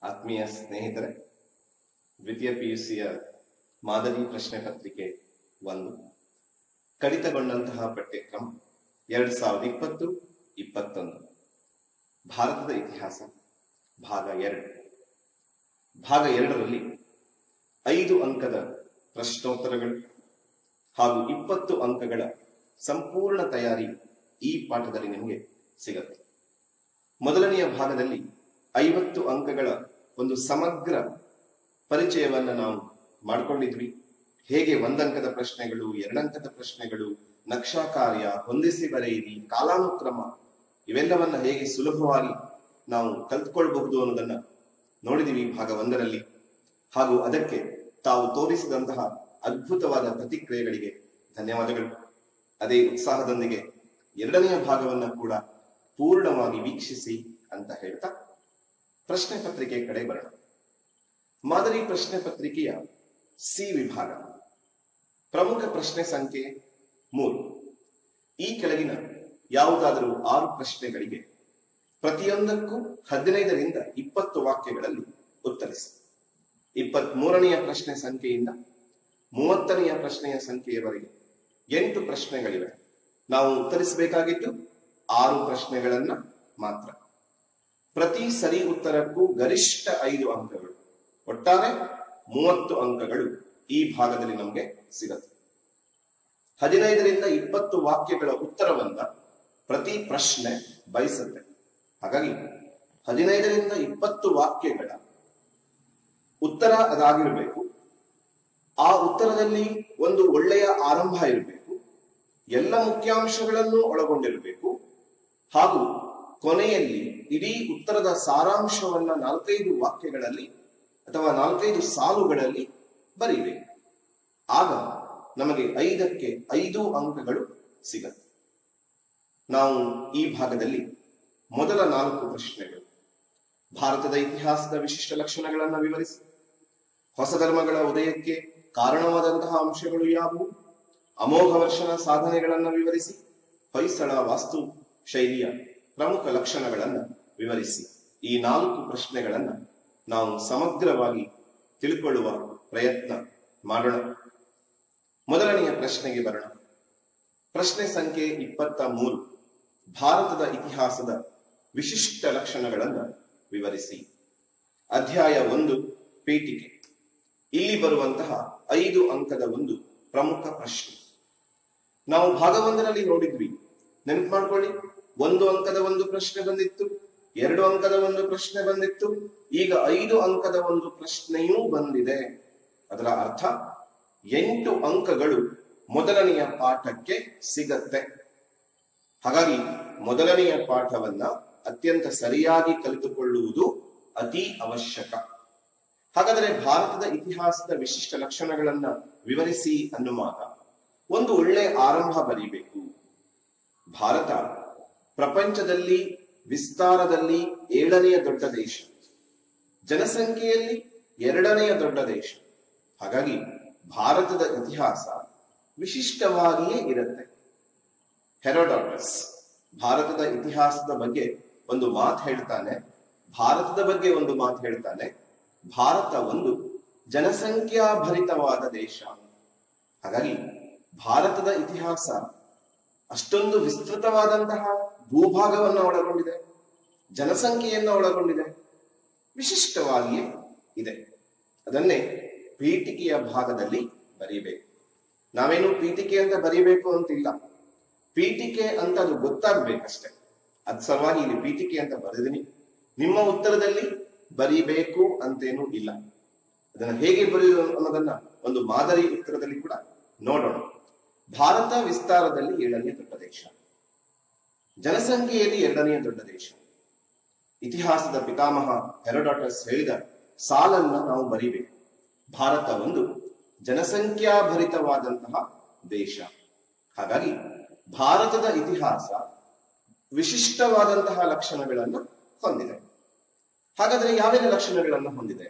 ಆತ್ಮೀಯ ಸ್ನೇಹಿತರೆ, ದ್ವಿತೀಯ ಪಿಯುಸಿಯ ಮಾದರಿ ಪ್ರಶ್ನೆ ಪತ್ರಿಕೆ 1 ಕಡಿತಗೊಂಡಂತಹ ಪಠ್ಯಕ್ರಮ 2020-21 ಭಾರತದ ಇತಿಹಾಸ ಭಾಗ 2. ಭಾಗ 2ರಲ್ಲಿ 5 ಅಂಕದ ಪ್ರಶ್ನೋತ್ತರಗಳು ಹಾಗೂ 20 ಅಂಕಗಳ ಸಂಪೂರ್ಣ ತಯಾರಿ ಈ ಪಾಠದಲ್ಲಿ ನಿಮಗೆ ಸಿಗುತ್ತೆ. ಮೊದಲನೆಯ ಭಾಗದಲ್ಲಿ 50 ಅಂಕಗಳ ಒಂದು ಸಮಗ್ರ ಪರಿಚಯವನ್ನ ನಾವು ಮಾಡಿಕೊಂಡಿದ್ವಿ. ಹೇಗೆ 1 ಅಂಕದ ಪ್ರಶ್ನೆಗಳು, 2 ಅಂಕದ ಪ್ರಶ್ನೆಗಳು, ನಕ್ಷಾ ಕಾರ್ಯ, ಹೊಂದಿಸಿ ಬರೆಯಿರಿ, ಕಾಲಾನುಕ್ರಮ ಇವೆಲ್ಲವನ್ನ ಹೇಗೆ ಸುಲಭವಾಗಿ ನಾವು ಕಲ್ತ್ಕೊಳ್ಬಹುದು ಅನ್ನೋದನ್ನ ನೋಡಿದೀವಿ ಭಾಗ 1ರಲ್ಲಿ. ಹಾಗೂ ಅದಕ್ಕೆ ತಾವು ತೋರಿಸಿದಂತಹ ಅದ್ಭುತವಾದ ಪ್ರತಿಕ್ರಿಯೆಗಳಿಗೆ ಧನ್ಯವಾದಗಳು. ಅದೇ ಉತ್ಸಾಹದೊಂದಿಗೆ 2ನೆಯ ಭಾಗವನ್ನ ಕೂಡ ಪೂರ್ಣವಾಗಿ ವೀಕ್ಷಿಸಿ ಅಂತ ಹೇಳ್ತಾ ಪ್ರಶ್ನೆ ಪತ್ರಿಕೆ ಕಡೆ ಬರೋಣ. ಮಾದರಿ ಪ್ರಶ್ನೆ ಪತ್ರಿಕೆಯ ಸಿ ವಿಭಾಗ, ಪ್ರಮುಖ ಪ್ರಶ್ನೆ ಸಂಖ್ಯೆ 3. ಈ ಕೆಳಗಿನ ಯಾವುದಾದರೂ 6 ಪ್ರಶ್ನೆಗಳಿಗೆ ಪ್ರತಿಯೊಂದಕ್ಕೂ 15ರಿಂದ 20 ವಾಕ್ಯಗಳಲ್ಲಿ ಉತ್ತರಿಸಿ. 23ನೆಯ ಪ್ರಶ್ನೆ ಸಂಖ್ಯೆಯಿಂದ 30ನೆಯ ಪ್ರಶ್ನೆಯ ಸಂಖ್ಯೆಯವರೆಗೆ 8 ಪ್ರಶ್ನೆಗಳಿವೆ. ನಾವು ಉತ್ತರಿಸಬೇಕಾಗಿದ್ದು 6 ಪ್ರಶ್ನೆಗಳನ್ನ ಮಾತ್ರ. ಪ್ರತಿ ಸರಿ ಉತ್ತರಕ್ಕೂ ಗರಿಷ್ಠ 5 ಅಂಕಗಳು, ಒಟ್ಟಾರೆ 30 ಅಂಕಗಳು ಈ ಭಾಗದಲ್ಲಿ ನಮಗೆ ಸಿಗುತ್ತೆ. 15ರಿಂದ 20 ವಾಕ್ಯಗಳ ಉತ್ತರವನ್ನ ಪ್ರತಿ ಪ್ರಶ್ನೆ ಬಯಸುತ್ತೆ. ಹಾಗಾಗಿ 15ರಿಂದ 20 ವಾಕ್ಯಗಳ ಉತ್ತರ ಅದಾಗಿರಬೇಕು. ಆ ಉತ್ತರದಲ್ಲಿ ಒಂದು ಒಳ್ಳೆಯ ಆರಂಭ ಇರಬೇಕು, ಎಲ್ಲ ಮುಖ್ಯಾಂಶಗಳನ್ನು ಒಳಗೊಂಡಿರಬೇಕು, ಹಾಗೂ ಕೊನೆಯಲ್ಲಿ ಇಡೀ ಉತ್ತರದ ಸಾರಾಂಶವನ್ನ 4-5 ವಾಕ್ಯಗಳಲ್ಲಿ ಅಥವಾ 4-5 ಸಾಲುಗಳಲ್ಲಿ ಬರೀಬೇಕು. ಆಗ ನಮಗೆ 5ಕ್ಕೆ 5 ಅಂಕಗಳು ಸಿಗತ್ತೆ. ನಾವು ಈ ಭಾಗದಲ್ಲಿ ಮೊದಲ 4 ಪ್ರಶ್ನೆಗಳು: ಭಾರತದ ಇತಿಹಾಸದ ವಿಶಿಷ್ಟ ಲಕ್ಷಣಗಳನ್ನು ವಿವರಿಸಿ, ಹೊಸ ಧರ್ಮಗಳ ಉದಯಕ್ಕೆ ಕಾರಣವಾದಂತಹ ಅಂಶಗಳು ಯಾವುವು, ಅಮೋಘ ವರ್ಷನ ಸಾಧನೆಗಳನ್ನು ವಿವರಿಸಿ, ಹೊಯ್ಸಳ ವಾಸ್ತು ಶೈಲಿಯ ಪ್ರಮುಖ ಲಕ್ಷಣಗಳನ್ನು ವಿವರಿಸಿ. ಈ 4 ಪ್ರಶ್ನೆಗಳನ್ನ ನಾವು ಸಮಗ್ರವಾಗಿ ತಿಳ್ಕೊಳ್ಳುವ ಪ್ರಯತ್ನ ಮಾಡೋಣ. ಮೊದಲನೆಯ ಪ್ರಶ್ನೆಗೆ ಬರೋಣ. ಪ್ರಶ್ನೆ ಸಂಖ್ಯೆ 23. ಭಾರತದ ಇತಿಹಾಸದ ವಿಶಿಷ್ಟ ಲಕ್ಷಣಗಳನ್ನು ವಿವರಿಸಿ. ಅಧ್ಯಾಯ 1 ಪೀಠಿಕೆ. ಇಲ್ಲಿ ಬರುವಂತಹ 5 ಅಂಕದ ಒಂದು ಪ್ರಮುಖ ಪ್ರಶ್ನೆ. ನಾವು ಭಾಗ 1ರಲ್ಲಿ ನೋಡಿದ್ವಿ, ನೆನಪು ಮಾಡ್ಕೊಳ್ಳಿ. 1 ಅಂಕದ ಒಂದು ಪ್ರಶ್ನೆ ಬಂದಿತ್ತು, 2 ಅಂಕದ ಒಂದು ಪ್ರಶ್ನೆ ಬಂದಿತ್ತು, ಈಗ 5 ಅಂಕದ ಒಂದು ಪ್ರಶ್ನೆಯೂ ಬಂದಿದೆ. ಅದರ ಅರ್ಥ 8 ಅಂಕಗಳು ಮೊದಲನೆಯ ಪಾಠಕ್ಕೆ ಸಿಗತ್ತೆ. ಹಾಗಾಗಿ ಮೊದಲನೆಯ ಪಾಠವನ್ನ ಅತ್ಯಂತ ಸರಿಯಾಗಿ ಕಲಿತುಕೊಳ್ಳುವುದು ಅತಿ ಅವಶ್ಯಕ. ಹಾಗಾದರೆ ಭಾರತದ ಇತಿಹಾಸದ ವಿಶಿಷ್ಟ ಲಕ್ಷಣಗಳನ್ನ ವಿವರಿಸಿ ಅನ್ನುವಾಗ ಒಂದು ಒಳ್ಳೆ ಆರಂಭ ಬರೀಬೇಕು. ಭಾರತ ಪ್ರಪಂಚದಲ್ಲಿ ವಿಸ್ತಾರದಲ್ಲಿ 7ನೆಯ ದೊಡ್ಡ ದೇಶ, ಜನಸಂಖ್ಯೆಯಲ್ಲಿ 2ನೆಯ ದೊಡ್ಡ ದೇಶ. ಹಾಗಾಗಿ ಭಾರತದ ಇತಿಹಾಸ ವಿಶಿಷ್ಟವಾಗಿಯೇ ಇರುತ್ತೆ. ಹೆರೋಡಾಟಸ್ ಭಾರತದ ಇತಿಹಾಸದ ಬಗ್ಗೆ ಒಂದು ಮಾತು ಹೇಳ್ತಾನೆ, ಭಾರತದ ಬಗ್ಗೆ ಒಂದು ಮಾತು ಹೇಳ್ತಾನೆ. ಭಾರತ ಒಂದು ಜನಸಂಖ್ಯಾ ಭರಿತವಾದ ದೇಶ. ಹಾಗಾಗಿ ಭಾರತದ ಇತಿಹಾಸ ಅಷ್ಟೊಂದು ವಿಸ್ತೃತವಾದಂತಹ ಭೂಭಾಗವನ್ನು ಒಳಗೊಂಡಿದೆ, ಜನಸಂಖ್ಯೆಯನ್ನು ಒಳಗೊಂಡಿದೆ, ವಿಶಿಷ್ಟವಾಗಿಯೇ ಇದೆ. ಅದನ್ನೇ ಪೀಠಿಕೆಯ ಭಾಗದಲ್ಲಿ ಬರೀಬೇಕು. ನಾವೇನು ಪೀಠಿಕೆ ಅಂತ ಬರೀಬೇಕು ಅಂತಿಲ್ಲ, ಪೀಠಿಕೆ ಅಂತ ಅದು ಗೊತ್ತಾಗ್ಬೇಕಷ್ಟೆ. ಅದ್ ಸಲುವಾಗಿ ಇಲ್ಲಿ ಪೀಠಿಕೆ ಅಂತ ಬರೆದಿನಿ. ನಿಮ್ಮ ಉತ್ತರದಲ್ಲಿ ಬರೀಬೇಕು ಅಂತೇನೂ ಇಲ್ಲ. ಅದನ್ನ ಹೇಗೆ ಬರೆಯುವುದು ಅನ್ನೋದನ್ನ ಒಂದು ಮಾದರಿ ಉತ್ತರದಲ್ಲಿ ಕೂಡ ನೋಡೋಣ. ಭಾರತ ವಿಸ್ತಾರದಲ್ಲಿ 7ನೇ ದೊಡ್ಡ ದೇಶ, ಜನಸಂಖ್ಯೆಯಲ್ಲಿ 2ನೇ ದೊಡ್ಡ ದೇಶ. ಇತಿಹಾಸದ ಪಿತಾಮಹ ಹೆರೋಡಾಟಸ್ ಹೇಳಿದ ಸಾಲನ್ನ ನಾವು ಬರೀಬೇಕು. ಭಾರತ ಒಂದು ಜನಸಂಖ್ಯಾ ಭರಿತವಾದಂತಹ ದೇಶ. ಹಾಗಾಗಿ ಭಾರತದ ಇತಿಹಾಸ ವಿಶಿಷ್ಟವಾದಂತಹ ಲಕ್ಷಣಗಳನ್ನು ಹೊಂದಿದೆ. ಹಾಗಾದ್ರೆ ಯಾವೆಲ್ಲ ಲಕ್ಷಣಗಳನ್ನು ಹೊಂದಿದೆ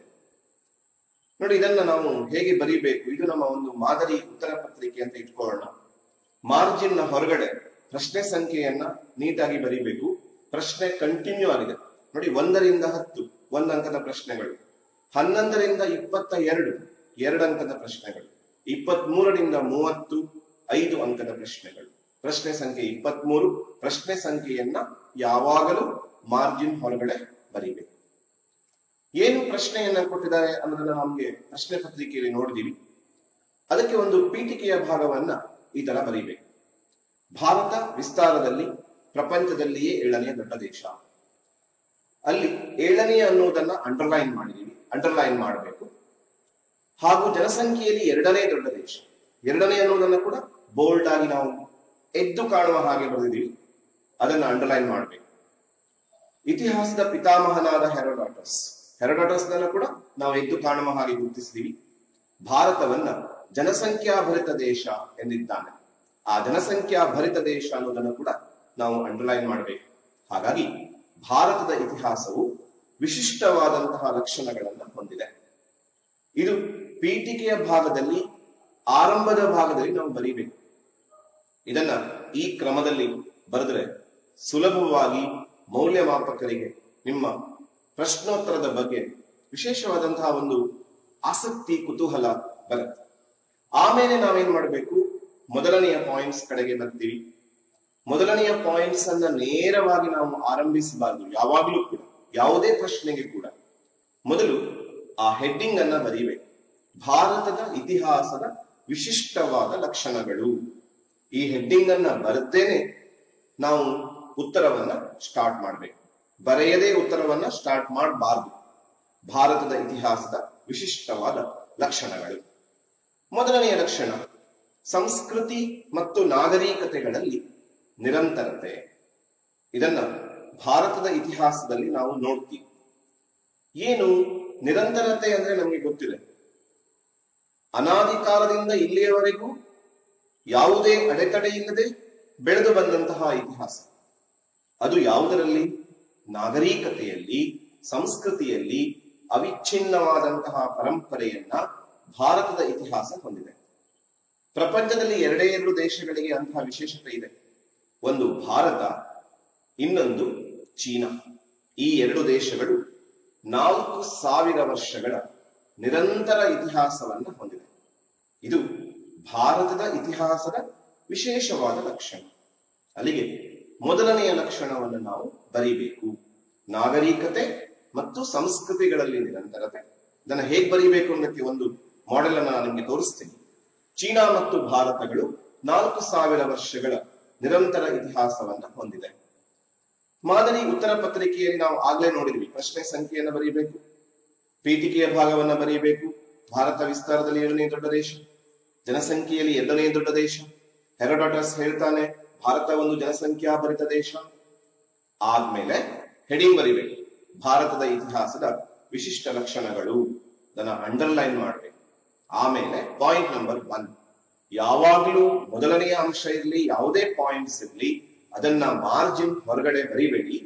ನೋಡಿ. ಇದನ್ನ ನಾವು ಹೇಗೆ ಬರೀಬೇಕು, ಇದು ನಮ್ಮ ಒಂದು ಮಾದರಿ ಉತ್ತರ ಪತ್ರಿಕೆ ಅಂತ ಇಟ್ಕೊಳ್ಳೋಣ. ಮಾರ್ಜಿನ್ ನ ಹೊರಗಡೆ ಪ್ರಶ್ನೆ ಸಂಖ್ಯೆಯನ್ನ ನೀಟಾಗಿ ಬರೀಬೇಕು. ಪ್ರಶ್ನೆ ಕಂಟಿನ್ಯೂ ಆಗಿದೆ ನೋಡಿ, 1ರಿಂದ 10 1 ಅಂಕದ ಪ್ರಶ್ನೆಗಳು, 11ರಿಂದ 22 2 ಅಂಕದ ಪ್ರಶ್ನೆಗಳು, 23ರಿಂದ 30 5 ಅಂಕದ ಪ್ರಶ್ನೆಗಳು. ಪ್ರಶ್ನೆ ಸಂಖ್ಯೆ 23 ಪ್ರಶ್ನೆ ಸಂಖ್ಯೆಯನ್ನ ಯಾವಾಗಲೂ ಮಾರ್ಜಿನ್ ಹೊರಗಡೆ ಬರೀಬೇಕು. ಏನು ಪ್ರಶ್ನೆಯನ್ನ ಕೊಟ್ಟಿದ್ದಾರೆ ಅನ್ನೋದನ್ನ ನಮ್ಗೆ ಪ್ರಶ್ನೆ ಪತ್ರಿಕೆಯಲ್ಲಿ ನೋಡಿದೀವಿ. ಅದಕ್ಕೆ ಒಂದು ಪೀಠಿಕೆಯ ಭಾಗವನ್ನ ಈ ತರ ಬರೀಬೇಕು. ಭಾರತ ವಿಸ್ತಾರದಲ್ಲಿ ಪ್ರಪಂಚದಲ್ಲಿಯೇ 7ನೇ ದೊಡ್ಡ ದೇಶ. ಅಲ್ಲಿ 7ನೇ ಅನ್ನೋದನ್ನ ಅಂಡರ್ಲೈನ್ ಮಾಡಿದೀವಿ, ಅಂಡರ್ಲೈನ್ ಮಾಡಬೇಕು. ಹಾಗೂ ಜನಸಂಖ್ಯೆಯಲ್ಲಿ 2ನೇ ದೊಡ್ಡ ದೇಶ, 2ನೇ ಅನ್ನೋದನ್ನ ಕೂಡ ಬೋಲ್ಡ್ ಆಗಿ ನಾವು ಎದ್ದು ಕಾಣುವ ಹಾಗೆ ಬರೆದಿದ್ದೀವಿ, ಅದನ್ನ ಅಂಡರ್ಲೈನ್ ಮಾಡಬೇಕು. ಇತಿಹಾಸದ ಪಿತಾಮಹನಾದ ಹೆರೋಡಾಟಸ್ ಕೂಡ ನಾವು ಎದ್ದು ಕಾಣುವ ಹಾಗೆ ಗುರುತಿಸಿದೀವಿ. ಭಾರತವನ್ನ ಜನಸಂಖ್ಯಾ ಭರಿತ ದೇಶ ಎಂದಿದ್ದಾನೆ. ಆ ಜನಸಂಖ್ಯಾ ಭರಿತ ದೇಶ ಅನ್ನೋದನ್ನು ಕೂಡ ನಾವು ಅಂಡರ್ಲೈನ್ ಮಾಡಬೇಕು. ಹಾಗಾಗಿ ಭಾರತದ ಇತಿಹಾಸವು ವಿಶಿಷ್ಟವಾದಂತಹ ಲಕ್ಷಣಗಳನ್ನು ಹೊಂದಿದೆ. ಇದು ಪೀಠಿಕೆಯ ಭಾಗದಲ್ಲಿ ಆರಂಭದ ಭಾಗದಲ್ಲಿ ನಾವು ಬರೀಬೇಕು. ಇದನ್ನ ಈ ಕ್ರಮದಲ್ಲಿ ಬರೆದ್ರೆ ಸುಲಭವಾಗಿ ಮೌಲ್ಯಮಾಪಕರಿಗೆ ನಿಮ್ಮ ಪ್ರಶ್ನೋತ್ತರದ ಬಗ್ಗೆ ವಿಶೇಷವಾದಂತಹ ಒಂದು ಆಸಕ್ತಿ, ಕುತೂಹಲ ಬರುತ್ತೆ. ಆಮೇಲೆ ನಾವೇನ್ ಮಾಡಬೇಕು, ಮೊದಲನೆಯ ಪಾಯಿಂಟ್ಸ್ ಕಡೆಗೆ ಬರ್ತೀವಿ. ಮೊದಲನೆಯ ಪಾಯಿಂಟ್ಸ್ ಅನ್ನ ನೇರವಾಗಿ ನಾವು ಆರಂಭಿಸಬಾರದು. ಯಾವಾಗಲೂ ಕೂಡ ಯಾವುದೇ ಪ್ರಶ್ನೆಗೆ ಕೂಡ ಮೊದಲು ಆ ಹೆಡ್ಡಿಂಗ್ ಅನ್ನ ಬರೀಬೇಕು. ಭಾರತದ ಇತಿಹಾಸದ ವಿಶಿಷ್ಟವಾದ ಲಕ್ಷಣಗಳು. ಈ ಹೆಡ್ಡಿಂಗ್ ಅನ್ನ ಬರೆದೇನೆ ನಾವು ಉತ್ತರವನ್ನ ಸ್ಟಾರ್ಟ್ ಮಾಡಬೇಕು. ಬರೆಯದೇ ಉತ್ತರವನ್ನ ಸ್ಟಾರ್ಟ್ ಮಾಡಬಾರದು. ಭಾರತದ ಇತಿಹಾಸದ ವಿಶಿಷ್ಟವಾದ ಲಕ್ಷಣಗಳು. ಮೊದಲನೆಯ ಲಕ್ಷಣ, ಸಂಸ್ಕೃತಿ ಮತ್ತು ನಾಗರಿಕತೆಗಳಲ್ಲಿ ನಿರಂತರತೆ. ಇದನ್ನ ಭಾರತದ ಇತಿಹಾಸದಲ್ಲಿ ನಾವು ನೋಡ್ತೀವಿ. ಏನು ನಿರಂತರತೆ ಅಂದ್ರೆ ನಮಗೆ ಗೊತ್ತಿದೆ. ಅನಾದಿ ಕಾಲದಿಂದ ಇಲ್ಲಿಯವರೆಗೂ ಯಾವುದೇ ಅಡೆತಡೆ ಇಲ್ಲದೆ ಬೆಳೆದು ಬಂದಂತಹ ಇತಿಹಾಸ. ಅದು ಯಾವುದರಲ್ಲಿ? ನಾಗರಿಕತೆಯಲ್ಲಿ, ಸಂಸ್ಕೃತಿಯಲ್ಲಿ ಅವಿಚ್ಛಿನ್ನವಾದಂತಹ ಪರಂಪರೆಯನ್ನ ಭಾರತದ ಇತಿಹಾಸ ಹೊಂದಿದೆ. ಪ್ರಪಂಚದಲ್ಲಿ 2 ದೇಶಗಳಿಗೆ ಅಂತಹ ವಿಶೇಷತೆ ಇದೆ. ಒಂದು ಭಾರತ, ಇನ್ನೊಂದು ಚೀನಾ. ಈ 2 ದೇಶಗಳು 4000 ವರ್ಷಗಳ ನಿರಂತರ ಇತಿಹಾಸವನ್ನ ಹೊಂದಿದೆ. ಇದು ಭಾರತದ ಇತಿಹಾಸದ ವಿಶೇಷವಾದ ಲಕ್ಷಣ. ಅಲ್ಲಿಗೆ ಮೊದಲನೆಯ ಲಕ್ಷಣವನ್ನು ನಾವು ಬರೀಬೇಕು. ನಾಗರಿಕತೆ ಮತ್ತು ಸಂಸ್ಕೃತಿಗಳಲ್ಲಿ ನಿರಂತರತೆ. ಇದನ್ನ ಹೇಗೆ ಬರೀಬೇಕು ಅನ್ನೋಕ್ಕೆ ಒಂದು ಮಾಡೆಲ್ ಅನ್ನ ನಾನು ನಿಮಗೆ ತೋರಿಸ್ತೀನಿ. ಚೀನಾ ಮತ್ತು ಭಾರತಗಳು 4000 ವರ್ಷಗಳ ನಿರಂತರ ಇತಿಹಾಸವನ್ನ ಹೊಂದಿದೆ. ಮಾದರಿ ಉತ್ತರ ಪತ್ರಿಕೆಯಲ್ಲಿ ನಾವು ಆಗ್ಲೇ ನೋಡಿದ್ವಿ. ಪ್ರಶ್ನೆ ಸಂಖ್ಯೆಯನ್ನು ಬರೀಬೇಕು, ಪೀಠಿಕೆಯ ಭಾಗವನ್ನ ಬರೀಬೇಕು. ಭಾರತ ವಿಸ್ತಾರದಲ್ಲಿ 7ನೇ ದೊಡ್ಡ ದೇಶ, ಜನಸಂಖ್ಯೆಯಲ್ಲಿ 2ನೇ ದೊಡ್ಡ ದೇಶ. ಹೆರೋಡಾಟಸ್ ಹೇಳ್ತಾನೆ ಭಾರತ ಒಂದು ಜನಸಂಖ್ಯಾ ಭರಿತ ದೇಶ. ಆದ್ಮೇಲೆ ಹೆಡಿಂಗ್ ಬರೀಬೇಕು, ಭಾರತದ ಇತಿಹಾಸದ ವಿಶಿಷ್ಟ ಲಕ್ಷಣಗಳು. ಅದನ್ನ ಅಂಡರ್ಲೈನ್ ಮಾಡಬೇಕು. ಆಮೇಲೆ ಪಾಯಿಂಟ್ ನಂಬರ್ 1, ಯಾವಾಗ್ಲೂ ಮೊದಲನೆಯ ಅಂಶ ಇರಲಿ, ಯಾವುದೇ ಪಾಯಿಂಟ್ಸ್ ಇರಲಿ, ಅದನ್ನ ಮಾರ್ಜಿನ್ ಹೊರಗಡೆ ಬರಿಬೇಡಿ,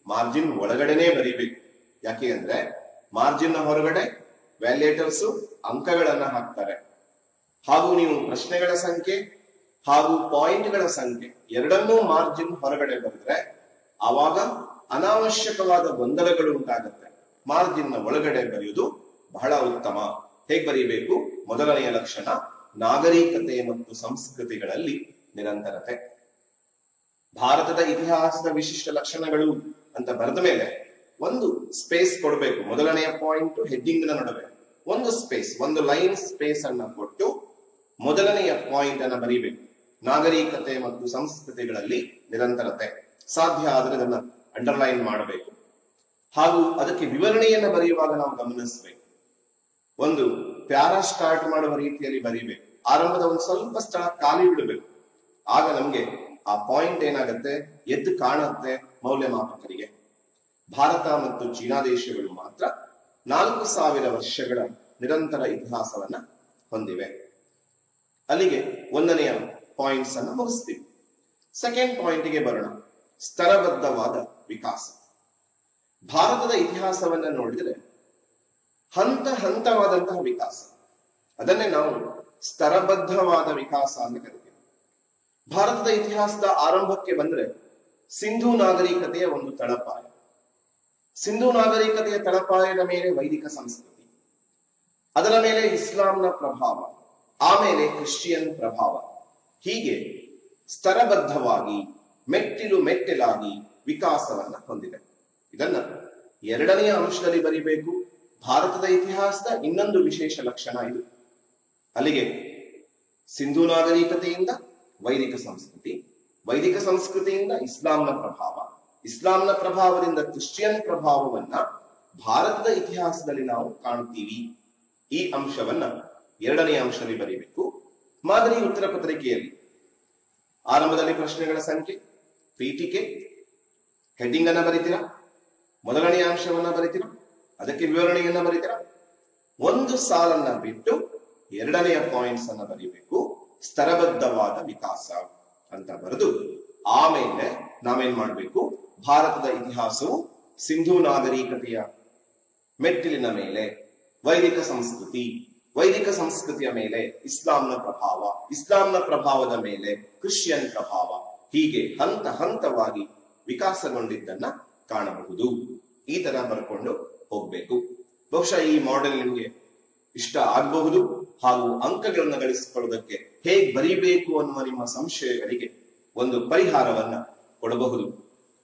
ಮಾರ್ಜಿನ್ ಒಳಗಡೆನೆ ಬರಿಬೇಕು. ಯಾಕೆ ಅಂದ್ರೆ ಮಾರ್ಜಿನ್ ಹೊರಗಡೆ ವ್ಯಾಲ್ಯೂಟರ್ಸ್ ಅಂಕಗಳನ್ನ ಹಾಕ್ತಾರೆ. ಹಾಗೂ ನೀವು ಪ್ರಶ್ನೆಗಳ ಸಂಖ್ಯೆ ಹಾಗೂ ಪಾಯಿಂಟ್ಗಳ ಸಂಖ್ಯೆ ಎರಡನ್ನೂ ಮಾರ್ಜಿನ್ ಹೊರಗಡೆ ಬರೆದ್ರೆ ಆವಾಗ ಅನಾವಶ್ಯಕವಾದ ಗೊಂದಲಗಳು ಉಂಟಾಗುತ್ತೆ. ಮಾರ್ಜಿನ್ ನ ಒಳಗಡೆ ಬರೆಯುವುದು ಬಹಳ ಉತ್ತಮ. ಹೇಗೆ ಬರೀಬೇಕು? ಮೊದಲನೆಯ ಲಕ್ಷಣ, ನಾಗರಿಕತೆ ಮತ್ತು ಸಂಸ್ಕೃತಿಗಳಲ್ಲಿ ನಿರಂತರತೆ. ಭಾರತದ ಇತಿಹಾಸದ ವಿಶಿಷ್ಟ ಲಕ್ಷಣಗಳು ಅಂತ ಬರೆದ ಮೇಲೆ ಒಂದು ಸ್ಪೇಸ್ ಕೊಡಬೇಕು. ಮೊದಲನೆಯ ಪಾಯಿಂಟ್ ಹೆಡ್ಡಿಂಗ್ ನ ನಡುವೆ ಒಂದು ಸ್ಪೇಸ್, ಒಂದು ಲೈನ್ ಸ್ಪೇಸ್ ಅನ್ನ ಕೊಟ್ಟು ಮೊದಲನೆಯ ಪಾಯಿಂಟ್ ಅನ್ನ ಬರೀಬೇಕು. ನಾಗರಿಕತೆ ಮತ್ತು ಸಂಸ್ಕೃತಿಗಳಲ್ಲಿ ನಿರಂತರತೆ. ಸಾಧ್ಯ ಆದರೆ ಅದನ್ನ ಅಂಡರ್ಲೈನ್ ಮಾಡಬೇಕು. ಹಾಗೂ ಅದಕ್ಕೆ ವಿವರಣೆಯನ್ನ ಬರೆಯುವಾಗ ನಾವು ಗಮನಿಸಬೇಕು. ಒಂದು ಪ್ಯಾರಾ ಸ್ಟಾರ್ಟ್ ಮಾಡುವ ರೀತಿಯಲ್ಲಿ ಬರೀಬೇಕು. ಆರಂಭದ ಒಂದು ಸ್ವಲ್ಪ ಸ್ಥಳ ಖಾಲಿ ಬಿಡಬೇಕು. ಆಗ ನಮ್ಗೆ ಆ ಪಾಯಿಂಟ್ ಏನಾಗುತ್ತೆ, ಎದ್ದು ಕಾಣುತ್ತೆ ಮೌಲ್ಯಮಾಪಕರಿಗೆ. ಭಾರತ ಮತ್ತು ಚೀನಾ ದೇಶಗಳು ಮಾತ್ರ 4000 ವರ್ಷಗಳ ನಿರಂತರ ಇತಿಹಾಸವನ್ನ ಹೊಂದಿವೆ. ಅಲ್ಲಿಗೆ ಒಂದನೆಯ ಪಾಯಿಂಟ್ಸ್ ಅನ್ನ ಮುಗಿಸ್ತೀವಿ. ಸೆಕೆಂಡ್ ಪಾಯಿಂಟ್ಗೆ ಬರೋಣ, ಸ್ತರಬದ್ಧವಾದ ವಿಕಾಸ. ಭಾರತದ ಇತಿಹಾಸವನ್ನ ನೋಡಿದ್ರೆ ಹಂತ ಹಂತವಾದಂತಹ ವಿಕಾಸ, ಅದನ್ನೇ ನಾವು ಸ್ತರಬದ್ಧವಾದ ವಿಕಾಸ ಅಂತ ಕರಿತೀವಿ. ಭಾರತದ ಇತಿಹಾಸದ ಆರಂಭಕ್ಕೆ ಬಂದ್ರೆ ಸಿಂಧೂ ನಾಗರಿಕತೆಯ ಒಂದು ತಳಪಾಯ. ಸಿಂಧೂ ನಾಗರಿಕತೆಯ ತಳಪಾಯದ ಮೇಲೆ ವೈದಿಕ ಸಂಸ್ಕೃತಿ, ಅದರ ಮೇಲೆ ಇಸ್ಲಾಂನ ಪ್ರಭಾವ, ಆಮೇಲೆ ಕ್ರಿಶ್ಚಿಯನ್ ಪ್ರಭಾವ, ಹೀಗೆ ಸ್ತರಬದ್ಧವಾಗಿ ಮೆಟ್ಟಿಲು ಮೆಟ್ಟಿಲಾಗಿ ವಿಕಾಸವನ್ನ ಹೊಂದಿದೆ. ಇದನ್ನ ಎರಡನೆಯ ಅಂಶದಲ್ಲಿ ಬರಿಬೇಕು. ಭಾರತದ ಇತಿಹಾಸದ ಇನ್ನೊಂದು ವಿಶೇಷ ಲಕ್ಷಣ ಇದು. ಅಲ್ಲಿಗೆ ಸಿಂಧೂ ನಾಗರಿಕತೆಯಿಂದ ವೈದಿಕ ಸಂಸ್ಕೃತಿ, ವೈದಿಕ ಸಂಸ್ಕೃತಿಯಿಂದ ಇಸ್ಲಾಂನ ಪ್ರಭಾವ, ಇಸ್ಲಾಂನ ಪ್ರಭಾವದಿಂದ ಕ್ರಿಶ್ಚಿಯನ್ ಪ್ರಭಾವವನ್ನ ಭಾರತದ ಇತಿಹಾಸದಲ್ಲಿ ನಾವು ಕಾಣುತ್ತೀವಿ. ಈ ಅಂಶವನ್ನ ಎರಡನೆಯ ಅಂಶದಲ್ಲಿ ಬರೀಬೇಕು. ಮಾದರಿ ಉತ್ತರ ಪತ್ರಿಕೆಯಲ್ಲಿ ಆರಂಭದಲ್ಲಿ ಪ್ರಶ್ನೆಗಳ ಸಂಖ್ಯೆ, ಪೀಠಿಕೆ, ಹೆಡ್ಡಿಂಗ್ ಅನ್ನ ಬರೀತೀರಾ, ಮೊದಲನೆಯ ಅಂಶವನ್ನ ಬರೀತೀರಾ, ಅದಕ್ಕೆ ವಿವರಣೆಯನ್ನ ಬರೀತೀರಾ, ಒಂದು ಸಾಲನ್ನ ಬಿಟ್ಟು ಎರಡನೆಯ ಪಾಯಿಂಟ್ಸ್ ಅನ್ನ ಬರೀಬೇಕು. ಸ್ತರಬದ್ಧವಾದ ವಿಕಾಸ ಅಂತ ಬರೆದು ಆಮೇಲೆ ನಾವೇನ್ ಮಾಡ್ಬೇಕು, ಭಾರತದ ಇತಿಹಾಸವು ಸಿಂಧೂ ನಾಗರಿಕತೆಯ ಮೆಟ್ಟಿಲಿನ ಮೇಲೆ ವೈದಿಕ ಸಂಸ್ಕೃತಿ, ವೈದಿಕ ಸಂಸ್ಕೃತಿಯ ಮೇಲೆ ಇಸ್ಲಾಂನ ಪ್ರಭಾವ, ಇಸ್ಲಾಂನ ಪ್ರಭಾವದ ಮೇಲೆ ಕ್ರಿಶ್ಚಿಯನ್ ಪ್ರಭಾವ, ಹೀಗೆ ಹಂತ ಹಂತವಾಗಿ ವಿಕಾಸಗೊಂಡಿದ್ದನ್ನ ಕಾಣಬಹುದು. ಈ ತರ ಬರ್ಕೊಂಡು ಹೋಗ್ಬೇಕು. ಬಹುಶಃ ಈ ಮಾಡೆಲ್ ನಿಮಗೆ ಇಷ್ಟ ಆಗಬಹುದು ಹಾಗೂ ಅಂಕಗಳನ್ನು ಗಳಿಸಿಕೊಳ್ಳುವುದಕ್ಕೆ ಹೇಗೆ ಬರೀಬೇಕು ಅನ್ನುವ ನಿಮ್ಮ ಸಂಶಯಗಳಿಗೆ ಒಂದು ಪರಿಹಾರವನ್ನ ಕೊಡಬಹುದು.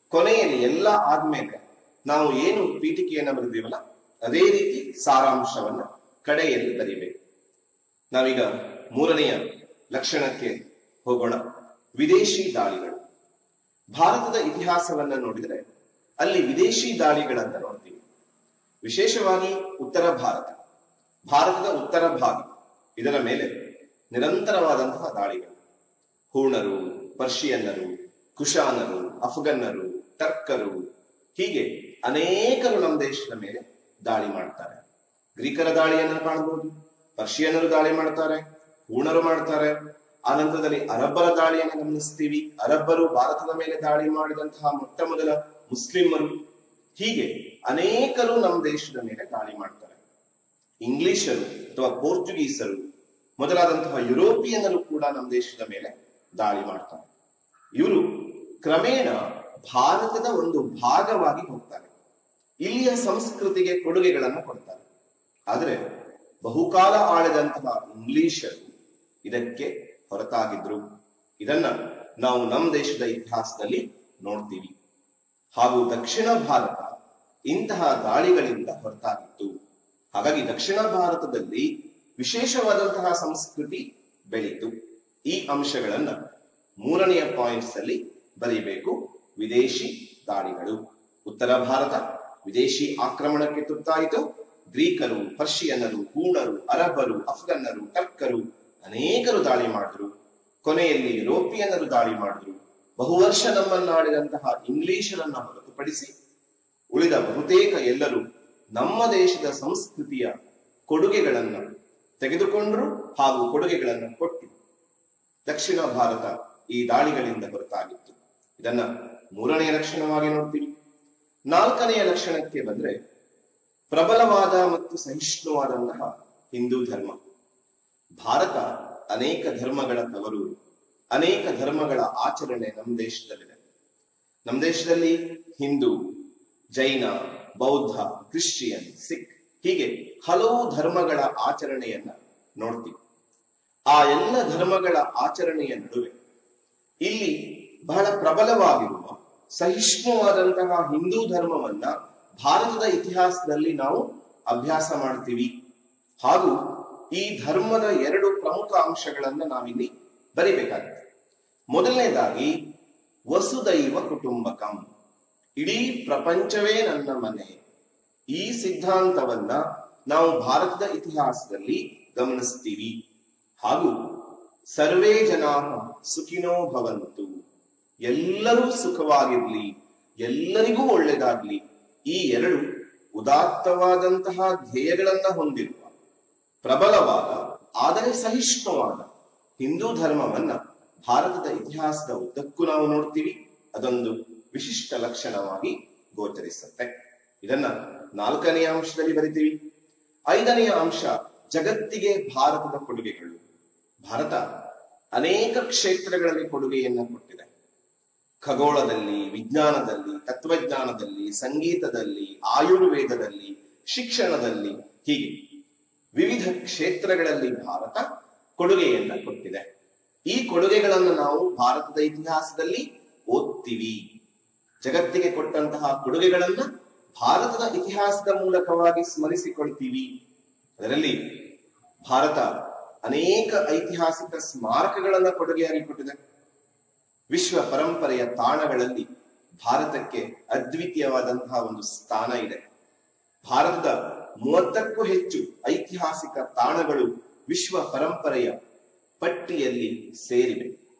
ಕೊನೆಯಲ್ಲಿ ಎಲ್ಲ ಆದ್ಮೇಲೆ ನಾವು ಏನು ಪೀಠಿಕೆಯನ್ನ ಬರೆದಿವಲ್ಲ ಅದೇ ರೀತಿ ಸಾರಾಂಶವನ್ನ ಕಡೆಯಲ್ಲಿ ಬರೀಬೇಕು. ನಾವೀಗ ಮೂರನೆಯ ಲಕ್ಷಣಕ್ಕೆ ಹೋಗೋಣ. ವಿದೇಶಿ ದಾಳಿಗಳು. ಭಾರತದ ಇತಿಹಾಸವನ್ನ ನೋಡಿದರೆ ಅಲ್ಲಿ ವಿದೇಶಿ ದಾಳಿಗಳನ್ನ ನೋಡ್ತೀವಿ. ವಿಶೇಷವಾಗಿ ಉತ್ತರ ಭಾರತದ ಉತ್ತರ ಭಾಗ, ಇದರ ಮೇಲೆ ನಿರಂತರವಾದಂತಹ ದಾಳಿಗಳು. ಹೂಣರು, ಪರ್ಷಿಯನ್ನರು, ಕುಶಾನರು, ಅಫ್ಘನ್ನರು, ಟರ್ಕರು, ಹೀಗೆ ಅನೇಕರು ನಮ್ಮ ದೇಶದ ಮೇಲೆ ದಾಳಿ ಮಾಡ್ತಾರೆ. ಗ್ರೀಕರ ದಾಳಿಯನ್ನು ಕಾಣಬಹುದು, ಪರ್ಷಿಯನ್ನರು ದಾಳಿ ಮಾಡ್ತಾರೆ, ಹೂಣರು ಮಾಡ್ತಾರೆ. ಆ ನಂತರದಲ್ಲಿ ಅರಬ್ಬರ ದಾಳಿಯನ್ನು ಗಮನಿಸ್ತೀವಿ. ಅರಬ್ಬರು ಭಾರತದ ಮೇಲೆ ದಾಳಿ ಮಾಡಿದಂತಹ ಮೊಟ್ಟ ಮೊದಲ ಮುಸ್ಲಿಮರು. ಹೀಗೆ ಅನೇಕರು ನಮ್ಮ ದೇಶದ ಮೇಲೆ ದಾಳಿ ಮಾಡ್ತಾರೆ. ಇಂಗ್ಲಿಷರು ಅಥವಾ ಪೋರ್ಚುಗೀಸರು ಮೊದಲಾದಂತಹ ಯುರೋಪಿಯನ್ನರು ಕೂಡ ನಮ್ಮ ದೇಶದ ಮೇಲೆ ದಾಳಿ ಮಾಡ್ತಾರೆ. ಇವರು ಕ್ರಮೇಣ ಭಾರತದ ಒಂದು ಭಾಗವಾಗಿ ಹೋಗ್ತಾರೆ, ಇಲ್ಲಿಯ ಸಂಸ್ಕೃತಿಗೆ ಕೊಡುಗೆಗಳನ್ನು ಕೊಡ್ತಾರೆ. ಆದರೆ ಬಹುಕಾಲ ಆಳಿದಂತಹ ಇಂಗ್ಲಿಷರು ಇದಕ್ಕೆ ಹೊರತಾಗಿದ್ರು. ಇದನ್ನ ನಾವು ನಮ್ಮ ದೇಶದ ಇತಿಹಾಸದಲ್ಲಿ ನೋಡ್ತೀವಿ. ಹಾಗೂ ದಕ್ಷಿಣ ಭಾರತ ಇಂತಹ ದಾಳಿಗಳಿಂದ ಹೊರತಾಗಿತ್ತು. ಹಾಗಾಗಿ ದಕ್ಷಿಣ ಭಾರತದಲ್ಲಿ ವಿಶೇಷವಾದಂತಹ ಸಂಸ್ಕೃತಿ ಬೆಳೀತು. ಈ ಅಂಶಗಳನ್ನ ಮೂರನೆಯ ಪಾಯಿಂಟ್ಸ್ ಅಲ್ಲಿ ಬರೀಬೇಕು. ವಿದೇಶಿ ದಾಳಿಗಳು. ಉತ್ತರ ಭಾರತ ವಿದೇಶಿ ಆಕ್ರಮಣಕ್ಕೆ ತುತ್ತಾಯಿತು. ಗ್ರೀಕರು, ಪರ್ಷಿಯನ್ನರು, ಹೂಣರು, ಅರಬ್ಬರು, ಅಫ್ಘನ್ನರು, ಟರ್ಕರು ಅನೇಕರು ದಾಳಿ ಮಾಡಿದ್ರು. ಕೊನೆಯಲ್ಲಿ ಯುರೋಪಿಯನ್ನರು ದಾಳಿ ಮಾಡಿದ್ರು. ಬಹುವರ್ಷ ನಮ್ಮನ್ನಾಡಿದಂತಹ ಇಂಗ್ಲಿಷರನ್ನ ಹೊರತುಪಡಿಸಿ ಉಳಿದ ಬಹುತೇಕ ಎಲ್ಲರೂ ನಮ್ಮ ದೇಶದ ಸಂಸ್ಕೃತಿಯ ಕೊಡುಗೆಗಳನ್ನು ತೆಗೆದುಕೊಂಡ್ರು ಹಾಗೂ ಕೊಡುಗೆಗಳನ್ನು ಕೊಟ್ಟರು. ದಕ್ಷಿಣ ಭಾರತ ಈ ದಾಳಿಗಳಿಂದ ಹೊರತಾಗಿತ್ತು. ಇದನ್ನ ಮೂರನೆಯ ಲಕ್ಷಣವಾಗಿ ನೋಡ್ತೀವಿ. ನಾಲ್ಕನೆಯ ಲಕ್ಷಣಕ್ಕೆ ಬಂದ್ರೆ ಪ್ರಬಲವಾದ ಮತ್ತು ಸಹಿಷ್ಣುವಾದಂತಹ ಹಿಂದೂ ಧರ್ಮ. ಭಾರತ ಅನೇಕ ಧರ್ಮಗಳ ತವರೂರು, ಅನೇಕ ಧರ್ಮಗಳ ಆಚರಣೆ ನಮ್ಮ ದೇಶದಲ್ಲಿದೆ. ನಮ್ಮ ದೇಶದಲ್ಲಿ ಹಿಂದೂ, ಜೈನ, ಬೌದ್ಧ, ಕ್ರಿಶ್ಚಿಯನ್, ಸಿಖ್ ಹೀಗೆ ಹಲವು ಧರ್ಮಗಳ ಆಚರಣೆಯನ್ನ ನೋಡ್ತೀವಿ. ಆ ಎಲ್ಲ ಧರ್ಮಗಳ ಆಚರಣೆಯ ನಡುವೆ ಇಲ್ಲಿ ಬಹಳ ಪ್ರಬಲವಾಗಿರುವ ಸಹಿಷ್ಣುವಾದಂತಹ ಹಿಂದೂ ಧರ್ಮವನ್ನ ಭಾರತದ ಇತಿಹಾಸದಲ್ಲಿ ನಾವು ಅಭ್ಯಾಸ ಮಾಡ್ತೀವಿ. ಹಾಗೂ ಈ ಧರ್ಮದ ಎರಡು ಪ್ರಮುಖ ಅಂಶಗಳನ್ನ ನಾವಿಲ್ಲಿ ಬರಿಬೇಕಾಗುತ್ತೆ. ಮೊದಲನೇದಾಗಿ ವಸುದೈವ ಕುಟುಂಬಕಂ, ಇಡೀ ಪ್ರಪಂಚವೇ ನನ್ನ ಮನೆ. ಈ ಸಿದ್ಧಾಂತವನ್ನ ನಾವು ಭಾರತದ ಇತಿಹಾಸದಲ್ಲಿ ಗಮನಿಸ್ತೀವಿ. ಹಾಗೂ ಸರ್ವೇ ಜನಾ ಸುಖಿನೋ ಭವಂತು, ಎಲ್ಲರೂ ಸುಖವಾಗಿರ್ಲಿ, ಎಲ್ಲರಿಗೂ ಒಳ್ಳೆಯದಾಗ್ಲಿ, ಈ ಎರಡು ಉದಾತ್ತವಾದಂತಹ ಧ್ಯೇಯಗಳನ್ನ ಹೊಂದಿರುವ ಪ್ರಬಲವಾದ ಆದರೆ ಸಹಿಷ್ಣುವಾದ ಹಿಂದೂ ಧರ್ಮವನ್ನ ಭಾರತದ ಇತಿಹಾಸದ ಉದ್ದಕ್ಕೂ ನಾವು ನೋಡ್ತೀವಿ. ಅದೊಂದು ವಿಶಿಷ್ಟ ಲಕ್ಷಣವಾಗಿ ಗೋಚರಿಸುತ್ತೆ. ಇದನ್ನ ನಾಲ್ಕನೆಯ ಅಂಶದಲ್ಲಿ ಬರಿತೀವಿ. ಐದನೆಯ ಅಂಶ ಜಗತ್ತಿಗೆ ಭಾರತದ ಕೊಡುಗೆಗಳು. ಭಾರತ ಅನೇಕ ಕ್ಷೇತ್ರಗಳಲ್ಲಿ ಕೊಡುಗೆಯನ್ನ ಕೊಟ್ಟಿದೆ. ಖಗೋಳದಲ್ಲಿ, ವಿಜ್ಞಾನದಲ್ಲಿ, ತತ್ವಜ್ಞಾನದಲ್ಲಿ, ಸಂಗೀತದಲ್ಲಿ, ಆಯುರ್ವೇದದಲ್ಲಿ, ಶಿಕ್ಷಣದಲ್ಲಿ, ಹೀಗೆ ವಿವಿಧ ಕ್ಷೇತ್ರಗಳಲ್ಲಿ ಭಾರತ ಕೊಡುಗೆಯನ್ನ ಕೊಟ್ಟಿದೆ. ಈ ಕೊಡುಗೆಗಳನ್ನು ನಾವು ಭಾರತದ ಇತಿಹಾಸದಲ್ಲಿ ಓದ್ತೀವಿ. ಜಗತ್ತಿಗೆ ಕೊಟ್ಟಂತಹ ಕೊಡುಗೆಗಳನ್ನ ಭಾರತದ ಇತಿಹಾಸದ ಮೂಲಕವಾಗಿ ಸ್ಮರಿಸಿಕೊಳ್ತೀವಿ. ಅದರಲ್ಲಿ ಭಾರತ ಅನೇಕ ಐತಿಹಾಸಿಕ ಸ್ಮಾರಕಗಳನ್ನ ಕೊಡುಗೆಯಾಗಿ ಕೊಟ್ಟಿದೆ. ವಿಶ್ವ ಪರಂಪರೆಯ ತಾಣಗಳಲ್ಲಿ ಭಾರತಕ್ಕೆ ಅದ್ವಿತೀಯವಾದಂತಹ ಒಂದು ಸ್ಥಾನ ಇದೆ. ಭಾರತದ 30ಕ್ಕೂ ಹೆಚ್ಚು ಐತಿಹಾಸಿಕ ತಾಣಗಳು ವಿಶ್ವ ಪರಂಪರೆಯ ಪಟ್ಟಿಯಲ್ಲಿ ಸೇರಿವೆ.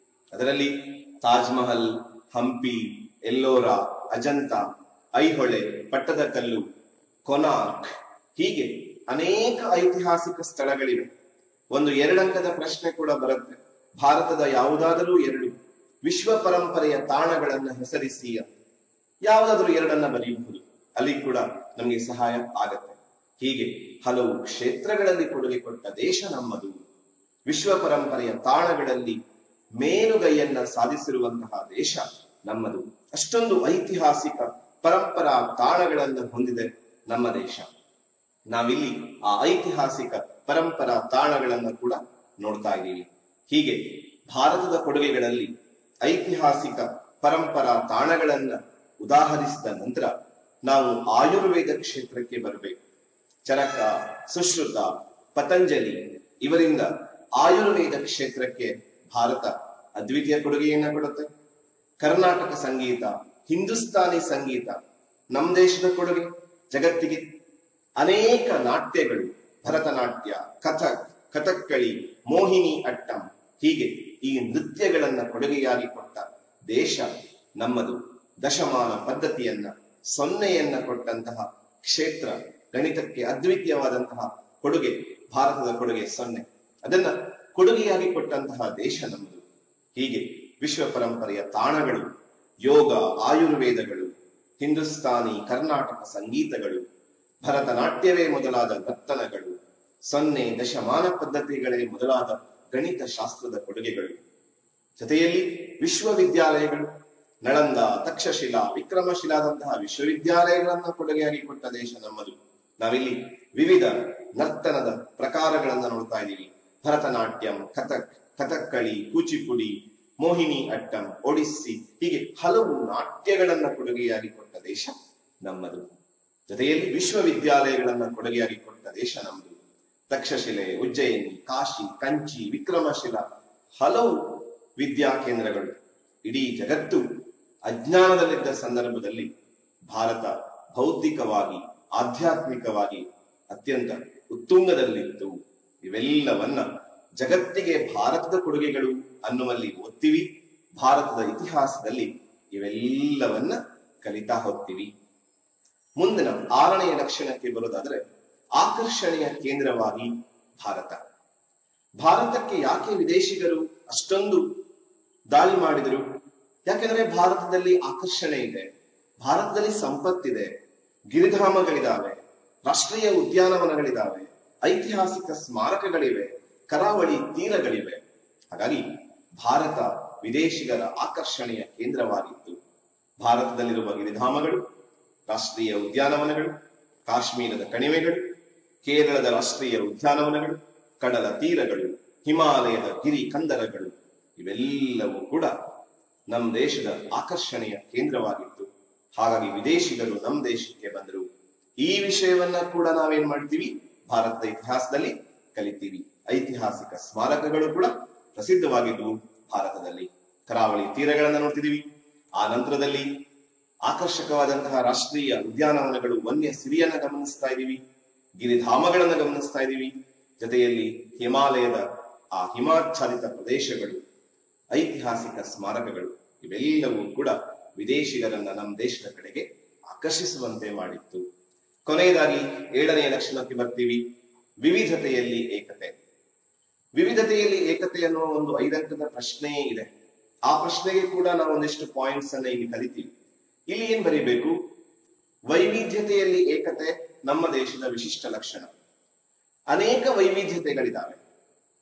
ಅದರಲ್ಲಿ ತಾಜ್ ಮಹಲ್, ಹಂಪಿ, ಎಲ್ಲೋರ, ಅಜಂತ, ಐಹೊಳೆ, ಪಟ್ಟದಕಲ್ಲು, ಕೊನಾರ್ಕ್, ಹೀಗೆ ಅನೇಕ ಐತಿಹಾಸಿಕ ಸ್ಥಳಗಳಿವೆ. ಒಂದು 2 ಅಂಕದ ಪ್ರಶ್ನೆ ಕೂಡ ಬರುತ್ತೆ. ಭಾರತದ ಯಾವುದಾದರೂ 2 ವಿಶ್ವ ಪರಂಪರೆಯ ತಾಣಗಳನ್ನ ಹೆಸರಿಸಿ, ಯಾವುದಾದ್ರೂ 2 ಬರೆಯಬಹುದು. ಅಲ್ಲಿ ಕೂಡ ನಮಗೆ ಸಹಾಯ ಆಗತ್ತೆ. ಹೀಗೆ ಹಲವು ಕ್ಷೇತ್ರಗಳಲ್ಲಿ ಕೊಡುಗೆ ಕೊಟ್ಟ ದೇಶ ನಮ್ಮದು. ವಿಶ್ವ ಪರಂಪರೆಯ ತಾಣಗಳಲ್ಲಿ ಮೇಲುಗೈಯನ್ನ ಸಾಧಿಸಿರುವಂತಹ ದೇಶ ನಮ್ಮದು. ಅಷ್ಟೊಂದು ಐತಿಹಾಸಿಕ ಪರಂಪರಾ ತಾಣಗಳನ್ನು ಹೊಂದಿದೆ ನಮ್ಮ ದೇಶ. ನಾವಿಲ್ಲಿ ಆ ಐತಿಹಾಸಿಕ ಪರಂಪರಾ ತಾಣಗಳನ್ನ ಕೂಡ ನೋಡ್ತಾ ಇದ್ದೀವಿ. ಹೀಗೆ ಭಾರತದ ಕೊಡುಗೆಗಳಲ್ಲಿ ಐತಿಹಾಸಿಕ ಪರಂಪರಾ ತಾಣಗಳನ್ನ ಉದಾಹರಿಸಿದ ನಂತರ ನಾವು ಆಯುರ್ವೇದ ಕ್ಷೇತ್ರಕ್ಕೆ ಬರಬೇಕು. ಚರಕ, ಸುಶ್ರುತ, ಪತಂಜಲಿ ಇವರಿಂದ ಆಯುರ್ವೇದ ಕ್ಷೇತ್ರಕ್ಕೆ ಭಾರತ ಅದ್ವಿತೀಯ ಕೊಡುಗೆಯನ್ನ ಕೊಡುತ್ತೆ. ಕರ್ನಾಟಕ ಸಂಗೀತ, ಹಿಂದೂಸ್ತಾನಿ ಸಂಗೀತ ನಮ್ಮ ದೇಶದ ಕೊಡುಗೆ ಜಗತ್ತಿಗೆ. ಅನೇಕ ನಾಟ್ಯಗಳು, ಭರತನಾಟ್ಯ, ಕಥಕ್ಕಳಿ, ಮೋಹಿನಿ ಅಟ್ಟಂ, ಹೀಗೆ ಈ ನೃತ್ಯಗಳನ್ನ ಕೊಡುಗೆಯಾಗಿ ಕೊಟ್ಟ ದೇಶ ನಮ್ಮದು. ದಶಮಾನ ಪದ್ಧತಿಯನ್ನ, 0ಯನ್ನ ಕೊಟ್ಟಂತಹ ಕ್ಷೇತ್ರ, ಗಣಿತಕ್ಕೆ ಅದ್ವಿತೀಯವಾದಂತಹ ಕೊಡುಗೆ ಭಾರತದ ಕೊಡುಗೆ 0. ಅದನ್ನ ಕೊಡುಗೆಯಾಗಿ ಕೊಟ್ಟಂತಹ ದೇಶ ನಮ್ಮದು. ಹೀಗೆ ವಿಶ್ವ ಪರಂಪರೆಯ ತಾಣಗಳು, ಯೋಗ, ಆಯುರ್ವೇದಗಳು, ಹಿಂದೂಸ್ತಾನಿ, ಕರ್ನಾಟಕ ಸಂಗೀತಗಳು, ಭರತನಾಟ್ಯವೇ ಮೊದಲಾದ ನರ್ತನಗಳು, 0, ದಶಮಾನ ಪದ್ಧತಿಗಳೇ ಮೊದಲಾದ ಗಣಿತ ಶಾಸ್ತ್ರದ ಕೊಡುಗೆಗಳು, ಜೊತೆಯಲ್ಲಿ ವಿಶ್ವವಿದ್ಯಾಲಯಗಳು, ನಳಂದ, ತಕ್ಷಶಿಲಾ, ವಿಕ್ರಮಶಿಲಾದಂತಹ ವಿಶ್ವವಿದ್ಯಾಲಯಗಳನ್ನ ಕೊಡುಗೆಯಾಗಿ ಕೊಟ್ಟ ದೇಶ ನಮ್ಮದು. ನಾವಿಲ್ಲಿ ವಿವಿಧ ನರ್ತನದ ಪ್ರಕಾರಗಳನ್ನ ನೋಡ್ತಾ ಇದ್ದೀವಿ. ಭರತನಾಟ್ಯಂ, ಕಥಕ್ಕಳಿ, ಕೂಚಿಪುಡಿ, ಮೋಹಿನಿ ಅಟ್ಟಂ, ಒಡಿಸ್ಸಿ, ಹೀಗೆ ಹಲವು ನಾಟ್ಯಗಳನ್ನ ಕೊಡುಗೆಯಾಗಿ ಕೊಟ್ಟ ದೇಶ ನಮ್ಮದು. ಜೊತೆಯಲ್ಲಿ ವಿಶ್ವವಿದ್ಯಾಲಯಗಳನ್ನ ಕೊಡುಗೆಯಾಗಿ ಕೊಟ್ಟ ದೇಶ ನಮ್ಮದು. ತಕ್ಷಶಿಲೆ, ಉಜ್ಜಯಿನಿ, ಕಾಶಿ, ಕಂಚಿ, ವಿಕ್ರಮಶಿಲಾ, ಹಲವು ವಿದ್ಯಾ ಕೇಂದ್ರಗಳು. ಇಡೀ ಜಗತ್ತು ಅಜ್ಞಾನದಲ್ಲಿದ್ದ ಸಂದರ್ಭದಲ್ಲಿ ಭಾರತ ಬೌದ್ಧಿಕವಾಗಿ, ಆಧ್ಯಾತ್ಮಿಕವಾಗಿ ಅತ್ಯಂತ ಉತ್ತುಂಗದಲ್ಲಿತ್ತು. ಇವೆಲ್ಲವನ್ನ ಜಗತ್ತಿಗೆ ಭಾರತದ ಕೊಡುಗೆಗಳು ಅನ್ನುವಲ್ಲಿ ಓದ್ತೀವಿ. ಭಾರತದ ಇತಿಹಾಸದಲ್ಲಿ ಇವೆಲ್ಲವನ್ನ ಕಲಿತಾ ಹೋಗ್ತೀವಿ. ಮುಂದಿನ 6ನೆಯ ಲಕ್ಷಣಕ್ಕೆ ಬರೋದಾದ್ರೆ ಆಕರ್ಷಣೆಯ ಕೇಂದ್ರವಾಗಿ ಭಾರತ. ಭಾರತಕ್ಕೆ ಯಾಕೆ ವಿದೇಶಿಗರು ಅಷ್ಟೊಂದು ದಾಳಿ ಮಾಡಿದರು? ಯಾಕೆಂದ್ರೆ ಭಾರತದಲ್ಲಿ ಆಕರ್ಷಣೆ ಇದೆ, ಭಾರತದಲ್ಲಿ ಸಂಪತ್ತಿದೆ, ಗಿರಿಧಾಮಗಳಿದಾವೆ, ರಾಷ್ಟ್ರೀಯ ಉದ್ಯಾನವನಗಳಿದಾವೆ, ಐತಿಹಾಸಿಕ ಸ್ಮಾರಕಗಳಿವೆ, ಕರಾವಳಿ ತೀರಗಳಿವೆ. ಹಾಗಾಗಿ ಭಾರತ ವಿದೇಶಿಗರ ಆಕರ್ಷಣೆಯ ಕೇಂದ್ರವಾಗಿತ್ತು. ಭಾರತದಲ್ಲಿರುವ ಗಿರಿಧಾಮಗಳು, ರಾಷ್ಟ್ರೀಯ ಉದ್ಯಾನವನಗಳು, ಕಾಶ್ಮೀರದ ಕಣಿವೆಗಳು, ಕೇರಳದ ರಾಷ್ಟ್ರೀಯ ಉದ್ಯಾನವನಗಳು, ಕಡಲ ತೀರಗಳು, ಹಿಮಾಲಯದ ಗಿರಿ ಕಂದರಗಳು, ಇವೆಲ್ಲವೂ ಕೂಡ ನಮ್ಮ ದೇಶದ ಆಕರ್ಷಣೆಯ ಕೇಂದ್ರವಾಗಿತ್ತು. ಹಾಗಾಗಿ ವಿದೇಶಿಗರು ನಮ್ಮ ದೇಶಕ್ಕೆ ಬಂದರು. ಈ ವಿಷಯವನ್ನ ಕೂಡ ನಾವೇನ್ ಮಾಡ್ತೀವಿ, ಭಾರತದ ಇತಿಹಾಸದಲ್ಲಿ ಕಲಿತೀವಿ. ಐತಿಹಾಸಿಕ ಸ್ಮಾರಕಗಳು ಕೂಡ ಪ್ರಸಿದ್ಧವಾಗಿದ್ದವು ಭಾರತದಲ್ಲಿ. ಕರಾವಳಿ ತೀರಗಳನ್ನ ನೋಡ್ತಿದೀವಿ. ಆ ನಂತರದಲ್ಲಿ ಆಕರ್ಷಕವಾದಂತಹ ರಾಷ್ಟ್ರೀಯ ಉದ್ಯಾನವನಗಳು, ವನ್ಯ ಸಿರಿಯನ್ನ ಗಮನಿಸ್ತಾ ಇದ್ದೀವಿ, ಗಿರಿಧಾಮಗಳನ್ನ ಗಮನಿಸ್ತಾ ಇದ್ದೀವಿ. ಜೊತೆಯಲ್ಲಿ ಹಿಮಾಲಯದ ಆ ಹಿಮಾಚ್ಛಾದಿತ ಪ್ರದೇಶಗಳು, ಐತಿಹಾಸಿಕ ಸ್ಮಾರಕಗಳು, ಇವೆಲ್ಲವೂ ಕೂಡ ವಿದೇಶಿಗರನ್ನ ನಮ್ಮ ದೇಶದ ಕಡೆಗೆ ಆಕರ್ಷಿಸುವಂತೆ ಮಾಡಿತ್ತು. ಕೊನೆಯದಾಗಿ 7ನೆಯ ಲಕ್ಷಣಕ್ಕೆ ಬರ್ತೀವಿ, ವಿವಿಧತೆಯಲ್ಲಿ ಏಕತೆ. ವಿವಿಧತೆಯಲ್ಲಿ ಏಕತೆ ಅನ್ನುವ ಒಂದು 5 ಅಂಕದ ಪ್ರಶ್ನೆ ಇದೆ. ಆ ಪ್ರಶ್ನೆಗೆ ಕೂಡ ನಾವು ಒಂದಿಷ್ಟು ಪಾಯಿಂಟ್ಸ್ ಅನ್ನ ಇಲ್ಲಿ ಕಲಿತೀವಿ. ಇಲ್ಲಿ ಏನ್ ಬರೀಬೇಕು? ವೈವಿಧ್ಯತೆಯಲ್ಲಿ ಏಕತೆ ನಮ್ಮ ದೇಶದ ವಿಶಿಷ್ಟ ಲಕ್ಷಣ. ಅನೇಕ ವೈವಿಧ್ಯತೆಗಳಿದ್ದಾವೆ.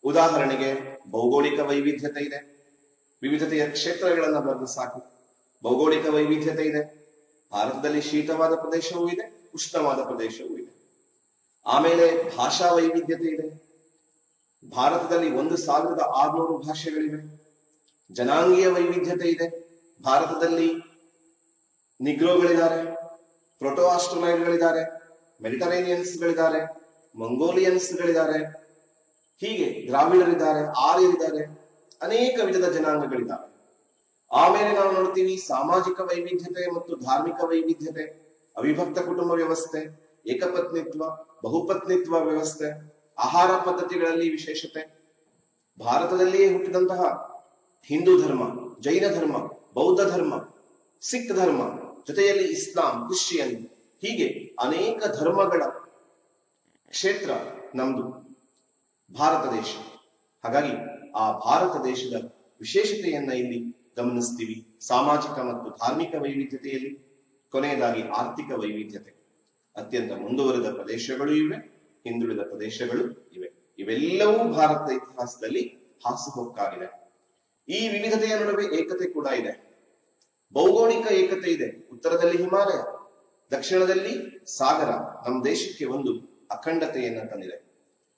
ಉದಾಹರಣೆಗೆ ಭೌಗೋಳಿಕ ವೈವಿಧ್ಯತೆ ಇದೆ. ವಿವಿಧತೆಯ ಕ್ಷೇತ್ರಗಳನ್ನ ಬರೆದು ಸಾಕು. ಭೌಗೋಳಿಕ ವೈವಿಧ್ಯತೆ ಇದೆ. ಭಾರತದಲ್ಲಿ ಶೀತವಾದ ಪ್ರದೇಶವೂ ಇದೆ, ಉಷ್ಣವಾದ ಪ್ರದೇಶವೂ ಇದೆ. ಆಮೇಲೆ ಭಾಷಾ ವೈವಿಧ್ಯತೆ ಇದೆ. ಭಾರತದಲ್ಲಿ 1600 ಭಾಷೆಗಳಿವೆ. ಜನಾಂಗೀಯ ವೈವಿಧ್ಯತೆ ಇದೆ. ಭಾರತದಲ್ಲಿ ನಿಗ್ರೋಗಳಿದ್ದಾರೆ, ಪ್ರೋಟೋ ಆಸ್ಟ್ರೊಲಾಯ್ಡ್ಗಳಿದ್ದಾರೆ, ಮೆಡಿಟರೇನಿಯನ್ಸ್ಗಳಿದ್ದಾರೆ, ಮಂಗೋಲಿಯನ್ಸ್ಗಳಿದ್ದಾರೆ, ಹೀಗೆ ದ್ರಾವಿಡರಿದ್ದಾರೆ, ಆರ್ಯರಿದ್ದಾರೆ, ಅನೇಕ ವಿಧದ ಜನಾಂಗಗಳಿದ್ದಾವೆ. ಆಮೇಲೆ ನಾವು ನೋಡ್ತೀವಿ ಸಾಮಾಜಿಕ ವೈವಿಧ್ಯತೆ ಮತ್ತು ಧಾರ್ಮಿಕ ವೈವಿಧ್ಯತೆ, ಅವಿಭಕ್ತ ಕುಟುಂಬ ವ್ಯವಸ್ಥೆ, ಏಕಪತ್ನಿತ್ವ, ಬಹುಪತ್ನಿತ್ವ ವ್ಯವಸ್ಥೆ, ಆಹಾರ ಪದ್ಧತಿಗಳಲ್ಲಿ ವಿಶೇಷತೆ. ಭಾರತದಲ್ಲಿಯೇ ಹುಟ್ಟಿದಂತಹ ಹಿಂದೂ ಧರ್ಮ, ಜೈನ ಧರ್ಮ, ಬೌದ್ಧ ಧರ್ಮ, ಸಿಖ್ ಧರ್ಮ, ಜೊತೆಯಲ್ಲಿ ಇಸ್ಲಾಂ, ಕ್ರಿಶ್ಚಿಯನ್, ಹೀಗೆ ಅನೇಕ ಧರ್ಮಗಳ ಕ್ಷೇತ್ರ ನಮ್ದು ಭಾರತ ದೇಶ. ಹಾಗಾಗಿ ಆ ಭಾರತ ದೇಶದ ವಿಶೇಷತೆಯನ್ನ ಇಲ್ಲಿ ಗಮನಿಸ್ತೀವಿ. ಸಾಮಾಜಿಕ ಮತ್ತು ಧಾರ್ಮಿಕ ವೈವಿಧ್ಯತೆಯಲ್ಲಿ ಕೊನೆಯದಾಗಿ ಆರ್ಥಿಕ ವೈವಿಧ್ಯತೆ. ಅತ್ಯಂತ ಮುಂದುವರೆದ ಪ್ರದೇಶಗಳು ಇವೆ, ಹಿಂದುಳಿದ ಪ್ರದೇಶಗಳು ಇವೆ. ಇವೆಲ್ಲವೂ ಭಾರತದ ಇತಿಹಾಸದಲ್ಲಿ ಹಾಸುಹೊಕ್ಕಾಗಿದೆ. ಈ ವಿವಿಧತೆಯ ನಡುವೆ ಏಕತೆ ಕೂಡ ಇದೆ. ಭೌಗೋಳಿಕ ಏಕತೆ ಇದೆ. ಉತ್ತರದಲ್ಲಿ ಹಿಮಾಲಯ, ದಕ್ಷಿಣದಲ್ಲಿ ಸಾಗರ ನಮ್ಮ ದೇಶಕ್ಕೆ ಒಂದು ಅಖಂಡತೆಯನ್ನ ತಂದಿದೆ.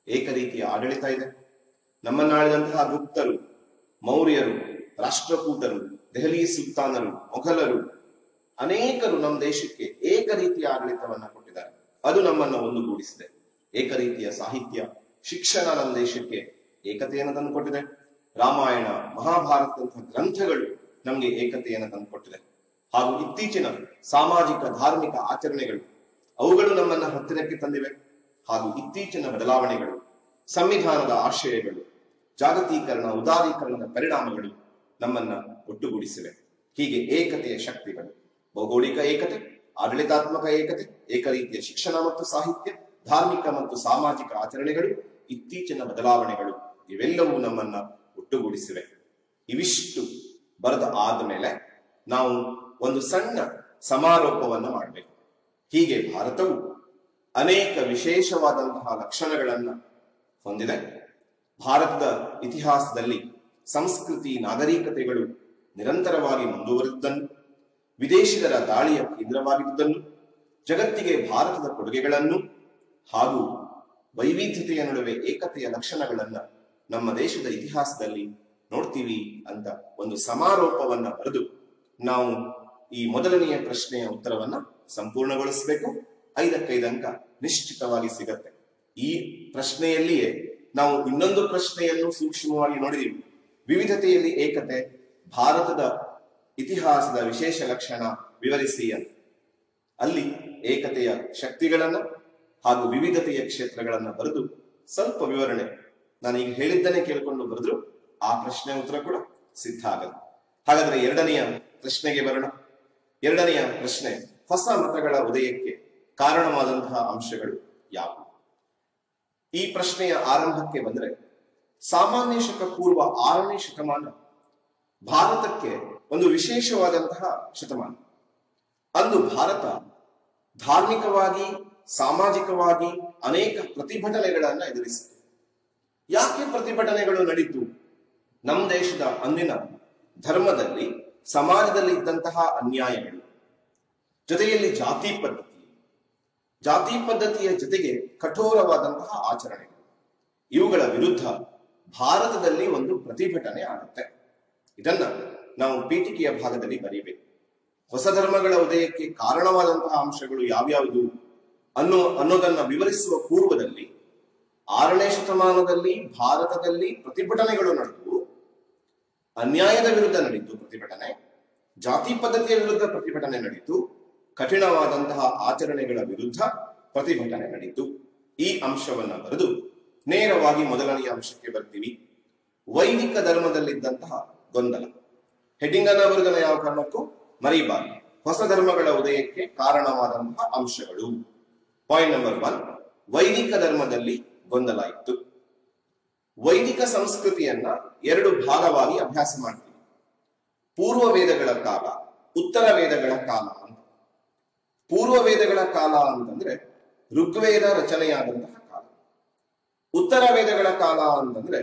ಏಕರೀತಿಯ ಆಡಳಿತ ಇದೆ. ನಮ್ಮನ್ನಾಳಿದಂತಹ ಗುಪ್ತರು, ಮೌರ್ಯರು, ರಾಷ್ಟ್ರಕೂಟರು, ದೆಹಲಿ ಸುಲ್ತಾನರು, ಮೊಘಲರು, ಅನೇಕರು ನಮ್ಮ ದೇಶಕ್ಕೆ ಏಕರೀತಿಯ ಆಡಳಿತವನ್ನ ಕೊಟ್ಟಿದ್ದಾರೆ. ಅದು ನಮ್ಮನ್ನು ಒಂದುಗೂಡಿಸಿದೆ. ಏಕರೀತಿಯ ಸಾಹಿತ್ಯ, ಶಿಕ್ಷಣ ನಮ್ಮ ದೇಶಕ್ಕೆ ಏಕತೆಯನ್ನು ತಂದುಕೊಟ್ಟಿದೆ. ರಾಮಾಯಣ, ಮಹಾಭಾರತದಂತಹ ಗ್ರಂಥಗಳು ನಮಗೆ ಏಕತೆಯನ್ನು ತಂದುಕೊಟ್ಟಿದೆ. ಹಾಗೂ ಇತ್ತೀಚಿನ ಸಾಮಾಜಿಕ ಧಾರ್ಮಿಕ ಆಚರಣೆಗಳು ಅವುಗಳು ನಮ್ಮನ್ನ ಹತ್ತಿರಕ್ಕೆ ತಂದಿವೆ. ಹಾಗೂ ಇತ್ತೀಚಿನ ಬದಲಾವಣೆಗಳು, ಸಂವಿಧಾನದ ಆಶಯಗಳು, ಜಾಗತೀಕರಣ, ಉದಾರೀಕರಣದ ಪರಿಣಾಮಗಳು ನಮ್ಮನ್ನ ಒಟ್ಟುಗೂಡಿಸಿವೆ. ಹೀಗೆ ಏಕತೆಯ ಶಕ್ತಿಗಳು, ಭೌಗೋಳಿಕ ಏಕತೆ, ಆಡಳಿತಾತ್ಮಕ ಏಕತೆ, ಏಕರೀತಿಯ ಶಿಕ್ಷಣ ಮತ್ತು ಸಾಹಿತ್ಯ, ಧಾರ್ಮಿಕ ಮತ್ತು ಸಾಮಾಜಿಕ ಆಚರಣೆಗಳು, ಇತ್ತೀಚಿನ ಬದಲಾವಣೆಗಳು, ಇವೆಲ್ಲವೂ ನಮ್ಮನ್ನ ಒಟ್ಟುಗೂಡಿಸಿವೆ. ಇವಿಷ್ಟು ಬರೆದ ಆದ್ಮೇಲೆ ನಾವು ಒಂದು ಸಣ್ಣ ಸಮಾರೋಪವನ್ನ ಮಾಡಬೇಕು. ಹೀಗೆ ಭಾರತವು ಅನೇಕ ವಿಶೇಷವಾದಂತಹ ಲಕ್ಷಣಗಳನ್ನ ಹೊಂದಿದೆ. ಭಾರತದ ಇತಿಹಾಸದಲ್ಲಿ ಸಂಸ್ಕೃತಿ, ನಾಗರಿಕತೆಗಳು ನಿರಂತರವಾಗಿ ಮುಂದುವರೆದುದನ್ನು, ವಿದೇಶಿಗರ ದಾಳಿಯ ಕೇಂದ್ರವಾಗಿದ್ದುದನ್ನು, ಜಗತ್ತಿಗೆ ಭಾರತದ ಕೊಡುಗೆಗಳನ್ನು ಹಾಗೂ ವೈವಿಧ್ಯತೆಯ ನಡುವೆ ಏಕತೆಯ ಲಕ್ಷಣಗಳನ್ನ ನಮ್ಮ ದೇಶದ ಇತಿಹಾಸದಲ್ಲಿ ನೋಡ್ತೀವಿ ಅಂತ ಒಂದು ಸಮಾರೋಪವನ್ನ ಬರೆದು ನಾವು ಈ ಮೊದಲನೆಯ ಪ್ರಶ್ನೆಯ ಉತ್ತರವನ್ನ ಸಂಪೂರ್ಣಗೊಳಿಸಬೇಕು. 5ಕ್ಕೆ 5 ಅಂಕ ನಿಶ್ಚಿತವಾಗಿ ಸಿಗತ್ತೆ. ಈ ಪ್ರಶ್ನೆಯಲ್ಲಿಯೇ ನಾವು ಇನ್ನೊಂದು ಪ್ರಶ್ನೆಯನ್ನು ಸೂಕ್ಷ್ಮವಾಗಿ ನೋಡಿದೀವಿ. ವಿವಿಧತೆಯಲ್ಲಿ ಏಕತೆ, ಭಾರತದ ಇತಿಹಾಸದ ವಿಶೇಷ ಲಕ್ಷಣ ವಿವರಿಸಿ ಅಂತ. ಅಲ್ಲಿ ಏಕತೆಯ ಶಕ್ತಿಗಳನ್ನ ಹಾಗೂ ವಿವಿಧತೆಯ ಕ್ಷೇತ್ರಗಳನ್ನ ಬರೆದು ಸ್ವಲ್ಪ ವಿವರಣೆ ನಾನೀಗ ಹೇಳಿದ್ದನ್ನೇ ಕೇಳಿಕೊಂಡು ಬರೆದ್ರು ಆ ಪ್ರಶ್ನೆ ಉತ್ತರ ಕೂಡ ಸಿದ್ಧ ಆಗಲ್ಲ. ಹಾಗಾದ್ರೆ ಎರಡನೆಯ ಪ್ರಶ್ನೆಗೆ ಬರೋಣ. ಎರಡನೆಯ ಪ್ರಶ್ನೆ, ಹೊಸ ಮತಗಳ ಉದಯಕ್ಕೆ ಕಾರಣವಾದಂತಹ ಅಂಶಗಳು ಯಾವುವು? ಈ ಪ್ರಶ್ನೆಯ ಆರಂಭಕ್ಕೆ ಬಂದ್ರೆ, ಸಾಮಾನ್ಯ ಶಕ ಪೂರ್ವ 6ನೇ ಶತಮಾನ ಭಾರತಕ್ಕೆ ಒಂದು ವಿಶೇಷವಾದಂತಹ ಶತಮಾನ. ಅಂದು ಭಾರತ ಧಾರ್ಮಿಕವಾಗಿ, ಸಾಮಾಜಿಕವಾಗಿ ಅನೇಕ ಪ್ರತಿಭಟನೆಗಳನ್ನ ಎದುರಿಸಿತು. ಯಾಕೆ ಪ್ರತಿಭಟನೆಗಳು ನಡೀತು? ನಮ್ಮ ದೇಶದ ಅಂದಿನ ಧರ್ಮದಲ್ಲಿ, ಸಮಾಜದಲ್ಲಿ ಇದ್ದಂತಹ ಅನ್ಯಾಯಗಳು, ಜೊತೆಯಲ್ಲಿ ಜಾತಿ ಪದ್ಧತಿಯ ಜೊತೆಗೆ ಕಠೋರವಾದಂತಹ ಆಚರಣೆಗಳು, ಇವುಗಳ ವಿರುದ್ಧ ಭಾರತದಲ್ಲಿ ಒಂದು ಪ್ರತಿಭಟನೆ ಆಗುತ್ತೆ. ಇದನ್ನ ನಾವು ಪೀಠಿಕೆಯ ಭಾಗದಲ್ಲಿ ಬರೀಬೇಕು. ಹೊಸ ಧರ್ಮಗಳ ಉದಯಕ್ಕೆ ಕಾರಣವಾದಂತಹ ಅಂಶಗಳು ಯಾವ್ಯಾವುದು ಅನ್ನೋದನ್ನ ವಿವರಿಸುವ ಪೂರ್ವದಲ್ಲಿ 6ನೇ ಶತಮಾನದಲ್ಲಿ ಭಾರತದಲ್ಲಿ ಪ್ರತಿಭಟನೆಗಳು ನಡೆದು, ಅನ್ಯಾಯದ ವಿರುದ್ಧ ನಡೀತು ಪ್ರತಿಭಟನೆ, ಜಾತಿ ಪದ್ಧತಿಯ ವಿರುದ್ಧ ಪ್ರತಿಭಟನೆ ನಡೀತು, ಕಠಿಣವಾದಂತಹ ಆಚರಣೆಗಳ ವಿರುದ್ಧ ಪ್ರತಿಭಟನೆ ನಡೀತು. ಈ ಅಂಶವನ್ನ ಬರೆದು ನೇರವಾಗಿ ಮೊದಲನೆಯ ಅಂಶಕ್ಕೆ ಬರ್ತೀವಿ. ವೈದಿಕ ಧರ್ಮದಲ್ಲಿದ್ದಂತಹ ಗೊಂದಲ. ಹೆಡ್ಡಿಂಗ್ ಅನ್ನ ಬರೆದನ ಯಾವ ಕಾರಣಕ್ಕೂ ಮರಿಬಾರದು. ಹೊಸ ಧರ್ಮಗಳ ಉದಯಕ್ಕೆ ಕಾರಣವಾದಂತಹ ಅಂಶಗಳು. ಪಾಯಿಂಟ್ ನಂಬರ್ 1, ವೈದಿಕ ಧರ್ಮದಲ್ಲಿ ಗೊಂದಲ ಇತ್ತು. ವೈದಿಕ ಸಂಸ್ಕೃತಿಯನ್ನ 2 ಭಾಗವಾಗಿ ಅಭ್ಯಾಸ ಮಾಡ್ತೀವಿ. ಪೂರ್ವ ವೇದಗಳ ಕಾಲ, ಉತ್ತರ ವೇದಗಳ ಕಾಲ ಅಂತ. ಪೂರ್ವ ವೇದಗಳ ಕಾಲ ಅಂತಂದ್ರೆ ಋಗ್ವೇದ ರಚನೆಯಾದಂತಹ ಕಾಲ. ಉತ್ತರ ವೇದಗಳ ಕಾಲ ಅಂತಂದ್ರೆ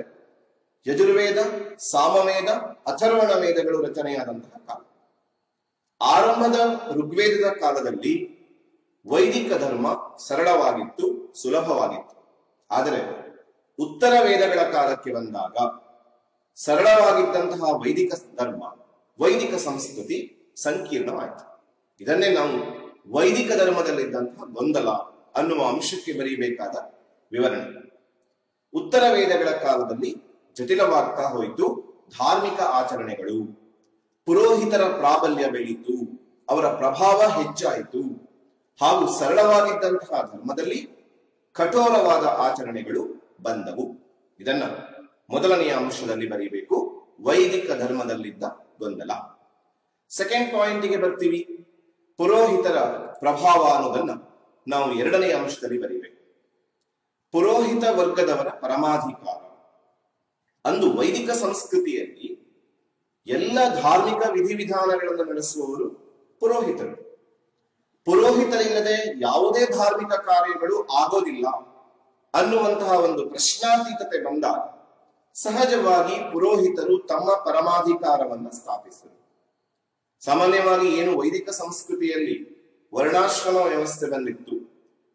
ಯಜುರ್ವೇದ, ಸಾಮವೇದ, ಅಥರ್ವಣ ವೇದಗಳು ರಚನೆಯಾದಂತಹ ಕಾಲ. ಆರಂಭದ ಋಗ್ವೇದದ ಕಾಲದಲ್ಲಿ ವೈದಿಕ ಧರ್ಮ ಸರಳವಾಗಿತ್ತು, ಸುಲಭವಾಗಿತ್ತು. ಆದರೆ ಉತ್ತರ ವೇದಗಳ ಕಾಲಕ್ಕೆ ಬಂದಾಗ ಸರಳವಾಗಿದ್ದಂತಹ ವೈದಿಕ ಧರ್ಮ, ವೈದಿಕ ಸಂಸ್ಕೃತಿ ಸಂಕೀರ್ಣವಾಯಿತು. ಇದನ್ನೇ ನಾವು ವೈದಿಕ ಧರ್ಮದಲ್ಲಿದ್ದಂತಹ ಗೊಂದಲ ಅನ್ನುವ ಅಂಶಕ್ಕೆ ಬರೀಬೇಕಾದ ವಿವರಣೆ. ಉತ್ತರ ವೇದಗಳ ಕಾಲದಲ್ಲಿ ಜಟಿಲವಾಗ್ತಾ ಹೋಯಿತು ಧಾರ್ಮಿಕ ಆಚರಣೆಗಳು, ಪುರೋಹಿತರ ಪ್ರಾಬಲ್ಯ ಬೆಳೀತು, ಅವರ ಪ್ರಭಾವ ಹೆಚ್ಚಾಯಿತು, ಹಾಗೂ ಸರಳವಾಗಿದ್ದಂತಹ ಧರ್ಮದಲ್ಲಿ ಕಠೋರವಾದ ಆಚರಣೆಗಳು ಬಂದವು. ಇದನ್ನ ಮೊದಲನೆಯ ಅಂಶದಲ್ಲಿ ಬರೀಬೇಕು, ವೈದಿಕ ಧರ್ಮದಲ್ಲಿದ್ದ ಗೊಂದಲ. ಸೆಕೆಂಡ್ ಪಾಯಿಂಟ್ಗೆ ಬರ್ತೀವಿ, ಪುರೋಹಿತರ ಪ್ರಭಾವ ಅನ್ನೋದನ್ನ ನಾವು ಎರಡನೆಯ ಅಂಶದಲ್ಲಿ ಬರೀಬೇಕು. ಪುರೋಹಿತ ವರ್ಗದವರ ಪರಮಾಧಿಕಾರ. ಅಂದು ವೈದಿಕ ಸಂಸ್ಕೃತಿಯಲ್ಲಿ ಎಲ್ಲ ಧಾರ್ಮಿಕ ವಿಧಿವಿಧಾನಗಳನ್ನು ನಡೆಸುವವರು ಪುರೋಹಿತರು. ಪುರೋಹಿತರಿಲ್ಲದೆ ಯಾವುದೇ ಧಾರ್ಮಿಕ ಕಾರ್ಯಗಳು ಆಗೋದಿಲ್ಲ ಅನ್ನುವಂತಹ ಒಂದು ಪ್ರಶ್ನಾತೀತತೆ ಬಂದಾಗ ಸಹಜವಾಗಿ ಪುರೋಹಿತರು ತಮ್ಮ ಪರಮಾಧಿಕಾರವನ್ನು ಸ್ಥಾಪಿಸಿದರು. ಸಾಮಾನ್ಯವಾಗಿ ಏನು ವೈದಿಕ ಸಂಸ್ಕೃತಿಯಲ್ಲಿ ವರ್ಣಾಶ್ರಮ ವ್ಯವಸ್ಥೆ ಬಂದಿತ್ತು,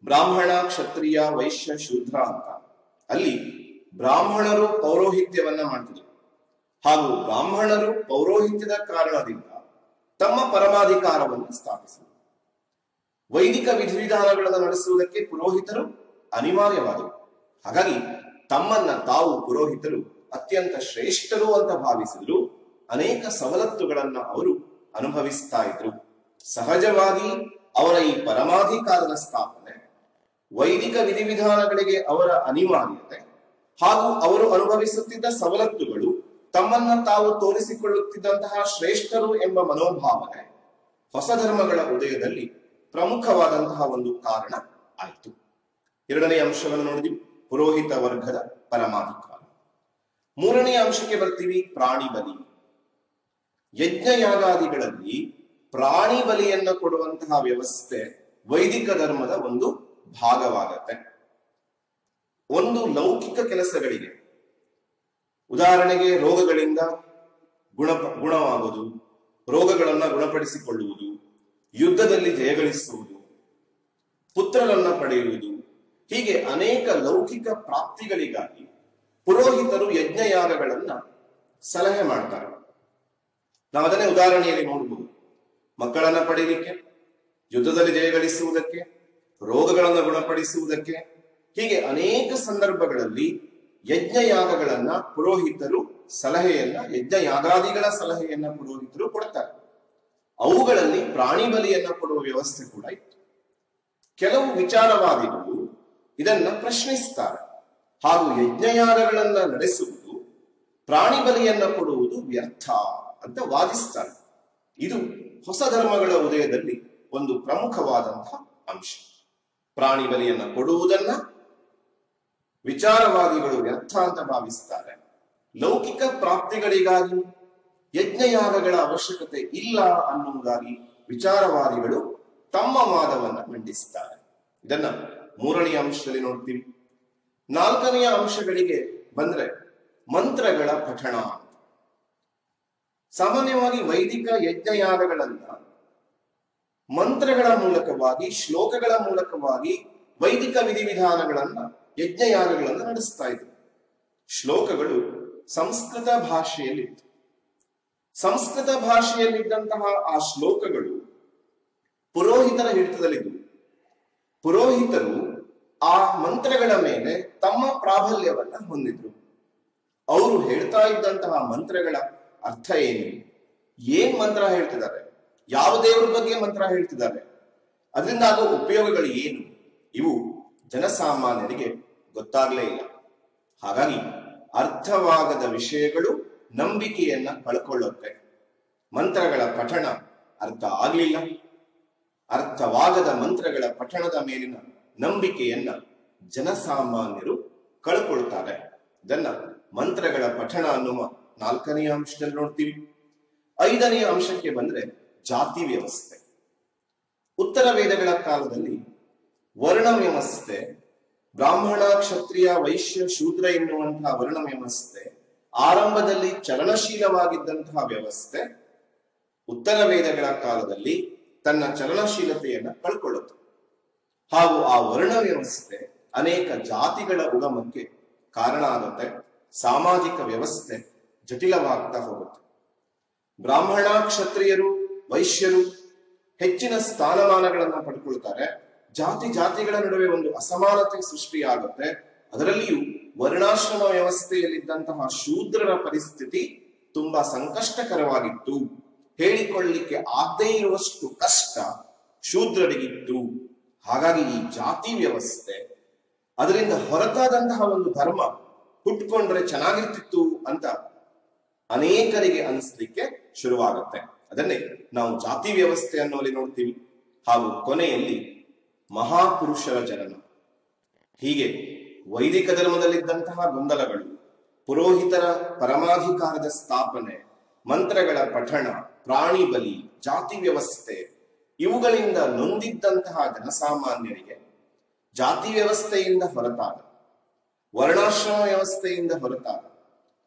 ಬ್ರಾಹ್ಮಣ, ಕ್ಷತ್ರಿಯ, ವೈಶ್ಯ, ಶೂದ್ರ ಅಂತ, ಅಲ್ಲಿ ಬ್ರಾಹ್ಮಣರು ಪೌರೋಹಿತ್ಯವನ್ನ ಮಾಡ್ತಿದ್ರು. ಹಾಗೂ ಬ್ರಾಹ್ಮಣರು ಪೌರೋಹಿತ್ಯದ ಕಾರಣದಿಂದ ತಮ್ಮ ಪರಮಾಧಿಕಾರವನ್ನು ಸ್ಥಾಪಿಸಿದರು. ವೈದಿಕ ವಿಧಿವಿಧಾನಗಳನ್ನು ನಡೆಸುವುದಕ್ಕೆ ಪುರೋಹಿತರು ಅನಿವಾರ್ಯವಾದರು. ಹಾಗಾಗಿ ತಮ್ಮನ್ನ ತಾವು ಪುರೋಹಿತರು ಅತ್ಯಂತ ಶ್ರೇಷ್ಠರು ಅಂತ ಭಾವಿಸಿದ್ರು. ಅನೇಕ ಸವಲತ್ತುಗಳನ್ನ ಅವರು ಅನುಭವಿಸ್ತಾ ಇದ್ರು. ಸಹಜವಾಗಿ ಅವರ ಈ ಪರಮಾಧಿಕಾರದ ಸ್ಥಾಪನೆ, ವೈದಿಕ ವಿಧಿವಿಧಾನಗಳಿಗೆ ಅವರ ಅನಿವಾರ್ಯತೆ ಹಾಗೂ ಅವರು ಅನುಭವಿಸುತ್ತಿದ್ದ ಸವಲತ್ತುಗಳು ತಮ್ಮನ್ನ ತಾವು ತೋರಿಸಿಕೊಳ್ಳುತ್ತಿದ್ದಂತಹ ಶ್ರೇಷ್ಠರು ಎಂಬ ಮನೋಭಾವನೆ ಹೊಸ ಧರ್ಮಗಳ ಉದಯದಲ್ಲಿ ಪ್ರಮುಖವಾದಂತಹ ಒಂದು ಕಾರಣ ಆಯಿತು. ಎರಡನೇ ಅಂಶವನ್ನು ನೋಡಿದ್ವಿ, ಪುರೋಹಿತ ವರ್ಗದ ಪರಮಾಧಿಕಾರ. ಮೂರನೆಯ ಅಂಶಕ್ಕೆ ಬರ್ತೀವಿ, ಪ್ರಾಣಿ ಬಲಿ. ಯಜ್ಞಯಾಗಾದಿಗಳಲ್ಲಿ ಪ್ರಾಣಿ ಬಲಿಯನ್ನ ಕೊಡುವಂತಹ ವ್ಯವಸ್ಥೆ ವೈದಿಕ ಧರ್ಮದ ಒಂದು ಭಾಗವಾಗತ್ತೆ. ಒಂದು ಕೆಲಸಗಳಿಗೆ, ಉದಾಹರಣೆಗೆ ರೋಗಗಳಿಂದ ಗುಣವಾಗುವುದು, ರೋಗಗಳನ್ನ ಗುಣಪಡಿಸಿಕೊಳ್ಳುವುದು, ಯುದ್ಧದಲ್ಲಿ ಜಯಗಳಿಸುವುದು, ಪುತ್ರರನ್ನ ಪಡೆಯುವುದು, ಹೀಗೆ ಅನೇಕ ಲೌಕಿಕ ಪ್ರಾಪ್ತಿಗಳಿಗಾಗಿ ಪುರೋಹಿತರು ಯಜ್ಞಯಾಗಗಳನ್ನ ಸಲಹೆ ಮಾಡ್ತಾರೆ. ನಾವು ಅದನ್ನೇ ಉದಾಹರಣೆಯಲ್ಲಿ ನೋಡಬಹುದು. ಮಕ್ಕಳನ್ನ ಪಡೆಯಲಿಕ್ಕೆ, ಯುದ್ಧದಲ್ಲಿ ಜಯಗಳಿಸುವುದಕ್ಕೆ, ರೋಗಗಳನ್ನು ಗುಣಪಡಿಸುವುದಕ್ಕೆ, ಹೀಗೆ ಅನೇಕ ಸಂದರ್ಭಗಳಲ್ಲಿ ಯಜ್ಞಯಾಗಗಳನ್ನ ಪುರೋಹಿತರು ಯಜ್ಞಯಾಗಾದಿಗಳ ಸಲಹೆಯನ್ನ ಪುರೋಹಿತರು ಕೊಡ್ತಾರೆ. ಅವುಗಳಲ್ಲಿ ಪ್ರಾಣಿ ಬಲಿಯನ್ನ ಕೊಡುವ ವ್ಯವಸ್ಥೆ ಕೂಡ ಇತ್ತು. ಕೆಲವು ವಿಚಾರವಾದಿಗಳು ಇದನ್ನ ಪ್ರಶ್ನಿಸ್ತಾರೆ ಹಾಗೂ ಯಜ್ಞಯಾಗಗಳನ್ನ ನಡೆಸುವುದು, ಪ್ರಾಣಿ ಬಲಿಯನ್ನ ಕೊಡುವುದು ವ್ಯರ್ಥ ಅಂತ ವಾದಿಸ್ತಾರೆ. ಇದು ಹೊಸ ಧರ್ಮಗಳ ಉದಯದಲ್ಲಿ ಒಂದು ಪ್ರಮುಖವಾದಂತಹ ಅಂಶ. ಪ್ರಾಣಿ ಬಲಿಯನ್ನ ಕೊಡುವುದನ್ನ ವಿಚಾರವಾದಿಗಳು ವ್ಯರ್ಥ ಅಂತ ಭಾವಿಸ್ತಾರೆ. ಲೌಕಿಕ ಪ್ರಾಪ್ತಿಗಳಿಗಾಗಿ ಯಜ್ಞಯಾಗಗಳ ಅವಶ್ಯಕತೆ ಇಲ್ಲ ಅನ್ನುವುದಾಗಿ ವಿಚಾರವಾದಿಗಳು ತಮ್ಮ ವಾದವನ್ನ ಮಂಡಿಸುತ್ತಾರೆ. ಇದನ್ನ ಮೂರನೆಯ ಅಂಶದಲ್ಲಿ ನೋಡ್ತೀವಿ. ನಾಲ್ಕನೆಯ ಅಂಶಗಳಿಗೆ ಬಂದ್ರೆ ಮಂತ್ರಗಳ ಪಠಣ. ಸಾಮಾನ್ಯವಾಗಿ ವೈದಿಕ ಯಜ್ಞಯಾಗಗಳನ್ನ ಮಂತ್ರಗಳ ಮೂಲಕವಾಗಿ, ಶ್ಲೋಕಗಳ ಮೂಲಕವಾಗಿ ವೈದಿಕ ವಿಧಿವಿಧಾನಗಳನ್ನ, ಯಜ್ಞಯಾಗಗಳನ್ನ ನಡೆಸ್ತಾ ಇದ್ರು. ಶ್ಲೋಕಗಳು ಸಂಸ್ಕೃತ ಭಾಷೆಯಲ್ಲಿತ್ತು. ಸಂಸ್ಕೃತ ಭಾಷೆಯಲ್ಲಿದ್ದಂತಹ ಆ ಶ್ಲೋಕಗಳು ಪುರೋಹಿತರ ಹಿಡಿತದಲ್ಲಿದ್ದವು. ಪುರೋಹಿತರು ಆ ಮಂತ್ರಗಳ ಮೇಲೆ ತಮ್ಮ ಪ್ರಾಬಲ್ಯವನ್ನ ಹೊಂದಿದ್ರು. ಅವರು ಹೇಳ್ತಾ ಇದ್ದಂತಹ ಮಂತ್ರಗಳ ಅರ್ಥ ಏನು, ಏನ್ ಮಂತ್ರ ಹೇಳ್ತಿದ್ದಾರೆ, ಯಾವ ದೇವರ ಬಗ್ಗೆ ಮಂತ್ರ ಹೇಳ್ತಿದ್ದಾರೆ, ಅದರಿಂದ ಆಗೋ ಉಪಯೋಗಗಳು ಏನು, ಇವು ಜನಸಾಮಾನ್ಯರಿಗೆ ಗೊತ್ತಾಗ್ಲೇ ಇಲ್ಲ. ಹಾಗಾಗಿ ಅರ್ಥವಾಗದ ವಿಷಯಗಳು ನಂಬಿಕೆಯನ್ನ ಕಳ್ಕೊಳ್ಳುತ್ತೆ. ಮಂತ್ರಗಳ ಪಠಣ ಅರ್ಥ ಆಗ್ಲಿಲ್ಲ, ಅರ್ಥವಾಗದ ಮಂತ್ರಗಳ ಪಠಣದ ಮೇಲಿನ ನಂಬಿಕೆಯನ್ನ ಜನಸಾಮಾನ್ಯರು ಕಳ್ಕೊಳ್ತಾರೆ. ಇದನ್ನ ಮಂತ್ರಗಳ ಪಠಣ ಅನ್ನುವ ನಾಲ್ಕನೆಯ ಅಂಶದಲ್ಲಿ ನೋಡ್ತೀವಿ. ಐದನೆಯ ಅಂಶಕ್ಕೆ ಬಂದ್ರೆ ಜಾತಿ ವ್ಯವಸ್ಥೆ. ಉತ್ತರ ವೇದಗಳ ಕಾಲದಲ್ಲಿ ವರ್ಣ ವ್ಯವಸ್ಥೆ, ಬ್ರಾಹ್ಮಣ, ಕ್ಷತ್ರಿಯ, ವೈಶ್ಯ, ಶೂದ್ರ ಎನ್ನುವಂತಹ ವರ್ಣ ವ್ಯವಸ್ಥೆ ಆರಂಭದಲ್ಲಿ ಚಲನಶೀಲವಾಗಿದ್ದಂತಹ ವ್ಯವಸ್ಥೆ ಉತ್ತರ ವೇದಗಳ ಕಾಲದಲ್ಲಿ ತನ್ನ ಚಲನಶೀಲತೆಯನ್ನ ಕಳ್ಕೊಳ್ಳುತ್ತೆ. ಹಾಗೂ ಆ ವರ್ಣ ವ್ಯವಸ್ಥೆ ಅನೇಕ ಜಾತಿಗಳ ಉಗಮಕ್ಕೆ ಕಾರಣ ಆಗುತ್ತೆ. ಸಾಮಾಜಿಕ ವ್ಯವಸ್ಥೆ ಜಟಿಲವಾಗ್ತಾ ಹೋಗುತ್ತೆ. ಬ್ರಾಹ್ಮಣ, ಕ್ಷತ್ರಿಯರು, ವೈಶ್ಯರು ಹೆಚ್ಚಿನ ಸ್ಥಾನಮಾನಗಳನ್ನ ಪಡ್ಕೊಳ್ತಾರೆ. ಜಾತಿಗಳ ನಡುವೆ ಒಂದು ಅಸಮಾನತೆ ಸೃಷ್ಟಿಯಾಗುತ್ತೆ. ಅದರಲ್ಲಿಯೂ ವರ್ಣಾಶ್ರಮ ವ್ಯವಸ್ಥೆಯಲ್ಲಿದ್ದಂತಹ ಶೂದ್ರರ ಪರಿಸ್ಥಿತಿ ತುಂಬಾ ಸಂಕಷ್ಟಕರವಾಗಿತ್ತು. ಹೇಳಿಕೊಳ್ಳಲಿಕ್ಕೆ ಆಗದೇ ಇರುವಷ್ಟು ಕಷ್ಟ ಶೂದ್ರರಿಗಿತ್ತು. ಹಾಗಾಗಿ ಈ ಜಾತಿ ವ್ಯವಸ್ಥೆ, ಅದರಿಂದ ಹೊರತಾದಂತಹ ಒಂದು ಧರ್ಮ ಹುಟ್ಕೊಂಡ್ರೆ ಚೆನ್ನಾಗಿರ್ತಿತ್ತು ಅಂತ ಅನೇಕರಿಗೆ ಅನಿಸ್ಲಿಕ್ಕೆ ಶುರುವಾಗುತ್ತೆ. ಅದನ್ನೇ ನಾವು ಜಾತಿ ವ್ಯವಸ್ಥೆ ಅನ್ನೋಲ್ಲಿ ನೋಡ್ತೀವಿ. ಹಾಗೂ ಕೊನೆಯಲ್ಲಿ ಮಹಾಪುರುಷರ ಜನನ. ಹೀಗೆ ವೈದಿಕ ಧರ್ಮದಲ್ಲಿದ್ದಂತಹ ಗೊಂದಲಗಳು, ಪುರೋಹಿತರ ಪರಮಾಧಿಕಾರದ ಸ್ಥಾಪನೆ, ಮಂತ್ರಗಳ ಪಠಣ, ಪ್ರಾಣಿ ಬಲಿ, ಜಾತಿ ವ್ಯವಸ್ಥೆ, ಇವುಗಳಿಂದ ನೊಂದಿದ್ದಂತಹ ಜನಸಾಮಾನ್ಯರಿಗೆ ಜಾತಿ ವ್ಯವಸ್ಥೆಯಿಂದ ಹೊರತಾದ, ವರ್ಣಾಶ್ರಮ ವ್ಯವಸ್ಥೆಯಿಂದ ಹೊರತಾದ,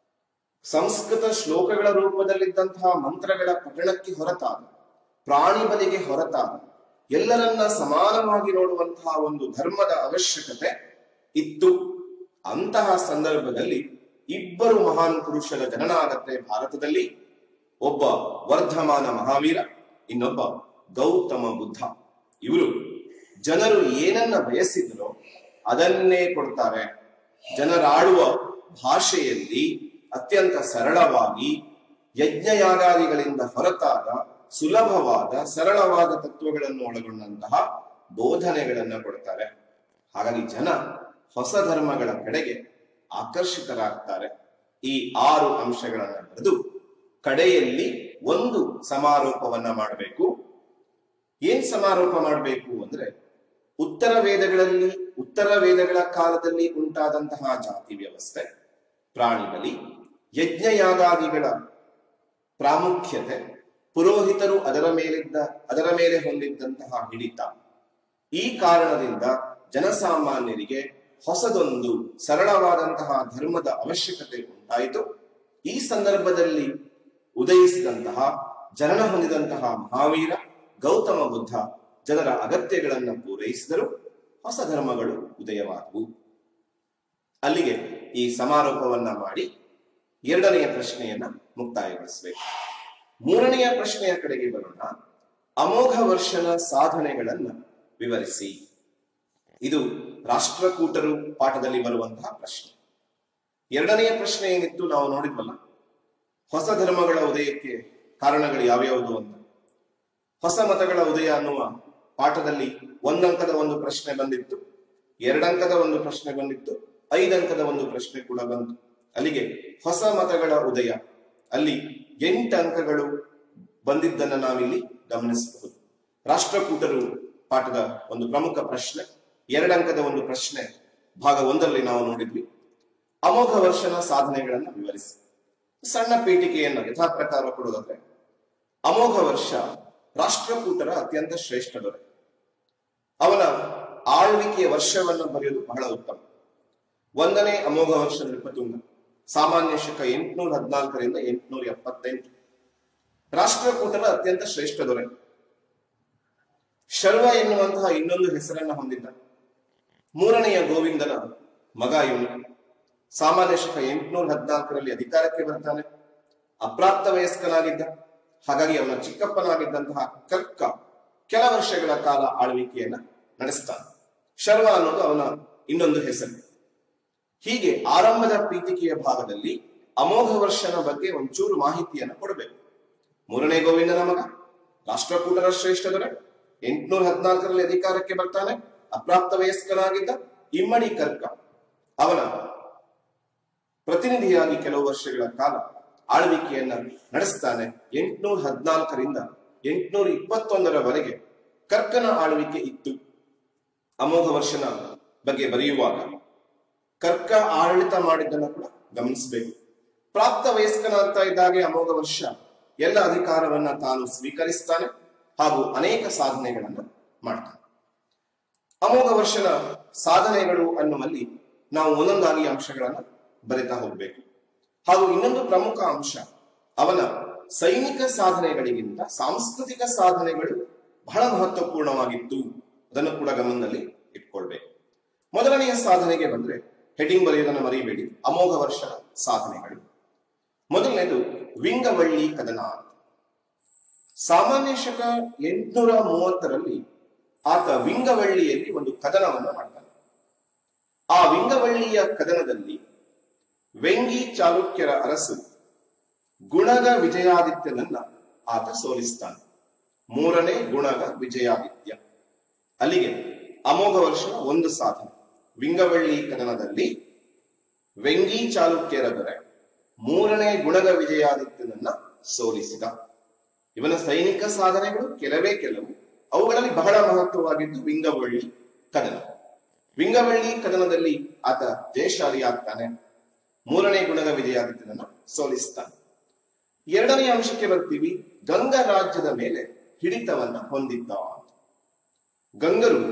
ಸಂಸ್ಕೃತ ಶ್ಲೋಕಗಳ ರೂಪದಲ್ಲಿದ್ದಂತಹ ಮಂತ್ರಗಳ ಪಠಣಕ್ಕೆ ಹೊರತಾದ, ಪ್ರಾಣಿ ಬಲಿಗೆ ಹೊರತಾದ, ಎಲ್ಲರನ್ನ ಸಮಾನವಾಗಿ ನೋಡುವಂತಹ ಒಂದು ಧರ್ಮದ ಅವಶ್ಯಕತೆ ಇತ್ತು. ಅಂತಹ ಸಂದರ್ಭದಲ್ಲಿ ಇಬ್ಬರು ಮಹಾನ್ ಪುರುಷರ ಜನನ ಆಗತ್ತೆ ಭಾರತದಲ್ಲಿ. ಒಬ್ಬ ವರ್ಧಮಾನ ಮಹಾವೀರ, ಇನ್ನೊಬ್ಬ ಗೌತಮ ಬುದ್ಧ. ಇವರು ಜನರು ಏನನ್ನ ಬಯಸಿದ್ರೋ ಅದನ್ನೇ ಕೊಡ್ತಾರೆ. ಜನರಾಡುವ ಭಾಷೆಯಲ್ಲಿ ಅತ್ಯಂತ ಸರಳವಾಗಿ ಯಜ್ಞಯಾಗಾದಿಗಳಿಂದ ಹೊರತಾದ ಸುಲಭವಾದ ಸರಳವಾದ ತತ್ವಗಳನ್ನು ಒಳಗೊಂಡಂತಹ ಬೋಧನೆಗಳನ್ನ ಕೊಡ್ತಾರೆ. ಹಾಗಾಗಿ ಜನ ಹೊಸ ಧರ್ಮಗಳ ಕಡೆಗೆ ಆಕರ್ಷಿತರಾಗ್ತಾರೆ. ಈ 6 ಅಂಶಗಳನ್ನ ಬರೆದು ಕಡೆಯಲ್ಲಿ ಒಂದು ಸಮಾರೋಪವನ್ನ ಮಾಡಬೇಕು. ಏನ್ ಸಮಾರೋಪ ಮಾಡಬೇಕು ಅಂದ್ರೆ, ಉತ್ತರ ವೇದಗಳ ಕಾಲದಲ್ಲಿ ಉಂಟಾದಂತಹ ಜಾತಿ ವ್ಯವಸ್ಥೆ, ಪ್ರಾಣಿ ಬಲಿ, ಯಜ್ಞಯಾಗಾದಿಗಳ ಪ್ರಾಮುಖ್ಯತೆ, ಪುರೋಹಿತರು ಅದರ ಮೇಲೆ ಹೊಂದಿದ್ದಂತಹ ಹಿಡಿತ, ಈ ಕಾರಣದಿಂದ ಜನಸಾಮಾನ್ಯರಿಗೆ ಹೊಸದೊಂದು ಸರಳವಾದಂತಹ ಧರ್ಮದ ಅವಶ್ಯಕತೆ ಉಂಟಾಯಿತು. ಈ ಸಂದರ್ಭದಲ್ಲಿ ಉದಯಿಸಿದಂತಹ, ಜನನ ಹೊಂದಿದಂತಹ ಮಹಾವೀರ ಗೌತಮ ಬುದ್ಧ ಜನರ ಅಗತ್ಯಗಳನ್ನು ಪೂರೈಸಿದರು. ಹೊಸ ಧರ್ಮಗಳು ಉದಯವಾದವು. ಅಲ್ಲಿಗೆ ಈ ಸಮಾರೋಪವನ್ನ ಮಾಡಿ 2ನೆಯ ಪ್ರಶ್ನೆಯನ್ನ ಮುಕ್ತಾಯಗೊಳಿಸಬೇಕು. 3ನೆಯ ಪ್ರಶ್ನೆಯ ಕಡೆಗೆ ಬರೋಣ. ಅಮೋಘ ವರ್ಷನ ಸಾಧನೆಗಳನ್ನ ವಿವರಿಸಿ. ಇದು ರಾಷ್ಟ್ರಕೂಟರು ಪಾಠದಲ್ಲಿ ಬರುವಂತಹ ಪ್ರಶ್ನೆ. 2ನೆಯ ಪ್ರಶ್ನೆ ಏನಿತ್ತು ನಾವು ನೋಡಿದ್ವಲ್ಲ, ಹೊಸ ಧರ್ಮಗಳ ಉದಯಕ್ಕೆ ಕಾರಣಗಳು ಯಾವ್ಯಾವುದು ಅಂತ. ಹೊಸ ಮತಗಳ ಉದಯ ಅನ್ನುವ ಪಾಠದಲ್ಲಿ 1 ಅಂಕದ ಒಂದು ಪ್ರಶ್ನೆ ಬಂದಿತ್ತು, 2 ಅಂಕದ ಒಂದು ಪ್ರಶ್ನೆ ಬಂದಿತ್ತು, 5 ಅಂಕದ ಒಂದು ಪ್ರಶ್ನೆ ಕೂಡ ಬಂತು. ಅಲ್ಲಿಗೆ ಹೊಸ ಮತಗಳ ಉದಯ ಅಲ್ಲಿ 8 ಅಂಕಗಳು ಬಂದಿದ್ದನ್ನ ನಾವಿಲ್ಲಿ ಗಮನಿಸಬಹುದು. ರಾಷ್ಟ್ರಕೂಟರು ಪಾಠದ ಒಂದು ಪ್ರಮುಖ ಪ್ರಶ್ನೆ, 2 ಅಂಕದ ಒಂದು ಪ್ರಶ್ನೆ ಭಾಗ 1ರಲ್ಲಿ ನಾವು ನೋಡಿದ್ವಿ. ಅಮೋಘ ವರ್ಷನ ಸಾಧನೆಗಳನ್ನ ವಿವರಿಸಿ. ಸಣ್ಣ ಪೀಠಿಕೆಯನ್ನು ಯಥಾ ಪ್ರಕಾರ ಕೊಡೋದಾದ್ರೆ, ಅಮೋಘ ವರ್ಷ ರಾಷ್ಟ್ರಕೂಟರ ಅತ್ಯಂತ ಶ್ರೇಷ್ಠ ದೊರೆ. ಅವನ ಆಳ್ವಿಕೆಯ ವರ್ಷವನ್ನು ಬರೆಯುವುದು ಬಹಳ ಉತ್ತಮ. 1ನೇ ಅಮೋಘ ವರ್ಷ ನೃಪತುಂಗ, ಸಾಮಾನ್ಯ ಶಕ 814ರಿಂದ 878. ರಾಷ್ಟ್ರಕೂಟರ ಅತ್ಯಂತ ಶ್ರೇಷ್ಠ ದೊರೆ. ಶರ್ವ ಎನ್ನುವಂತಹ ಇನ್ನೊಂದು ಹೆಸರನ್ನ ಹೊಂದಿದ್ದ. 3ನೆಯ ಗೋವಿಂದನ ಮಗ ಇವನು. ಸಾಮಾನ್ಯ ಶಕ 814ರಲ್ಲಿ ಅಧಿಕಾರಕ್ಕೆ ಬರ್ತಾನೆ. ಅಪ್ರಾಪ್ತ ವಯಸ್ಕನಾಗಿದ್ದ. ಹಾಗಾಗಿ ಅವನ ಚಿಕ್ಕಪ್ಪನಾಗಿದ್ದಂತಹ ಕರ್ಕ ಕೆಲ ವರ್ಷಗಳ ಕಾಲ ಆಳ್ವಿಕೆಯನ್ನ ನಡೆಸ್ತಾನೆ. ಶರ್ವ ಅನ್ನೋದು ಅವನ ಇನ್ನೊಂದು ಹೆಸರು. ಹೀಗೆ ಆರಂಭದ ಪೀಠಿಕೆಯ ಭಾಗದಲ್ಲಿ ಅಮೋಘ ವರ್ಷನ ಬಗ್ಗೆ ಒಂಚೂರು ಮಾಹಿತಿಯನ್ನು ಕೊಡಬೇಕು. 3ನೇ ಗೋವಿಂದನ ಮಗ, ರಾಷ್ಟ್ರಕೂಟರ ಶ್ರೇಷ್ಠ ದೊರೆ, 814ರಲ್ಲಿ ಅಧಿಕಾರಕ್ಕೆ ಬರ್ತಾನೆ. ಅಪ್ರಾಪ್ತ ವಯಸ್ಕನಾಗಿದ್ದ. ಇಮ್ಮಡಿ ಕರ್ಕ ಅವನ ಪ್ರತಿನಿಧಿಯಾಗಿ ಕೆಲವು ವರ್ಷಗಳ ಕಾಲ ಆಳ್ವಿಕೆಯನ್ನ ನಡೆಸ್ತಾನೆ. 814ರಿಂದ 821ರವರೆಗೆ ಕರ್ಕನ ಆಳ್ವಿಕೆ ಇತ್ತು. ಅಮೋಘ ವರ್ಷನ ಬಗ್ಗೆ ಬರೆಯುವಾಗ ಕರ್ಕ ಆಡಳಿತ ಮಾಡಿದ್ದನ್ನು ಕೂಡ ಗಮನಿಸಬೇಕು. ಪ್ರಾಪ್ತ ವಯಸ್ಕನಾಗ್ತಾ ಇದ್ದಾಗೆ ಅಮೋಘ ವರ್ಷ ಎಲ್ಲ ಅಧಿಕಾರವನ್ನ ತಾನು ಸ್ವೀಕರಿಸ್ತಾನೆ ಹಾಗೂ ಅನೇಕ ಸಾಧನೆಗಳನ್ನ ಮಾಡ್ತಾನೆ. ಅಮೋಘ ವರ್ಷನ ಸಾಧನೆಗಳು ಅನ್ನುವಲ್ಲಿ ನಾವು ಒಂದೊಂದಾಗಿ ಅಂಶಗಳನ್ನ ಬರಿತಾ ಹೋಗ್ಬೇಕು. ಹಾಗೂ ಇನ್ನೊಂದು ಪ್ರಮುಖ ಅಂಶ, ಅವನ ಸೈನಿಕ ಸಾಧನೆಗಳಿಗಿಂತ ಸಾಂಸ್ಕೃತಿಕ ಸಾಧನೆಗಳು ಬಹಳ ಮಹತ್ವಪೂರ್ಣವಾಗಿತ್ತು. ಅದನ್ನು ಕೂಡ ಗಮನದಲ್ಲಿ ಇಟ್ಕೊಳ್ಬೇಕು. ಮೊದಲನೆಯ ಸಾಧನೆಗೆ ಬಂದ್ರೆ ಹೆಡಿಂಗ್ ಬರೆಯುವುದನ್ನು ಮರಿಬೇಡಿ. ಅಮೋಘ ವರ್ಷ ಸಾಧನೆಗಳು. ಮೊದಲನೇದು ವಿಂಗವಳ್ಳಿ ಕದನ. ಸಾಮಾನ್ಯ ಶಕ 830ರಲ್ಲಿ ಆತ ವಿಂಗವಳ್ಳಿಯಲ್ಲಿ ಒಂದು ಕದನವನ್ನು ಮಾಡ್ತಾನೆ. ಆ ವಿಂಗವಳ್ಳಿಯ ಕದನದಲ್ಲಿ ವೆಂಗಿ ಚಾಲುಕ್ಯರ ಅರಸು ಗುಣಗ ವಿಜಯಾದಿತ್ಯನನ್ನ ಆತ ಸೋಲಿಸ್ತಾನೆ. 3ನೇ ಗುಣಗ ವಿಜಯಾದಿತ್ಯ. ಅಲ್ಲಿಗೆ ಅಮೋಘ ವರ್ಷ ಒಂದು ಸಾಧನೆ. ವಿಂಗವಳ್ಳಿ ಕದನದಲ್ಲಿ ವೆಂಗಿ ಚಾಲುಕ್ಯರ ದೊರೆ 3ನೇ ಗುಣಗ ವಿಜಯಾದಿತ್ಯನನ್ನ ಸೋಲಿಸಿದ. ಇವನ ಸೈನಿಕ ಸಾಧನೆಗಳು ಕೆಲವೇ ಕೆಲವು. ಅವುಗಳಲ್ಲಿ ಬಹಳ ಮಹತ್ವವಾಗಿದ್ದು ವಿಂಗವಳ್ಳಿ ಕದನ. ವಿಂಗವಳ್ಳಿ ಕದನದಲ್ಲಿ ಆತ ಜಯಶಾಲಿಯಾಗ್ತಾನೆ. 3ನೇ ಗುಣಗ ವಿಜಯಾದಿತ್ಯನನ್ನ ಸೋಲಿಸ್ತಾನೆ. 2ನೇ ಅಂಶಕ್ಕೆ ಬರ್ತೀವಿ. ಗಂಗ ರಾಜ್ಯದ ಮೇಲೆ ಹಿಡಿತವನ್ನ ಹೊಂದಿದ್ದ. ಗಂಗರು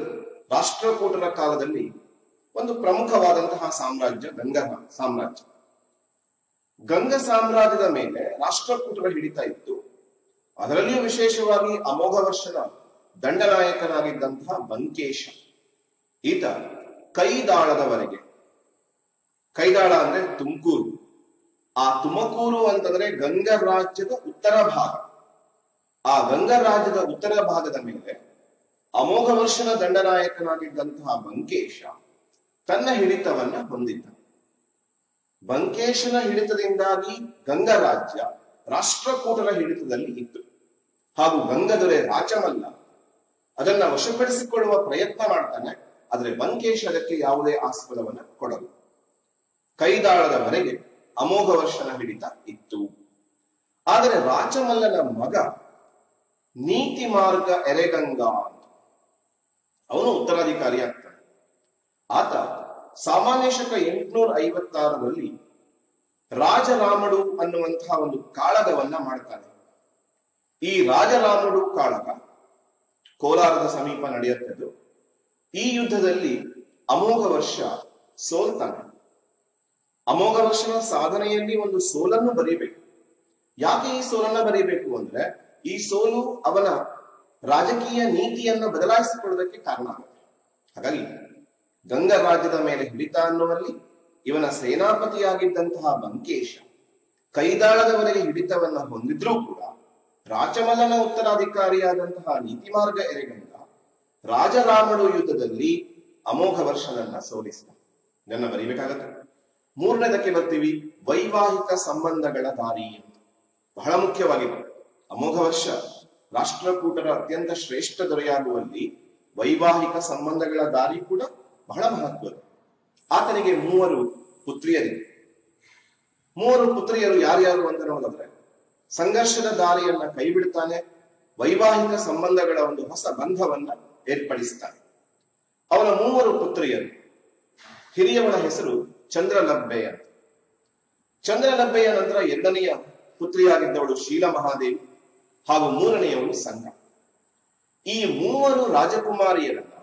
ರಾಷ್ಟ್ರಕೂಟರ ಕಾಲದಲ್ಲಿ ಒಂದು ಪ್ರಮುಖವಾದಂತಹ ಸಾಮ್ರಾಜ್ಯ ಗಂಗ ಸಾಮ್ರಾಜ್ಯ. ಗಂಗ ಸಾಮ್ರಾಜ್ಯದ ಮೇಲೆ ರಾಷ್ಟ್ರಕೂಟರ ಹಿಡಿತ ಇತ್ತು. ಅದರಲ್ಲಿಯೂ ವಿಶೇಷವಾಗಿ ಅಮೋಘ ವರ್ಷದ ದಂಡನಾಯಕನಾಗಿದ್ದಂತಹ ಬಂಕೇಶ, ಈತ ಕೈದಾಳದವರೆಗೆ, ಕೈದಾಳ ಅಂದ್ರೆ ತುಮಕೂರು, ಆ ತುಮಕೂರು ಅಂತಂದ್ರೆ ಗಂಗ ರಾಜ್ಯದ ಉತ್ತರ ಭಾಗ. ಆ ಗಂಗ ರಾಜ್ಯದ ಉತ್ತರ ಭಾಗದ ಮೇಲೆ ಅಮೋಘ ವರ್ಷದ ದಂಡನಾಯಕನಾಗಿದ್ದಂತಹ ಬಂಕೇಶ ತನ್ನ ಹಿಡಿತವನ್ನ ಹೊಂದಿದ್ದ. ಬಂಕೇಶನ ಹಿಡಿತದಿಂದಾಗಿ ಗಂಗ ರಾಜ್ಯ ರಾಷ್ಟ್ರಕೂಟರ ಹಿಡಿತದಲ್ಲಿ ಇತ್ತು. ಹಾಗೂ ಗಂಗದೊರೆ ರಾಚಮಲ್ಲ ಅದನ್ನ ವಶಪಡಿಸಿಕೊಳ್ಳುವ ಪ್ರಯತ್ನ ಮಾಡ್ತಾನೆ. ಆದ್ರೆ ಬಂಕೇಶ ಅದಕ್ಕೆ ಯಾವುದೇ ಆಸ್ಪದವನ್ನ ಕೊಡಲು. ಕೈದಾಳದವರೆಗೆ ಅಮೋಘ ವರ್ಷನ ಹಿಡಿತ ಇತ್ತು. ಆದರೆ ರಾಚಮಲ್ಲನ ಮಗ ನೀತಿ ಮಾರ್ಗ ಎರೆಗಂಗ ಅಂತ ಅವನು ಉತ್ತರಾಧಿಕಾರಿ ಆಗ್ತಾನೆ. ಆತ ಸಾಮಾನ್ಯ ಶಕ 856ರಲ್ಲಿ ರಾಜರಾಮಡು ಅನ್ನುವಂತಹ ಒಂದು ಕಾಳಗವನ್ನ ಮಾಡ್ತಾನೆ. ಈ ರಾಜರಾಮಡು ಕಾಳಗ ಕೋಲಾರದ ಸಮೀಪ ನಡೆಯುತ್ತದೆ. ಈ ಯುದ್ಧದಲ್ಲಿ ಅಮೋಘ ವರ್ಷ ಸೋಲ್ತಾನೆ. ಅಮೋಘ ವರ್ಷನ ಸಾಧನೆಯಲ್ಲಿ ಒಂದು ಸೋಲನ್ನು ಬರೀಬೇಕು. ಯಾಕೆ ಈ ಸೋಲನ್ನ ಬರೀಬೇಕು ಅಂದ್ರೆ ಈ ಸೋಲು ಅವನ ರಾಜಕೀಯ ನೀತಿಯನ್ನ ಬದಲಾಯಿಸಿಕೊಳ್ಳುವುದಕ್ಕೆ ಕಾರಣ ಆಗುತ್ತೆ. ಹಾಗಾಗಿ ಗಂಗ ರಾಜ್ಯದ ಮೇಲೆ ಹಿಡಿತ ಅನ್ನುವಲ್ಲಿ ಇವನ ಸೇನಾಪತಿಯಾಗಿದ್ದಂತಹ ಬಂಕೇಶ ಕೈದಾಳದವರೆಗೆ ಹಿಡಿತವನ್ನ ಹೊಂದಿದ್ರೂ ಕೂಡ ರಾಚಮಲ್ಲನ ಉತ್ತರಾಧಿಕಾರಿಯಾದಂತಹ ನೀತಿಮಾರ್ಗ ಎರೆಗಂಗ ರಾಜರಾಮಡು ಯುದ್ಧದಲ್ಲಿ ಅಮೋಘ ವರ್ಷನನ್ನ ಸೋಲಿಸಿದ. ಇದನ್ನ ಬರೀಬೇಕಾಗತ್ತೆ. 3ನೇದಕ್ಕೆ ಬರ್ತೀವಿ. ವೈವಾಹಿಕ ಸಂಬಂಧಗಳ ದಾರಿ ಅಂತ ಬಹಳ ಮುಖ್ಯವಾಗಿದೆ. ಅಮೋಘ ವರ್ಷ ರಾಷ್ಟ್ರಕೂಟರ ಅತ್ಯಂತ ಶ್ರೇಷ್ಠ ದೊರೆಯಾಗುವಲ್ಲಿ ವೈವಾಹಿಕ ಸಂಬಂಧಗಳ ದಾರಿ ಕೂಡ ಬಹಳ ಮಹತ್ವದ. ಆತನಿಗೆ 3 ಪುತ್ರಿಯರಿದೆ. 3 ಪುತ್ರಿಯರು ಯಾರ್ಯಾರು ಅಂತ ನೋಡಿದ್ರೆ ಸಂಘರ್ಷದ ದಾರಿಯನ್ನ ಕೈಬಿಡ್ತಾನೆ. ವೈವಾಹಿಕ ಸಂಬಂಧಗಳ ಒಂದು ಹೊಸ ಬಂಧವನ್ನ ಏರ್ಪಡಿಸ್ತಾನೆ. ಅವನ 3 ಪುತ್ರಿಯರು. ಹಿರಿಯವಳ ಹೆಸರು ಚಂದ್ರಲಬ್ಬೆಯ. ಚಂದ್ರಲಬ್ಬೆಯ ನಂತರ 2ನೆಯ ಪುತ್ರಿಯಾಗಿದ್ದವಳು ಶೀಲಮಹಾದೇವಿ ಹಾಗೂ 3ನೆಯವಳು ಸಂಘ. ಈ 3 ರಾಜಕುಮಾರಿಯರನ್ನ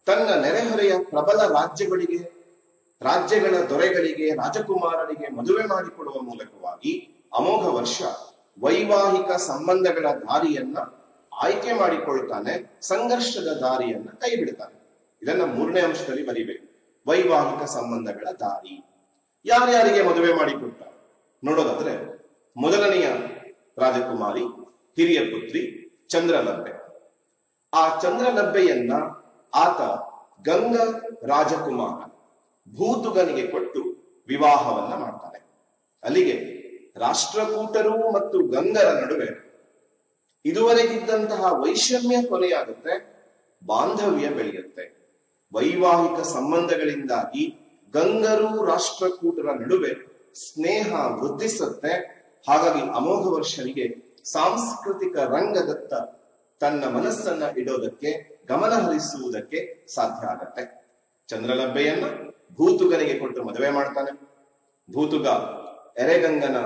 ತನ್ನ ನೆರೆಹೊರೆಯ ಪ್ರಬಲ ರಾಜ್ಯಗಳ ದೊರೆಗಳಿಗೆ, ರಾಜಕುಮಾರರಿಗೆ ಮದುವೆ ಮಾಡಿಕೊಡುವ ಮೂಲಕವಾಗಿ ಅಮೋಘ ವರ್ಷ ವೈವಾಹಿಕ ಸಂಬಂಧಗಳ ದಾರಿಯನ್ನ ಆಯ್ಕೆ ಮಾಡಿಕೊಳ್ತಾನೆ. ಸಂಘರ್ಷದ ದಾರಿಯನ್ನ ಕೈ ಬಿಡ್ತಾನೆ. ಇದನ್ನ 3ನೇ ಅಂಶದಲ್ಲಿ ಬರೀಬೇಕು. ವೈವಾಹಿಕ ಸಂಬಂಧಗಳ ದಾರಿ ಯಾರ್ಯಾರಿಗೆ ಮದುವೆ ಮಾಡಿಕೊಟ್ಟ ನೋಡೋದಾದ್ರೆ ಮೊದಲನೆಯ ರಾಜಕುಮಾರಿ ಹಿರಿಯ ಪುತ್ರಿ ಚಂದ್ರಲಬ್ಬೆ. ಆ ಚಂದ್ರಲಬ್ಬೆಯನ್ನ ಆತ ಗಂಗ ರಾಜಕುಮಾರ ಭೂತುಗನಿಗೆ ಕೊಟ್ಟು ವಿವಾಹವನ್ನ ಮಾಡ್ತಾನೆ. ಅಲ್ಲಿಗೆ ರಾಷ್ಟ್ರಕೂಟರು ಮತ್ತು ಗಂಗರ ನಡುವೆ ಇದುವರೆಗಿದ್ದಂತಹ ವೈಷಮ್ಯ ಕೊನೆಯಾಗುತ್ತೆ, ಬಾಂಧವ್ಯ ಬೆಳೆಯುತ್ತೆ. ವೈವಾಹಿಕ ಸಂಬಂಧಗಳಿಂದಾಗಿ ಗಂಗರು ರಾಷ್ಟ್ರಕೂಟರ ನಡುವೆ ಸ್ನೇಹ ವೃದ್ಧಿಸುತ್ತೆ. ಹಾಗಾಗಿ ಅಮೋಘ ವರ್ಷನಿಗೆ ಸಾಂಸ್ಕೃತಿಕ ರಂಗದತ್ತ ತನ್ನ ಮನಸ್ಸನ್ನ ಇಡೋದಕ್ಕೆ, ಗಮನ ಹರಿಸುವುದಕ್ಕೆ ಸಾಧ್ಯ ಆಗತ್ತೆ. ಚಂದ್ರಲಬ್ಬೆಯನ್ನ ಭೂತುಗನಿಗೆ ಕೊಟ್ಟು ಮದುವೆ ಮಾಡ್ತಾನೆ. ಭೂತುಗ ಎರೆಗಂಗನ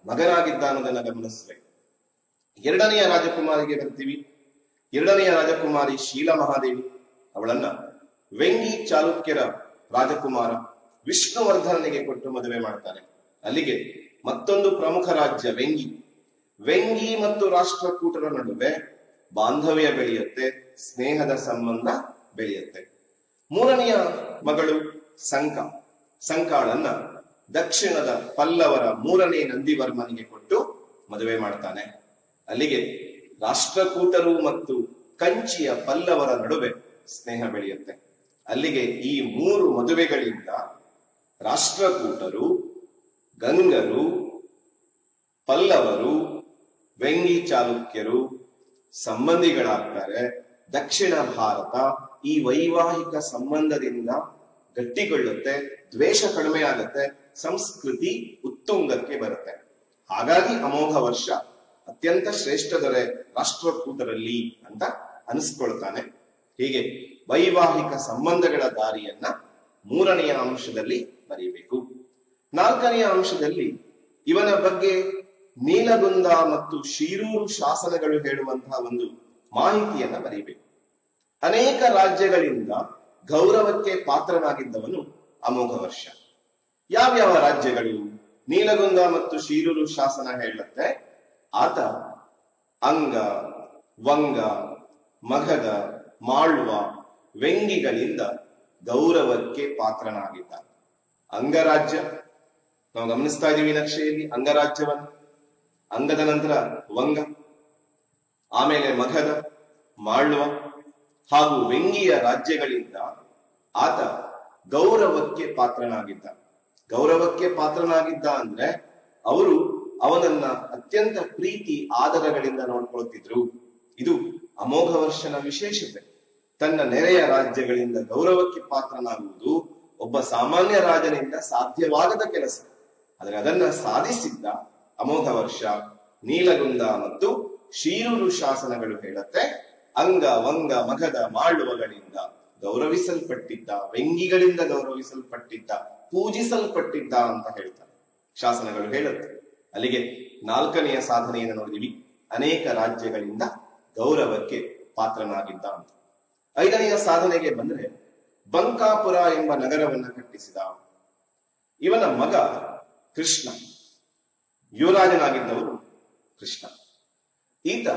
ಮಗನಾಗಿದ್ದಾನದನ್ನ ಗಮನಿಸಬೇಕು. 2ನೆಯ ರಾಜಕುಮಾರಿಗೆ ಬರ್ತೀವಿ. 2ನೆಯ ರಾಜಕುಮಾರಿ ಶೀಲಮಹಾದೇವಿ. ಅವಳನ್ನ ವೆಂಗಿ ಚಾಲುಕ್ಯರ ರಾಜಕುಮಾರ ವಿಷ್ಣುವರ್ಧನನಿಗೆ ಕೊಟ್ಟು ಮದುವೆ ಮಾಡ್ತಾನೆ. ಅಲ್ಲಿಗೆ ಮತ್ತೊಂದು ಪ್ರಮುಖ ರಾಜ್ಯ ವೆಂಗಿ. ವೆಂಗಿ ಮತ್ತು ರಾಷ್ಟ್ರಕೂಟರ ನಡುವೆ ಬಾಂಧವ್ಯ ಬೆಳೆಯುತ್ತೆ, ಸ್ನೇಹದ ಸಂಬಂಧ ಬೆಳೆಯುತ್ತೆ. ಮೂರನೆಯ ಮಗಳು ಸಂಕಾಳನ್ನ ದಕ್ಷಿಣದ ಪಲ್ಲವರ ಮೂರನೇ ನಂದಿವರ್ಮನಿಗೆ ಕೊಟ್ಟು ಮದುವೆ ಮಾಡ್ತಾನೆ. ಅಲ್ಲಿಗೆ ರಾಷ್ಟ್ರಕೂಟರು ಮತ್ತು ಕಂಚಿಯ ಪಲ್ಲವರ ನಡುವೆ ಸ್ನೇಹ ಬೆಳೆಯುತ್ತೆ. ಅಲ್ಲಿಗೆ ಈ ಮೂರು ಮದುವೆಗಳಿಂದ ರಾಷ್ಟ್ರಕೂಟರು, ಗಂಗರು, ಪಲ್ಲವರು, ವೆಂಗಿ ಚಾಲುಕ್ಯರು ಸಂಬಂಧಿಗಳಾಗ್ತಾರೆ. ದಕ್ಷಿಣ ಭಾರತ ಈ ವೈವಾಹಿಕ ಸಂಬಂಧದಿಂದ ಗಟ್ಟಿಗೊಳ್ಳುತ್ತೆ, ದ್ವೇಷ ಕಡಿಮೆ ಆಗುತ್ತೆ, ಸಂಸ್ಕೃತಿ ಉತ್ತುಂಗಕ್ಕೆ ಬರುತ್ತೆ. ಹಾಗಾಗಿ ಅಮೋಘ ವರ್ಷ ಅತ್ಯಂತ ಶ್ರೇಷ್ಠ ದೊರೆ ರಾಷ್ಟ್ರಕೂಟರಲ್ಲಿ ಅಂತ ಅನಿಸ್ಕೊಳ್ತಾನೆ. ಹೀಗೆ ವೈವಾಹಿಕ ಸಂಬಂಧಗಳ ದಾರಿಯನ್ನ ಮೂರನೆಯ ಅಂಶದಲ್ಲಿ ಬರೀಬೇಕು. ನಾಲ್ಕನೆಯ ಅಂಶದಲ್ಲಿ ಇವನ ಬಗ್ಗೆ ನೀಲಗುಂದ ಮತ್ತು ಶಿರೂರು ಶಾಸನಗಳು ಹೇಳುವಂತಹ ಒಂದು ಮಾಹಿತಿಯನ್ನ ಬರೀಬೇಕು. ಅನೇಕ ರಾಜ್ಯಗಳಿಂದ ಗೌರವಕ್ಕೆ ಪಾತ್ರನಾಗಿದ್ದವನು ಅಮೋಘ ವರ್ಷ. ಯಾವ್ಯಾವ ರಾಜ್ಯಗಳು? ನೀಲಗುಂದ ಮತ್ತು ಶಿರೂರು ಶಾಸನ ಹೇಳುತ್ತೆ ಆತ ಅಂಗ, ವಂಗ, ಮಗಧ, ಮಾಳ್ವ, ವೆಂಗಿಗಳಿಂದ ಗೌರವಕ್ಕೆ ಪಾತ್ರನಾಗಿದ್ದ. ಅಂಗರಾಜ್ಯ ನಾವು ಗಮನಿಸ್ತಾ ಇದ್ದೀವಿ ನಕ್ಷೆಯಲ್ಲಿ, ಅಂಗರಾಜ್ಯವನ್ನು. ಅಂಗದ ನಂತರ ವಂಗ, ಆಮೇಲೆ ಮಗಧ, ಮಾಳ್ವ ಹಾಗೂ ವೆಂಗಿಯ ರಾಜ್ಯಗಳಿಂದ ಆತ ಗೌರವಕ್ಕೆ ಪಾತ್ರನಾಗಿದ್ದ. ಗೌರವಕ್ಕೆ ಪಾತ್ರನಾಗಿದ್ದ ಅಂದ್ರೆ ಅವರು ಅವನನ್ನ ಅತ್ಯಂತ ಪ್ರೀತಿ ಆದರಗಳಿಂದ ನೋಡ್ಕೊಳ್ತಿದ್ರು. ಇದು ಅಮೋಘ ವರ್ಷನ ವಿಶೇಷತೆ. ತನ್ನ ನೆರೆಯ ರಾಜ್ಯಗಳಿಂದ ಗೌರವಕ್ಕೆ ಪಾತ್ರನಾಗುವುದು ಒಬ್ಬ ಸಾಮಾನ್ಯ ರಾಜನಿಂದ ಸಾಧ್ಯವಾಗದ ಕೆಲಸ. ಆದರೆ ಅದನ್ನ ಸಾಧಿಸಿದ್ದ ಅಮೋಘ ವರ್ಷ. ನೀಲಗುಂದ ಮತ್ತು ಶಿರೂರು ಶಾಸನಗಳು ಹೇಳುತ್ತೆ ಅಂಗ, ವಂಗ, ಮಗಧ, ಮಾಳ್ವಗಳಿಂದ ಗೌರವಿಸಲ್ಪಟ್ಟಿದ್ದ, ವೆಂಗಿಗಳಿಂದ ಗೌರವಿಸಲ್ಪಟ್ಟಿದ್ದ, ಪೂಜಿಸಲ್ಪಟ್ಟಿದ್ದ ಅಂತ ಹೇಳ್ತಾರೆ ಶಾಸನಗಳು ಹೇಳುತ್ತೆ. ಅಲ್ಲಿಗೆ ನಾಲ್ಕನೆಯ ಸಾಧನೆಯನ್ನು ನೋಡಿದೀವಿ, ಅನೇಕ ರಾಜ್ಯಗಳಿಂದ ಗೌರವಕ್ಕೆ ಪಾತ್ರನಾಗಿದ್ದ ಅಂತ. ಐದನೆಯ ಸಾಧನೆಗೆ ಬಂದ್ರೆ ಬಂಕಾಪುರ ಎಂಬ ನಗರವನ್ನ ಕಟ್ಟಿಸಿದ. ಇವನ ಮಗ ಕೃಷ್ಣ, ಯುವರಾಜನಾಗಿದ್ದವರು ಕೃಷ್ಣ. ಈತ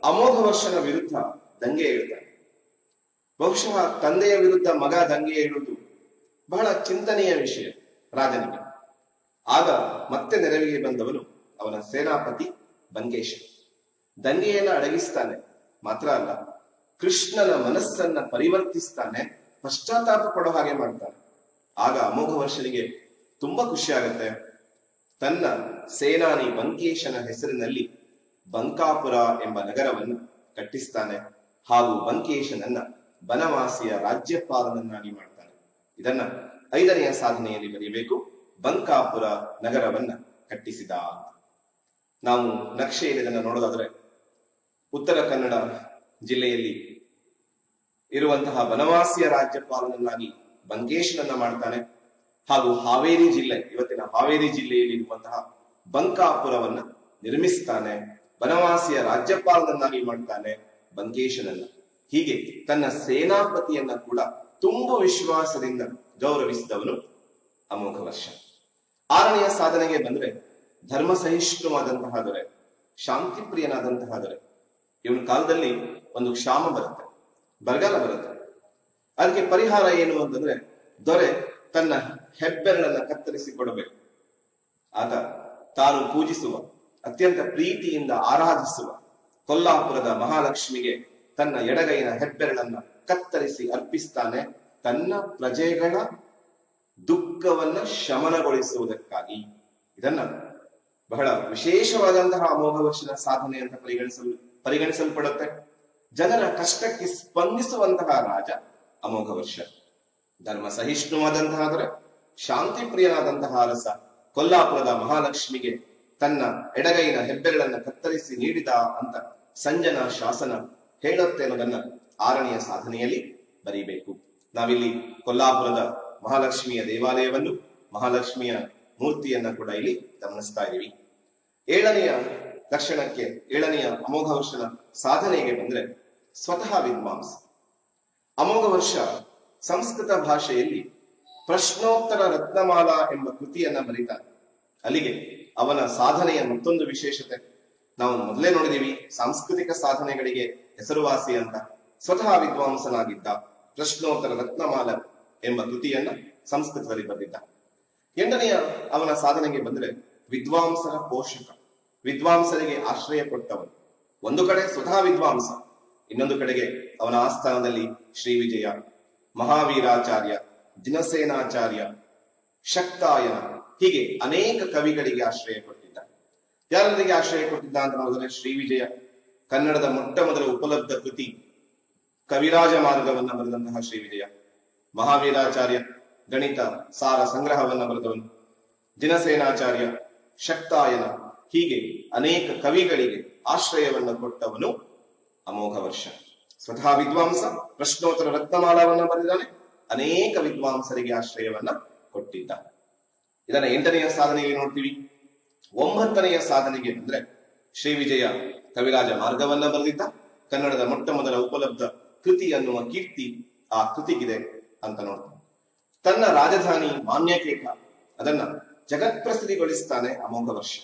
ಅಮೋಘ ವರ್ಷನ ವಿರುದ್ಧ ದಂಗೆ ಏಳುತ್ತಾನೆ. ಬಹುಶಃ ತಂದೆಯ ವಿರುದ್ಧ ಮಗ ದಂಗೆ ಏಳುವುದು ಬಹಳ ಚಿಂತನೆಯ ವಿಷಯ ರಾಜನಿಗೆ. ಆಗ ಮತ್ತೆ ನೆರವಿಗೆ ಬಂದವನು ಅವನ ಸೇನಾಪತಿ ಬಂಕೇಶ. ದಂಗೆಯನ್ನ ಅಡಗಿಸ್ತಾನೆ, ಮಾತ್ರ ಅಲ್ಲ ಕೃಷ್ಣನ ಮನಸ್ಸನ್ನ ಪರಿವರ್ತಿಸ್ತಾನೆ, ಪಶ್ಚಾತ್ತಾಪ ಪಡೋ ಹಾಗೆ ಮಾಡ್ತಾನೆ. ಆಗ ಅಮೋಘ ವರ್ಷನಿಗೆ ತುಂಬಾ ಖುಷಿ ಆಗತ್ತೆ. ತನ್ನ ಸೇನಾನಿ ಬಂಕೇಶನ ಹೆಸರಿನಲ್ಲಿ ಬಂಕಾಪುರ ಎಂಬ ನಗರವನ್ನು ಕಟ್ಟಿಸ್ತಾನೆ ಹಾಗೂ ಬಂಕೇಶನನ್ನ ಬನವಾಸಿಯ ರಾಜ್ಯಪಾಲನನ್ನಾಗಿ ಮಾಡ್ತಾನೆ. ಇದನ್ನ ಐದನೆಯ ಸಾಧನೆಯಲ್ಲಿ ಬರೆಯಬೇಕು. ಬಂಕಾಪುರ ನಗರವನ್ನ ಕಟ್ಟಿಸಿದ. ನಾವು ನಕ್ಷೆಯಲ್ಲಿ ಇದನ್ನು ನೋಡೋದಾದ್ರೆ ಉತ್ತರ ಕನ್ನಡ ಜಿಲ್ಲೆಯಲ್ಲಿ ಇರುವಂತಹ ಬನವಾಸಿಯ ರಾಜ್ಯಪಾಲನನ್ನಾಗಿ ಬಂಕೇಶನನ್ನ ಮಾಡ್ತಾನೆ ಹಾಗೂ ಹಾವೇರಿ ಜಿಲ್ಲೆ, ಇವತ್ತಿನ ಹಾವೇರಿ ಜಿಲ್ಲೆಯಲ್ಲಿ ಇರುವಂತಹ ಬಂಕಾಪುರವನ್ನ ನಿರ್ಮಿಸ್ತಾನೆ. ಬನವಾಸಿಯ ರಾಜ್ಯಪಾಲನನ್ನಾಗಿ ಮಾಡ್ತಾನೆ ಬಂಕೇಶನನ್ನ. ಹೀಗೆ ತನ್ನ ಸೇನಾಪತಿಯನ್ನ ಕೂಡ ತುಂಬಾ ವಿಶ್ವಾಸದಿಂದ ಗೌರವಿಸಿದವನು ಅಮೋಘ ವರ್ಷ. ಆರನೆಯ ಸಾಧನೆಗೆ ಬಂದ್ರೆ ಧರ್ಮ ಸಹಿಷ್ಣುವಾದಂತಹ ದೊರೆ, ಶಾಂತಿ ಪ್ರಿಯನಾದಂತಹ ದೊರೆ. ಇವನ ಕಾಲದಲ್ಲಿ ಒಂದು ಕ್ಷಾಮ ಬರುತ್ತೆ, ಬರಗಾಲ ಬರುತ್ತೆ. ಅದಕ್ಕೆ ಪರಿಹಾರ ಏನು ಅಂತಂದ್ರೆ ದೊರೆ ತನ್ನ ಹೆಬ್ಬೆರಳನ್ನ ಕತ್ತರಿಸಿ ಕೊಡಬೇಕು. ಆತ ತಾನು ಪೂಜಿಸುವ, ಅತ್ಯಂತ ಪ್ರೀತಿಯಿಂದ ಆರಾಧಿಸುವ ಕೊಲ್ಲಾಪುರದ ಮಹಾಲಕ್ಷ್ಮಿಗೆ ತನ್ನ ಎಡಗೈನ ಹೆಬ್ಬೆರಳನ್ನ ಕತ್ತರಿಸಿ ಅರ್ಪಿಸ್ತಾನೆ, ತನ್ನ ಪ್ರಜೆಗಳ ದುಃಖವನ್ನ ಶಮನಗೊಳಿಸುವುದಕ್ಕಾಗಿ. ಇದನ್ನ ಬಹಳ ವಿಶೇಷವಾದಂತಹ ಅಮೋಘ ವರ್ಷದ ಸಾಧನೆ ಅಂತ ಪರಿಗಣಿಸಲ್ಪಡುತ್ತೆ. ಜನರ ಕಷ್ಟಕ್ಕೆ ಸ್ಪಂದಿಸುವಂತಹ ರಾಜ ಅಮೋಘ ವರ್ಷ. ಧರ್ಮ ಸಹಿಷ್ಣುವಾದಂತಹ ದೊರೆ, ಶಾಂತಿ ಪ್ರಿಯನಾದಂತಹ ಅರಸ. ಕೊಲ್ಲಾಪುರದ ಮಹಾಲಕ್ಷ್ಮಿಗೆ ತನ್ನ ಎಡಗೈನ ಹೆಬ್ಬೆರಳನ್ನ ಕತ್ತರಿಸಿ ನೀಡಿದ ಅಂತ ಸಂಜನ ಶಾಸನ ಹೇಳುತ್ತೆ ಅನ್ನೋದನ್ನ ಆರನೆಯ ಸಾಧನೆಯಲ್ಲಿ ಬರೀಬೇಕು. ನಾವಿಲ್ಲಿ ಕೊಲ್ಲಾಪುರದ ಮಹಾಲಕ್ಷ್ಮಿಯ ದೇವಾಲಯವನ್ನು, ಮಹಾಲಕ್ಷ್ಮಿಯ ಮೂರ್ತಿಯನ್ನ ಕೂಡ ಇಲ್ಲಿ ಗಮನಿಸ್ತಾ ಇದ್ದೀವಿ. ಏಳನೆಯ ಲಕ್ಷಣಕ್ಕೆ, ಏಳನೆಯ ಅಮೋಘ ವರ್ಷನ ಸಾಧನೆಗೆ ಬಂದ್ರೆ ಸ್ವತಃ ವಿದ್ವಾಂಸ. ಅಮೋಘ ವರ್ಷ ಸಂಸ್ಕೃತ ಭಾಷೆಯಲ್ಲಿ ಪ್ರಶ್ನೋತ್ತರ ರತ್ನಮಾಲಾ ಎಂಬ ಕೃತಿಯನ್ನ ಬರೀತಾನೆ. ಅಲ್ಲಿಗೆ ಅವನ ಸಾಧನೆಯ ಮತ್ತೊಂದು ವಿಶೇಷತೆ, ನಾವು ಮೊದಲೇ ನೋಡಿದೀವಿ ಸಾಂಸ್ಕೃತಿಕ ಸಾಧನೆಗಳಿಗೆ ಹೆಸರುವಾಸಿ ಅಂತ ಸ್ವತಃ ವಿದ್ವಾಂಸನಾಗಿದ್ದ ಪ್ರಶ್ನೋತ್ತರ ರತ್ನಮಾಲ ಎಂಬ ಕೃತಿಯನ್ನ ಸಂಸ್ಕೃತದಲ್ಲಿ ಬರೆದಿದ್ದ. ಎಂಟನೆಯ ಅವನ ಸಾಧನೆಗೆ ಬಂದ್ರೆ ವಿದ್ವಾಂಸರ ಪೋಷಕ, ವಿದ್ವಾಂಸರಿಗೆ ಆಶ್ರಯ ಕೊಟ್ಟವನು. ಒಂದು ಕಡೆ ಸ್ವತಃ ವಿದ್ವಾಂಸ, ಇನ್ನೊಂದು ಕಡೆಗೆ ಅವನ ಆಸ್ಥಾನದಲ್ಲಿ ಶ್ರೀ ವಿಜಯ, ಮಹಾವೀರಾಚಾರ್ಯ, ದಿನಸೇನಾಚಾರ್ಯ, ಶಕ್ತಾಯನ, ಹೀಗೆ ಅನೇಕ ಕವಿಗಳಿಗೆ ಆಶ್ರಯ ಕೊಟ್ಟಿದ್ದ. ಯಾರೊಂದಿಗೆ ಆಶ್ರಯ ಕೊಟ್ಟಿದ್ದ ಅಂತ ನೋಡಿದ್ರೆ ಶ್ರೀ ವಿಜಯ ಕನ್ನಡದ ಮೊಟ್ಟ ಮೊದಲ ಉಪಲಬ್ಧ ಕೃತಿ ಕವಿರಾಜ ಮಾರ್ಗವನ್ನ ಬರೆದಂತಹ ಶ್ರೀ ವಿಜಯ, ಮಹಾವೀರಾಚಾರ್ಯ ಗಣಿತ ಸಾರ ಸಂಗ್ರಹವನ್ನ ಬರೆದವನು, ದಿನಸೇನಾಚಾರ್ಯ, ಶಕ್ತಾಯನ, ಹೀಗೆ ಅನೇಕ ಕವಿಗಳಿಗೆ ಆಶ್ರಯವನ್ನ ಕೊಟ್ಟವನು ಅಮೋಘ ವರ್ಷ. ಸ್ವತಃ ವಿದ್ವಾಂಸ, ಪ್ರಶ್ನೋತ್ತರ ರತ್ನಮಾಲವನ್ನ ಬರೆದಿದ್ದಾನೆ, ಅನೇಕ ವಿದ್ವಾಂಸರಿಗೆ ಆಶ್ರಯವನ್ನ ಕೊಟ್ಟಿದ್ದ. ಇದನ್ನ 8ನೆಯ ಸಾಧನೆಗೆ ನೋಡ್ತೀವಿ. 9ನೆಯ ಸಾಧನೆಗೆ ಬಂದ್ರೆ ಶ್ರೀ ವಿಜಯ ಕವಿರಾಜ ಮಾರ್ಗವನ್ನ ಬರೆದಿದ್ದ, ಕನ್ನಡದ ಮೊಟ್ಟ ಮೊದಲ ಉಪಲಬ್ಧ ಕೃತಿ ಅನ್ನುವ ಕೀರ್ತಿ ಆ ಕೃತಿಗಿದೆ ಅಂತ ನೋಡ್ತಾನೆ. ತನ್ನ ರಾಜಧಾನಿ ಮಾನ್ಯಕೇಕ ಅದನ್ನ ಜಗತ್ಪ್ರಸಿದ್ಧಿಗೊಳಿಸ್ತಾನೆ ಅಮೋಘ ವರ್ಷ.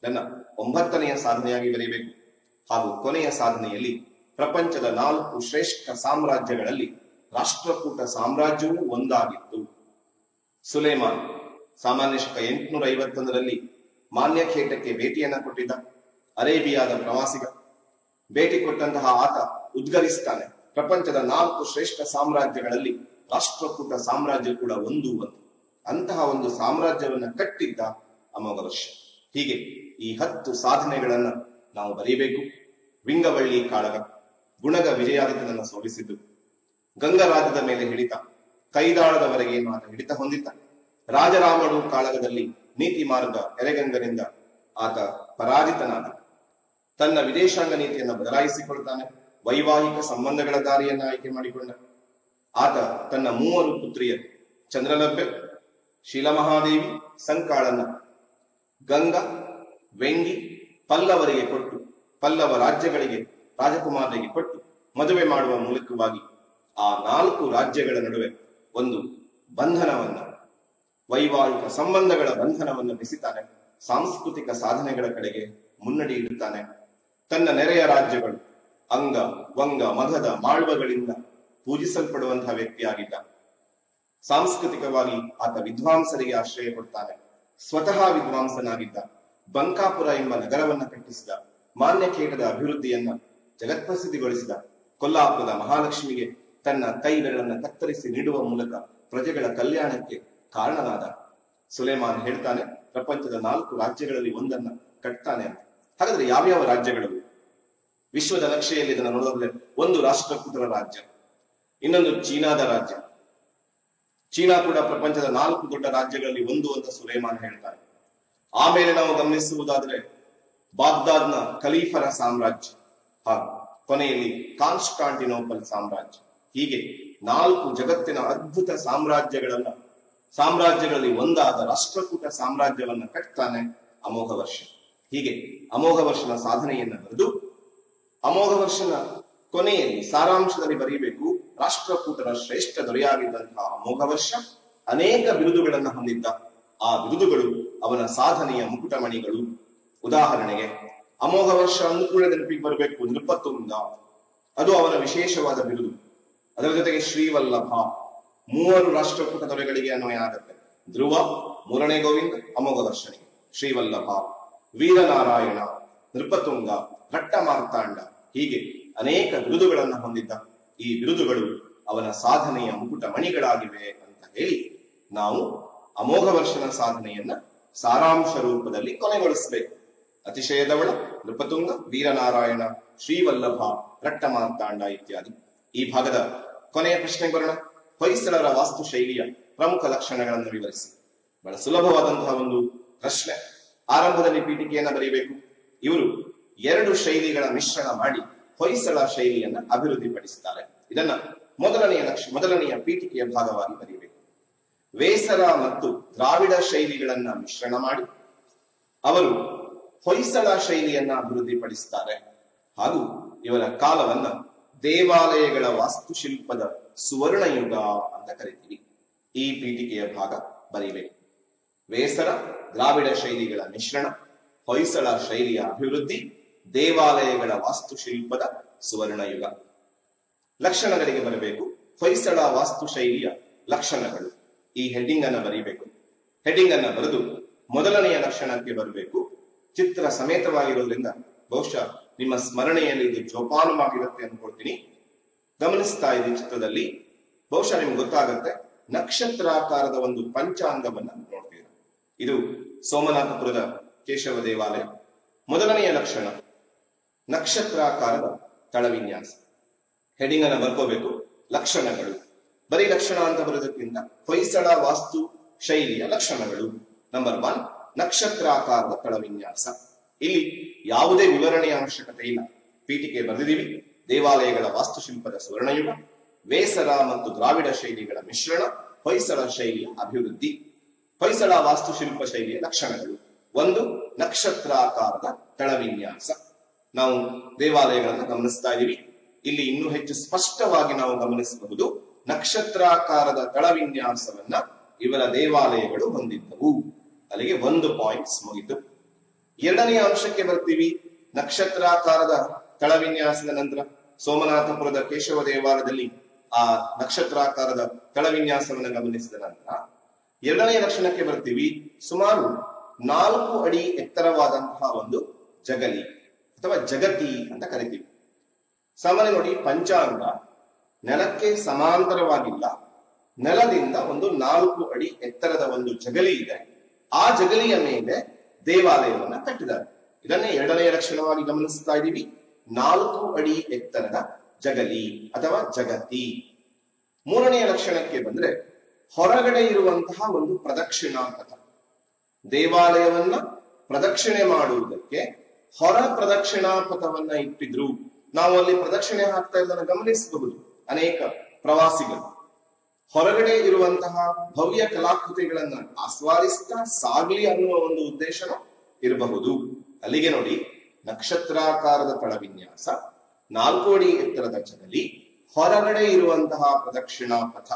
ಇದನ್ನ 9ನೆಯ ಸಾಧನೆಯಾಗಿ ಬರೀಬೇಕು. ಹಾಗೂ ಕೊನೆಯ ಸಾಧನೆಯಲ್ಲಿ ಪ್ರಪಂಚದ 4 ಶ್ರೇಷ್ಠ ಸಾಮ್ರಾಜ್ಯಗಳಲ್ಲಿ ರಾಷ್ಟ್ರಕೂಟ ಸಾಮ್ರಾಜ್ಯವೂ ಒಂದಾಗಿತ್ತು. ಸುಲೇಮಾನ್ ಸಾಮಾನ್ಯ ಶಕ 851ರಲ್ಲಿ ಮಾನ್ಯಖೇಟಕ್ಕೆ ಭೇಟಿಯನ್ನ ಕೊಟ್ಟಿದ್ದ. ಅರೇಬಿಯಾದ ಪ್ರವಾಸಿಗ ಭೇಟಿ ಕೊಟ್ಟಂತಹ ಆತ ಉದ್ಗರಿಸ್ತಾನೆ, ಪ್ರಪಂಚದ 4 ಶ್ರೇಷ್ಠ ಸಾಮ್ರಾಜ್ಯಗಳಲ್ಲಿ ರಾಷ್ಟ್ರಕೂಟ ಸಾಮ್ರಾಜ್ಯ ಕೂಡ ಒಂದು. ಅಂತಹ ಒಂದು ಸಾಮ್ರಾಜ್ಯವನ್ನ ಕಟ್ಟಿದ್ದ ಅಮೋಘ ವರ್ಷ. ಹೀಗೆ ಈ 10 ಸಾಧನೆಗಳನ್ನ ನಾವು ಬರೀಬೇಕು. ವಿಂಗವಳ್ಳಿ ಕಾಳಗ, ಗುಣಗ ವಿಜಯಾದಿತ್ಯನನ್ನ ಸೋಲಿಸಿದ್ದು, ಗಂಗರಾಜದ ಮೇಲೆ ಹಿಡಿತ, ಕೈದಾಳದವರೆಗೆ ಆತ ಹಿಡಿತ ಹೊಂದಿದ್ದ. ರಾಜರಾಮಡು ಕಾಳಗದಲ್ಲಿ ನೀತಿ ಮಾರ್ಗ ಎರೆಗಂಗನಿಂದ ಆತ ಪರಾಜಿತನಾದ. ತನ್ನ ವಿದೇಶಾಂಗ ನೀತಿಯನ್ನು ಬದಲಾಯಿಸಿಕೊಳ್ತಾನೆ, ವೈವಾಹಿಕ ಸಂಬಂಧಗಳ ದಾರಿಯನ್ನ ಆಯ್ಕೆ ಮಾಡಿಕೊಂಡ. ಆತ ತನ್ನ 3 ಪುತ್ರಿಯರು ಚಂದ್ರಲಭ್ಯ, ಶೀಲಮಹಾದೇವಿ, ಸಂಕಾಳನ್ನ ಗಂಗಾ, ವೆಂಗಿ, ಪಲ್ಲವರಿಗೆ ಕೊಟ್ಟು, ಪಲ್ಲವ ರಾಜ್ಯಗಳಿಗೆ ರಾಜಕುಮಾರರಿಗೆ ಕೊಟ್ಟು ಮದುವೆ ಮಾಡುವ ಮೂಲಕವಾಗಿ ಆ 4 ರಾಜ್ಯಗಳ ನಡುವೆ ಒಂದು ಬಂಧನವನ್ನ, ವೈವಾಹಿಕ ಸಂಬಂಧಗಳ ಬಂಧನವನ್ನು ಬೆಸಿತಾನೆ. ಸಾಂಸ್ಕೃತಿಕ ಸಾಧನೆಗಳ ಕಡೆಗೆ ಮುನ್ನಡಿ ಇಡುತ್ತಾನೆ. ತನ್ನ ನೆರೆಯ ರಾಜ್ಯಗಳು ಅಂಗ, ವಂಗ, ಮಗಧ, ಮಾಳ್ವಗಳಿಂದ ಪೂಜಿಸಲ್ಪಡುವಂತಹ ವ್ಯಕ್ತಿಯಾಗಿದ್ದ. ಸಾಂಸ್ಕೃತಿಕವಾಗಿ ಆತ ವಿದ್ವಾಂಸರಿಗೆ ಆಶ್ರಯ ಕೊಡ್ತಾನೆ. ಸ್ವತಃ ವಿದ್ವಾಂಸನಾಗಿದ್ದ. ಬಂಕಾಪುರ ಎಂಬ ನಗರವನ್ನ ಕಟ್ಟಿಸಿದ. ಮಾನ್ಯಖೇಟದ ಅಭಿವೃದ್ಧಿಯನ್ನ ಜಗತ್ಪ್ರಸಿದ್ಧಿಗೊಳಿಸಿದ. ಕೊಲ್ಲಾಪುರದ ಮಹಾಲಕ್ಷ್ಮಿಗೆ ತನ್ನ ಕೈ ಬೆರಳನ್ನ ಕತ್ತರಿಸಿ ನೀಡುವ ಮೂಲಕ ಪ್ರಜೆಗಳ ಕಲ್ಯಾಣಕ್ಕೆ ಕಾರಣನಾದ. ಸುಲೇಮಾನ್ ಹೇಳ್ತಾನೆ, ಪ್ರಪಂಚದ 4 ರಾಜ್ಯಗಳಲ್ಲಿ ಒಂದನ್ನ ಕಟ್ತಾನೆ ಅಂತ. ಹಾಗಾದ್ರೆ ಯಾವ್ಯಾವ ರಾಜ್ಯಗಳು? ವಿಶ್ವದ ನಕ್ಷೆಯಲ್ಲಿ ಇದನ್ನು ನೋಡಿದ್ರೆ ಒಂದು ರಾಷ್ಟ್ರಕೂಟರ ರಾಜ್ಯ, ಇನ್ನೊಂದು ಚೀನಾದ ರಾಜ್ಯ. ಚೀನಾ ಕೂಡ ಪ್ರಪಂಚದ 4 ದೊಡ್ಡ ರಾಜ್ಯಗಳಲ್ಲಿ ಒಂದು ಅಂತ ಸುಲೇಮಾನ್ ಹೇಳ್ತಾರೆ. ಆಮೇಲೆ ನಾವು ಗಮನಿಸುವುದಾದ್ರೆ ಬಾಗ್ದಾದ್ನ ಖಲೀಫರ ಸಾಮ್ರಾಜ್ಯ ಹಾಗೂ ಕೊನೆಯಲ್ಲಿ ಕಾನ್ಸ್ಟಾಂಟಿನೋಪಲ್ ಸಾಮ್ರಾಜ್ಯ. ಹೀಗೆ 4 ಜಗತ್ತಿನ ಅದ್ಭುತ ಸಾಮ್ರಾಜ್ಯಗಳಲ್ಲಿ ಒಂದಾದ ರಾಷ್ಟ್ರಕೂಟ ಸಾಮ್ರಾಜ್ಯವನ್ನ ಕಟ್ತಾನೆ ಅಮೋಘ ವರ್ಷ. ಹೀಗೆ ಅಮೋಘ ವರ್ಷನ ಸಾಧನೆಯನ್ನ ಬರೆದು ಅಮೋಘ ವರ್ಷನ ಕೊನೆಯಲ್ಲಿ ಸಾರಾಂಶದಲ್ಲಿ ಬರೀಬೇಕು. ರಾಷ್ಟ್ರಕೂಟರ ಶ್ರೇಷ್ಠ ದೊರೆಯಾಗಿದ್ದಂತಹ ಅಮೋಘ ವರ್ಷ ಅನೇಕ ಬಿರುದುಗಳನ್ನ ಹೊಂದಿದ್ದ. ಆ ಬಿರುದುಗಳು ಅವನ ಸಾಧನೆಯ ಮುಕುಟಮಣಿಗಳು. ಉದಾಹರಣೆಗೆ ಅಮೋಘ ವರ್ಷ ಅನುಕೂಲ ನೆನಪಿಗೆ ಬರಬೇಕು ನೃಪತುಂಗ, ಅದು ಅವನ ವಿಶೇಷವಾದ ಬಿರುದು. ಅದರ ಜೊತೆಗೆ ಶ್ರೀವಲ್ಲಭ 3 ರಾಷ್ಟ್ರಕೂಟ ದೊರೆಗಳಿಗೆ ಅನ್ವಯ ಆಗುತ್ತೆ. ಧ್ರುವ, 3ನೇ ಗೋವಿಂದ, ಅಮೋಘ ವರ್ಷನಿಗೆ. ಶ್ರೀವಲ್ಲಭ, ವೀರನಾರಾಯಣ, ನೃಪತುಂಗ, ರಟ್ಟ ಮಾರ್ತಾಂಡ, ಹೀಗೆ ಅನೇಕ ಬಿರುದುಗಳನ್ನ ಹೊಂದಿದ್ದ. ಈ ಬಿರುದುಗಳು ಅವನ ಸಾಧನೆಯ ಮುಕುಟ ಮಣಿಗಳಾಗಿವೆ ಅಂತ ಹೇಳಿ ನಾವು ಅಮೋಘ ವರ್ಷನ ಸಾಧನೆಯನ್ನ ಸಾರಾಂಶ ರೂಪದಲ್ಲಿ ಕೊನೆಗೊಳಿಸಬೇಕು. ಅತಿಶಯದವಳ, ನೃಪತುಂಗ, ವೀರನಾರಾಯಣ, ಶ್ರೀವಲ್ಲಭ, ರಟ್ಟ ಮಾರ್ತಾಂಡ ಇತ್ಯಾದಿ. ಈ ಭಾಗದ ಕೊನೆಯ ಪ್ರಶ್ನೆಗೆ ಬರೋಣ. ಹೊಯ್ಸಳರ ವಾಸ್ತುಶೈಲಿಯ ಪ್ರಮುಖ ಲಕ್ಷಣಗಳನ್ನು ವಿವರಿಸಿ. ಬಹಳ ಸುಲಭವಾದಂತಹ ಒಂದು ಪ್ರಶ್ನೆ. ಆರಂಭದಲ್ಲಿ ಪೀಠಿಕೆಯನ್ನ ಬರೀಬೇಕು. ಇವರು 2 ಶೈಲಿಗಳ ಮಿಶ್ರಣ ಮಾಡಿ ಹೊಯ್ಸಳ ಶೈಲಿಯನ್ನ ಅಭಿವೃದ್ಧಿಪಡಿಸುತ್ತಾರೆ. ಇದನ್ನ ಮೊದಲನೆಯ ಪೀಠಿಕೆಯ ಭಾಗವಾಗಿ ಬರೀಬೇಕು. ವೇಸರ ಮತ್ತು ದ್ರಾವಿಡ ಶೈಲಿಗಳನ್ನ ಮಿಶ್ರಣ ಮಾಡಿ ಅವರು ಹೊಯ್ಸಳ ಶೈಲಿಯನ್ನ ಅಭಿವೃದ್ಧಿಪಡಿಸುತ್ತಾರೆ. ಹಾಗೂ ಇವರ ಕಾಲವನ್ನ ದೇವಾಲಯಗಳ ವಾಸ್ತುಶಿಲ್ಪದ ಸುವರ್ಣಯುಗ ಅಂತ ಕರಿತೀವಿ. ಈ ಪೀಠಿಕೆಯ ಭಾಗ ಬರೀಬೇಕು. ವೇಸರ ದ್ರಾವಿಡ ಶೈಲಿಗಳ ಮಿಶ್ರಣ, ಹೊಯ್ಸಳ ಶೈಲಿಯ ಅಭಿವೃದ್ಧಿ, ದೇವಾಲಯಗಳ ವಾಸ್ತುಶಿಲ್ಪದ ಸುವರ್ಣಯುಗ. ಲಕ್ಷಣಗಳಿಗೆ ಬರಬೇಕು. ಹೊಯ್ಸಳ ವಾಸ್ತುಶೈಲಿಯ ಲಕ್ಷಣಗಳು. ಈ ಹೆಡ್ಡಿಂಗ್ ಅನ್ನ ಬರೀಬೇಕು. ಹೆಡ್ಡಿಂಗ್ ಅನ್ನ ಬರೆದು ಮೊದಲನೆಯ ಲಕ್ಷಣಕ್ಕೆ ಬರಬೇಕು. ಚಿತ್ರ ಸಮೇತವಾಗಿರೋದ್ರಿಂದ ಬಹುಶಃ ನಿಮ್ಮ ಸ್ಮರಣೆಯಲ್ಲಿ ಇದು ಜೋಪಾನವಾಗಿರುತ್ತೆ ಅನ್ಕೊಳ್ತೀನಿ. ಗಮನಿಸ್ತಾ ಇದೆ ಚಿತ್ರದಲ್ಲಿ, ಬಹುಶಃ ನಿಮ್ಗೆ ಗೊತ್ತಾಗುತ್ತೆ. ನಕ್ಷತ್ರಾಕಾರದ ಒಂದು ಪಂಚಾಂಗವನ್ನ ನೋಡ್ತೀರ. ಇದು ಸೋಮನಾಥಪುರದ ಕೇಶವ ದೇವಾಲಯ. ಮೊದಲನೆಯ ಲಕ್ಷಣ ನಕ್ಷತ್ರಾಕಾರದ ತಳವಿನ್ಯಾಸ. ಹೆಡಿಂಗ್ ಅನ್ನ ಬರ್ಕೋಬೇಕು. ಲಕ್ಷಣಗಳು. ಬರೀ ಲಕ್ಷಣ ಅಂತ ಬರೋದಕ್ಕಿಂತ ಹೊಯ್ಸಳ ವಾಸ್ತು ಶೈಲಿಯ ಲಕ್ಷಣಗಳು. ನಂಬರ್ 1, ನಕ್ಷತ್ರಾಕಾರದ ತಳವಿನ್ಯಾಸ. ಇಲ್ಲಿ ಯಾವುದೇ ವಿವರಣೆಯ ಅವಶ್ಯಕತೆ ಇಲ್ಲ. ಪೀಠಿಕೆ ಬರೆದಿದ್ದೀವಿ. ದೇವಾಲಯಗಳ ವಾಸ್ತುಶಿಲ್ಪದ ಸುವರ್ಣಯುಗ, ವೇಸರ ಮತ್ತು ದ್ರಾವಿಡ ಶೈಲಿಗಳ ಮಿಶ್ರಣ, ಹೊಯ್ಸಳ ಶೈಲಿಯ ಅಭಿವೃದ್ಧಿ. ಹೊಯ್ಸಳ ವಾಸ್ತುಶಿಲ್ಪ ಶೈಲಿಯ ಲಕ್ಷಣಗಳು. 1, ನಕ್ಷತ್ರಾಕಾರದ ತಳವಿನ್ಯಾಸ. ನಾವು ದೇವಾಲಯಗಳನ್ನು ಗಮನಿಸ್ತಾ ಇದ್ದೀವಿ. ಇಲ್ಲಿ ಇನ್ನೂ ಹೆಚ್ಚು ಸ್ಪಷ್ಟವಾಗಿ ನಾವು ಗಮನಿಸಬಹುದು. ನಕ್ಷತ್ರಾಕಾರದ ತಳವಿನ್ಯಾಸವನ್ನ ಇವರ ದೇವಾಲಯಗಳು ಹೊಂದಿದ್ದವು. ಅಲ್ಲಿಗೆ 1 ಪಾಯಿಂಟ್ಸ್ ಮುಗಿತು. ಎರಡನೆಯ ಅಂಶಕ್ಕೆ ಬರ್ತೀವಿ. ನಕ್ಷತ್ರಾಕಾರದ ತಳವಿನ್ಯಾಸದ ನಂತರ ಸೋಮನಾಥಪುರದ ಕೇಶವ ದೇವಾಲಯದಲ್ಲಿ ಆ ನಕ್ಷತ್ರಾಕಾರದ ತಳವಿನ್ಯಾಸವನ್ನು ಗಮನಿಸಿದ ನಂತರ ಎರಡನೆಯ ಲಕ್ಷಣಕ್ಕೆ ಬರ್ತೀವಿ. ಸುಮಾರು 4 ಅಡಿ ಎತ್ತರವಾದಂತಹ ಒಂದು ಜಗಲಿ ಅಥವಾ ಜಗತಿ ಅಂತ ಕರಿತೀವಿ. ಸಾಮಾನ್ಯ ನೋಡಿ, ಪಂಚಾಂಗ ನೆಲಕ್ಕೆ ಸಮಾಂತರವಾಗಿಲ್ಲ. ನೆಲದಿಂದ ಒಂದು 4 ಅಡಿ ಎತ್ತರದ ಒಂದು ಜಗಲಿ ಇದೆ. ಆ ಜಗಲಿಯ ಮೇಲೆ ದೇವಾಲಯವನ್ನ ಕಟ್ಟಿದ್ದಾರೆ. ಇದನ್ನೇ ಎರಡನೆಯ ಲಕ್ಷಣವಾಗಿ ಗಮನಿಸ್ತಾ ಇದ್ದೀವಿ. 4 ಅಡಿ ಎತ್ತರದ ಜಗಲಿ ಅಥವಾ ಜಗತಿ. ಮೂರನೆಯ ಲಕ್ಷಣಕ್ಕೆ ಬಂದ್ರೆ ಹೊರಗಡೆ ಇರುವಂತಹ ಒಂದು ಪ್ರದಕ್ಷಿಣಾ ಪಥ. ದೇವಾಲಯವನ್ನ ಪ್ರದಕ್ಷಿಣೆ ಮಾಡುವುದಕ್ಕೆ ಹೊರ ಪ್ರದಕ್ಷಿಣಾ ಪಥವನ್ನ ಇಟ್ಟಿದ್ರು. ನಾವು ಅಲ್ಲಿ ಪ್ರದಕ್ಷಿಣೆ ಹಾಕ್ತಾ ಇದ್ದನ್ನು ಗಮನಿಸಬಹುದು. ಅನೇಕ ಪ್ರವಾಸಿಗರು ಹೊರಗಡೆ ಇರುವಂತಹ ಭವ್ಯ ಕಲಾಕೃತಿಗಳನ್ನ ಆಸ್ವಾದಿಸ್ತಾ ಸಾಗ್ಲಿ ಅನ್ನುವ ಒಂದು ಉದ್ದೇಶನ ಇರಬಹುದು. ಅಲ್ಲಿಗೆ ನೋಡಿ, ನಕ್ಷತ್ರಾಕಾರದ ತಳವಿನ್ಯಾಸ, 4 ಅಡಿ ಎತ್ತರದ ಜಗಲಿ, ಹೊರಗಡೆ ಇರುವಂತಹ ಪ್ರದಕ್ಷಿಣಾ ಪಥ.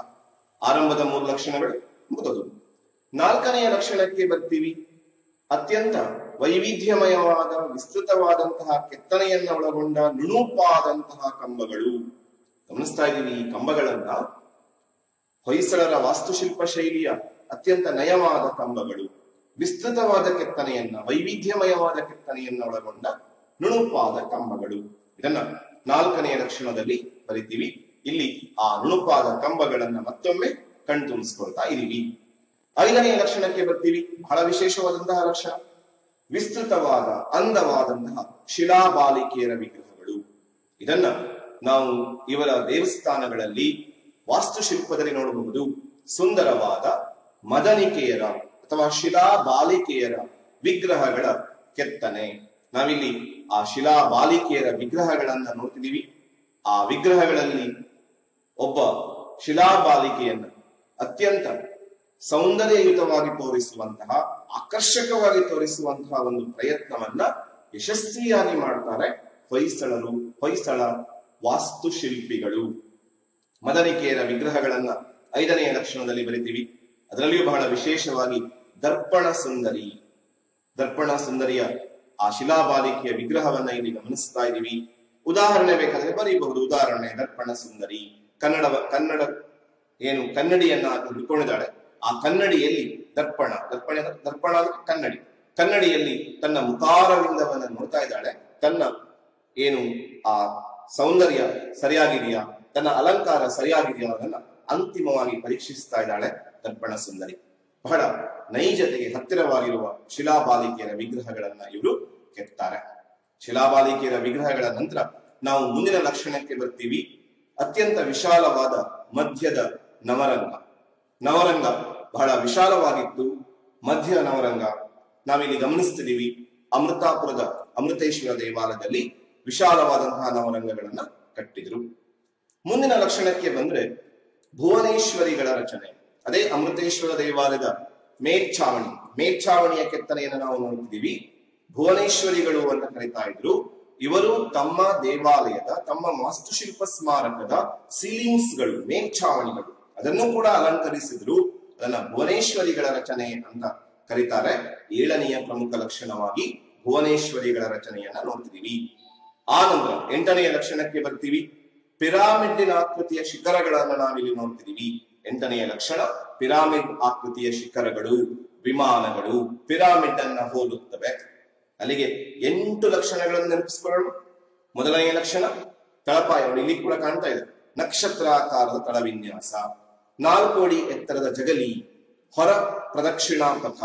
ಆರಂಭದ 3 ಲಕ್ಷಣಗಳು ಮುಗಿದವು. 4ನೆಯ ಲಕ್ಷಣಕ್ಕೆ ಬರ್ತೀವಿ. ಅತ್ಯಂತ ವೈವಿಧ್ಯಮಯವಾದ ವಿಸ್ತೃತವಾದಂತಹ ಕೆತ್ತನೆಯನ್ನ ಒಳಗೊಂಡ ನುಣುಪಾದಂತಹ ಕಂಬಗಳು. ಗಮನಿಸ್ತಾ ಇದ್ದೀವಿ ಈ ಕಂಬಗಳನ್ನ. ಹೊಯ್ಸಳರ ವಾಸ್ತುಶಿಲ್ಪ ಶೈಲಿಯ ಅತ್ಯಂತ ನಯವಾದ ಕಂಬಗಳು, ವಿಸ್ತೃತವಾದ ಕೆತ್ತನೆಯನ್ನ, ವೈವಿಧ್ಯಮಯವಾದ ಕೆತ್ತನೆಯನ್ನ ಒಳಗೊಂಡ ನುಣುಪಾದ ಕಂಬಗಳು. ಇದನ್ನ 4ನೆಯ ಲಕ್ಷಣದಲ್ಲಿ ಬರಿತೀವಿ. ಇಲ್ಲಿ ಆ ನುಣುಪಾದ ಕಂಬಗಳನ್ನ ಮತ್ತೊಮ್ಮೆ ಕಣ್ತುಂಬಿಸ್ಕೊಳ್ತಾ ಇದೀವಿ. 5ನೆಯ ಲಕ್ಷಣಕ್ಕೆ ಬರ್ತೀವಿ. ಬಹಳ ವಿಶೇಷವಾದಂತಹ ಲಕ್ಷಣ, ವಿಸ್ತೃತವಾದ ಅಂದವಾದಂತಹ ಶಿಲಾಬಾಲಿಕೆಯರ ವಿಗ್ರಹಗಳು. ಇದನ್ನ ನಾವು ಇವರ ದೇವಸ್ಥಾನಗಳಲ್ಲಿ ವಾಸ್ತುಶಿಲ್ಪದಲ್ಲಿ ನೋಡಬಹುದು. ಸುಂದರವಾದ ಮದನಿಕೆಯರ ಅಥವಾ ಶಿಲಾಬಾಲಿಕೆಯರ ವಿಗ್ರಹಗಳ ಕೆತ್ತನೆ. ನಾವಿಲ್ಲಿ ಆ ಶಿಲಾಬಾಲಿಕೆಯರ ವಿಗ್ರಹಗಳನ್ನ ನೋಡ್ತಿದೀವಿ. ಆ ವಿಗ್ರಹಗಳಲ್ಲಿ ಒಬ್ಬ ಶಿಲಾಬಾಲಿಕೆಯನ್ನ ಅತ್ಯಂತ ಸೌಂದರ್ಯಯುತವಾಗಿ ತೋರಿಸುವಂತಹ, ಆಕರ್ಷಕವಾಗಿ ತೋರಿಸುವಂತಹ ಒಂದು ಪ್ರಯತ್ನವನ್ನ ಯಶಸ್ವಿಯಾಗಿ ಮಾಡ್ತಾರೆ ಹೊಯ್ಸಳರು, ಹೊಯ್ಸಳ ವಾಸ್ತುಶಿಲ್ಪಿಗಳು. ಮದನಿಕೆಯರ ವಿಗ್ರಹಗಳನ್ನ 5ನೆಯ ಲಕ್ಷಣದಲ್ಲಿ ಬರಿತೀವಿ. ಅದರಲ್ಲಿಯೂ ಬಹಳ ವಿಶೇಷವಾಗಿ ದರ್ಪಣ ಸುಂದರಿ, ದರ್ಪಣ ಸುಂದರಿಯ ಆ ಶಿಲಾಬಾಲಿಕೆಯ ವಿಗ್ರಹವನ್ನ ಇಲ್ಲಿ ಗಮನಿಸ್ತಾ ಇದ್ದೀವಿ. ಉದಾಹರಣೆ ಬೇಕಾದ್ರೆ ಬರೀಬಹುದು. ಉದಾಹರಣೆ, ದರ್ಪಣ ಸುಂದರಿ ಕನ್ನಡ ಏನು ಕನ್ನಡಿಯನ್ನ ಹಿಡ್ಕೊಂಡಿದ್ದಾಳೆ. ಆ ಕನ್ನಡಿಯಲ್ಲಿ ದರ್ಪಣ ಅಂದ್ರೆ ಕನ್ನಡಿ. ಕನ್ನಡಿಯಲ್ಲಿ ತನ್ನ ಮುಖಾರವಿಂದವನ್ನ ನೋಡ್ತಾ ಇದ್ದಾಳೆ. ತನ್ನ ಏನು ಆ ಸೌಂದರ್ಯ ಸರಿಯಾಗಿದೆಯಾ, ತನ್ನ ಅಲಂಕಾರ ಸರಿಯಾಗಿದೆಯಾ ಅದನ್ನ ಅಂತಿಮವಾಗಿ ಪರೀಕ್ಷಿಸ್ತಾ ಇದ್ದಾಳೆ ದರ್ಪಣ ಸುಂದರಿ. ಬಹಳ ನೈಜತೆಗೆ ಹತ್ತಿರವಾಗಿರುವ ಶಿಲಾಬಾಲಿಕೆಯರ ವಿಗ್ರಹಗಳನ್ನ ಇವರು ಕೆತ್ತಾರೆ. ಶಿಲಾಬಾಲಿಕೆಯರ ವಿಗ್ರಹಗಳ ನಂತರ ನಾವು ಮುಂದಿನ ಲಕ್ಷಣಕ್ಕೆ ಬರ್ತೀವಿ. ಅತ್ಯಂತ ವಿಶಾಲವಾದ ಮಧ್ಯದ ನವರಂಗ. ನವರಂಗ ಬಹಳ ವಿಶಾಲವಾಗಿತ್ತು. ಮಧ್ಯ ನವರಂಗ ನಾವಿಲ್ಲಿ ಗಮನಿಸ್ತಿದೀವಿ. ಅಮೃತಾಪುರದ ಅಮೃತೇಶ್ವರ ದೇವಾಲಯದಲ್ಲಿ ವಿಶಾಲವಾದಂತಹ ನವರಂಗಗಳನ್ನ ಕಟ್ಟಿದ್ರು. ಮುಂದಿನ ಲಕ್ಷಣಕ್ಕೆ ಬಂದ್ರೆ ಭುವನೇಶ್ವರಿಗಳ ರಚನೆ. ಅದೇ ಅಮೃತೇಶ್ವರ ದೇವಾಲಯದ ಮೇಲ್ಛಾವಣಿಯ ಕೆತ್ತನೆಯನ್ನು ನಾವು ನೋಡ್ತಿದೀವಿ. ಭುವನೇಶ್ವರಿಗಳು ಅಂತ ಕರೀತಾ ಇದ್ರು. ಇವರು ತಮ್ಮ ದೇವಾಲಯದ, ತಮ್ಮ ವಾಸ್ತುಶಿಲ್ಪ ಸ್ಮಾರಕದ ಸೀಲಿಂಗ್ಸ್ಗಳು, ಮೇಲ್ಛಾವಣಿಗಳು ಅದನ್ನು ಕೂಡ ಅಲಂಕರಿಸಿದ್ರು. ಅದನ್ನ ಭುವನೇಶ್ವರಿಗಳ ರಚನೆ ಅಂತ ಕರೀತಾರೆ. 7ನೆಯ ಪ್ರಮುಖ ಲಕ್ಷಣವಾಗಿ ಭುವನೇಶ್ವರಿಗಳ ರಚನೆಯನ್ನ ನೋಡ್ತಿದೀವಿ. ಆ ನಂತರ 8ನೆಯ ಲಕ್ಷಣಕ್ಕೆ ಬರ್ತೀವಿ. ಪಿರಾಮಿಡ್ಡಿನ ಆಕೃತಿಯ ಶಿಖರಗಳನ್ನ ನಾವಿಲ್ಲಿ ನೋಡ್ತಿದೀವಿ. 8ನೆಯ ಲಕ್ಷಣ ಪಿರಾಮಿಡ್ ಆಕೃತಿಯ ಶಿಖರಗಳು, ವಿಮಾನಗಳು ಪಿರಾಮಿಡ್ ಅನ್ನ ಹೋಲುತ್ತವೆ. ಅಲ್ಲಿಗೆ 8 ಲಕ್ಷಣಗಳನ್ನು ನೆನಪಿಸಿಕೊಳ್ಳೋಣ. ಮೊದಲನೆಯ ಲಕ್ಷಣ ತಳಪಾಯ, ಇಲ್ಲಿ ಕೂಡ ಕಾಣ್ತಾ ಇದೆ, ನಕ್ಷತ್ರಾಕಾರದ ತಳವಿನ್ಯಾಸ, 4 ಅಡಿ ಎತ್ತರದ ಜಗಲಿ, ಹೊರ ಪ್ರದಕ್ಷಿಣಾ ಪಥ,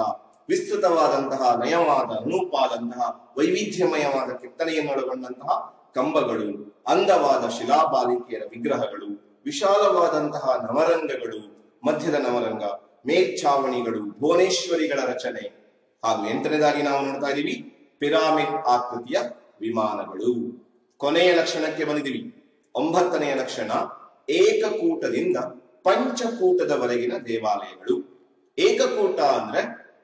ವಿಸ್ತೃತವಾದಂತಹ ನಯವಾದ ಅನುಪಾದಂತಹ ವೈವಿಧ್ಯಮಯವಾದ ಕೆತ್ತನೆಯನ್ನೊಳಗೊಂಡಂತಹ ಕಂಬಗಳು, ಅಂದವಾದ ಶಿಲಾಬಾಲಿಕೆಯರ ವಿಗ್ರಹಗಳು, ವಿಶಾಲವಾದಂತಹ ನವರಂಗಗಳು, ಮಧ್ಯದ ನವರಂಗ, ಮೇಲ್ಛಾವಣಿಗಳು, ಭುವನೇಶ್ವರಿಗಳ ರಚನೆ. ಹಾಗೂ 8ನೇದಾಗಿ ನಾವು ನೋಡ್ತಾ ಇದೀವಿ ಪಿರಾಮಿಡ್ ಆಕೃತಿಯ ವಿಮಾನಗಳು. ಕೊನೆಯ ಲಕ್ಷಣಕ್ಕೆ ಬಂದಿದ್ದೀವಿ. 9ನೆಯ ಲಕ್ಷಣ ಏಕಕೂಟದಿಂದ ಪಂಚಕೂಟದವರೆಗಿನ ದೇವಾಲಯಗಳು. ಏಕಕೂಟ ಅಂದ್ರೆ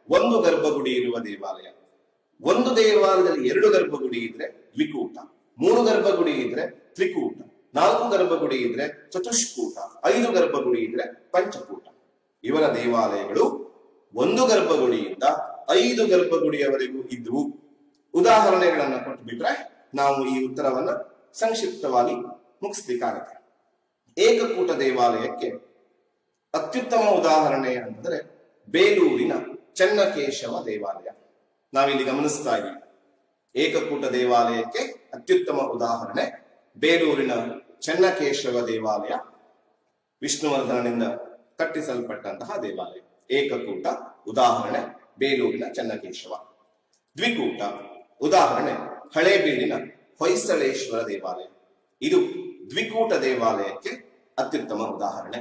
ಒಂದು ಗರ್ಭಗುಡಿ ಇರುವ ದೇವಾಲಯ. ಒಂದು ದೇವಾಲಯದಲ್ಲಿ 2 ಗರ್ಭಗುಡಿ ಇದ್ರೆ ದ್ವಿಕೂಟ, 3 ಗರ್ಭಗುಡಿ ಇದ್ರೆ ತ್ರಿಕೂಟ, 4 ಗರ್ಭಗುಡಿ ಇದ್ರೆ ಚತುಷ್ಕೂಟ, 5 ಗರ್ಭಗುಡಿ ಇದ್ರೆ ಪಂಚಕೂಟ. ಇವರ ದೇವಾಲಯಗಳು 1 ಗರ್ಭಗುಡಿಯಿಂದ 5 ಗರ್ಭಗುಡಿಯವರೆಗೂ ಇದ್ವು. ಉದಾಹರಣೆಗಳನ್ನ ಕೊಟ್ಟು ಬಿಟ್ರೆ ನಾವು ಈ ಉತ್ತರವನ್ನ ಸಂಕ್ಷಿಪ್ತವಾಗಿ ಮುಗಿಸ್ಲಿಕ್ಕಾಗತ್ತೆ. ಏಕಕೂಟ ದೇವಾಲಯಕ್ಕೆ ಅತ್ಯುತ್ತಮ ಉದಾಹರಣೆ ಅಂದರೆ ಬೇಲೂರಿನ ಚೆನ್ನಕೇಶವ ದೇವಾಲಯ. ನಾವಿಲ್ಲಿ ಗಮನಿಸ್ತಾ ಇದ್ದೀವಿ. ಏಕಕೂಟ ದೇವಾಲಯಕ್ಕೆ ಅತ್ಯುತ್ತಮ ಉದಾಹರಣೆ ಬೇಲೂರಿನ ಚೆನ್ನಕೇಶವ ದೇವಾಲಯ, ವಿಷ್ಣುವರ್ಧನನಿಂದ ಕಟ್ಟಿಸಲ್ಪಟ್ಟಂತಹ ದೇವಾಲಯ. ಏಕಕೂಟ ಉದಾಹರಣೆ ಬೇಲೂರಿನ ಚೆನ್ನಕೇಶವ. ದ್ವಿಕೂಟ ಉದಾಹರಣೆ ಹಳೇಬೀಡಿನ ಹೊಯ್ಸಳೇಶ್ವರ ದೇವಾಲಯ. ಇದು ದ್ವಿಕೂಟ ದೇವಾಲಯಕ್ಕೆ ಅತ್ಯುತ್ತಮ ಉದಾಹರಣೆ.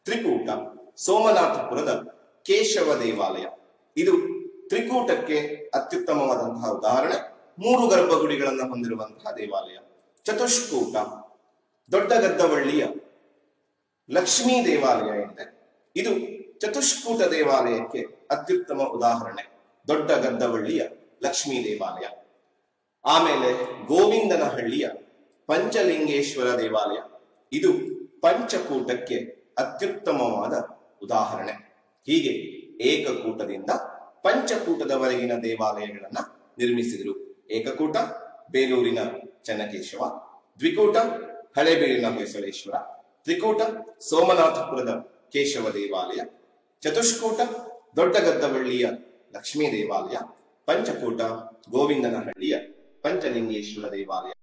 ತ್ರಿಕೂಟ ಸೋಮನಾಥಪುರದ ಕೇಶವ ದೇವಾಲಯ. ಇದು ತ್ರಿಕೂಟಕ್ಕೆ ಅತ್ಯುತ್ತಮವಾದಂತಹ ಉದಾಹರಣೆ, 3 ಗರ್ಭಗುಡಿಗಳನ್ನು ಹೊಂದಿರುವಂತಹ ದೇವಾಲಯ. ಚತುಷ್ಕೂಟ ದೊಡ್ಡಗದ್ದವಳ್ಳಿಯ ಲಕ್ಷ್ಮೀ ದೇವಾಲಯ ಏನಿದೆ, ಇದು ಚತುಷ್ಕೂಟ ದೇವಾಲಯಕ್ಕೆ ಅತ್ಯುತ್ತಮ ಉದಾಹರಣೆ, ದೊಡ್ಡಗದ್ದವಳ್ಳಿಯ ಲಕ್ಷ್ಮೀ ದೇವಾಲಯ. ಆಮೇಲೆ ಗೋವಿಂದನಹಳ್ಳಿಯ ಪಂಚಲಿಂಗೇಶ್ವರ ದೇವಾಲಯ. ಇದು ಪಂಚಕೂಟಕ್ಕೆ ಅತ್ಯುತ್ತಮವಾದ ಉದಾಹರಣೆ. ಹೀಗೆ ಏಕಕೂಟದಿಂದ ಪಂಚಕೂಟದವರೆಗಿನ ದೇವಾಲಯಗಳನ್ನ ನಿರ್ಮಿಸಿದರು. ಏಕಕೂಟ ಬೇಲೂರಿನ ಚೆನ್ನಕೇಶವ, ದ್ವಿಕೂಟ ಹಳೇಬೀಡಿನ ಹೊಯ್ಸಳೇಶ್ವರ, ತ್ರಿಕೂಟ ಸೋಮನಾಥಪುರದ ಕೇಶವ ದೇವಾಲಯ, ಚತುಷ್ಕೂಟ ದೊಡ್ಡಗದ್ದವಳ್ಳಿಯ ಲಕ್ಷ್ಮೀ ದೇವಾಲಯ, ಪಂಚಕೂಟ ಗೋವಿಂದನಹಳ್ಳಿಯ ಪಂಚಲಿಂಗೇಶ್ವರ ದೇವಾಲಯ.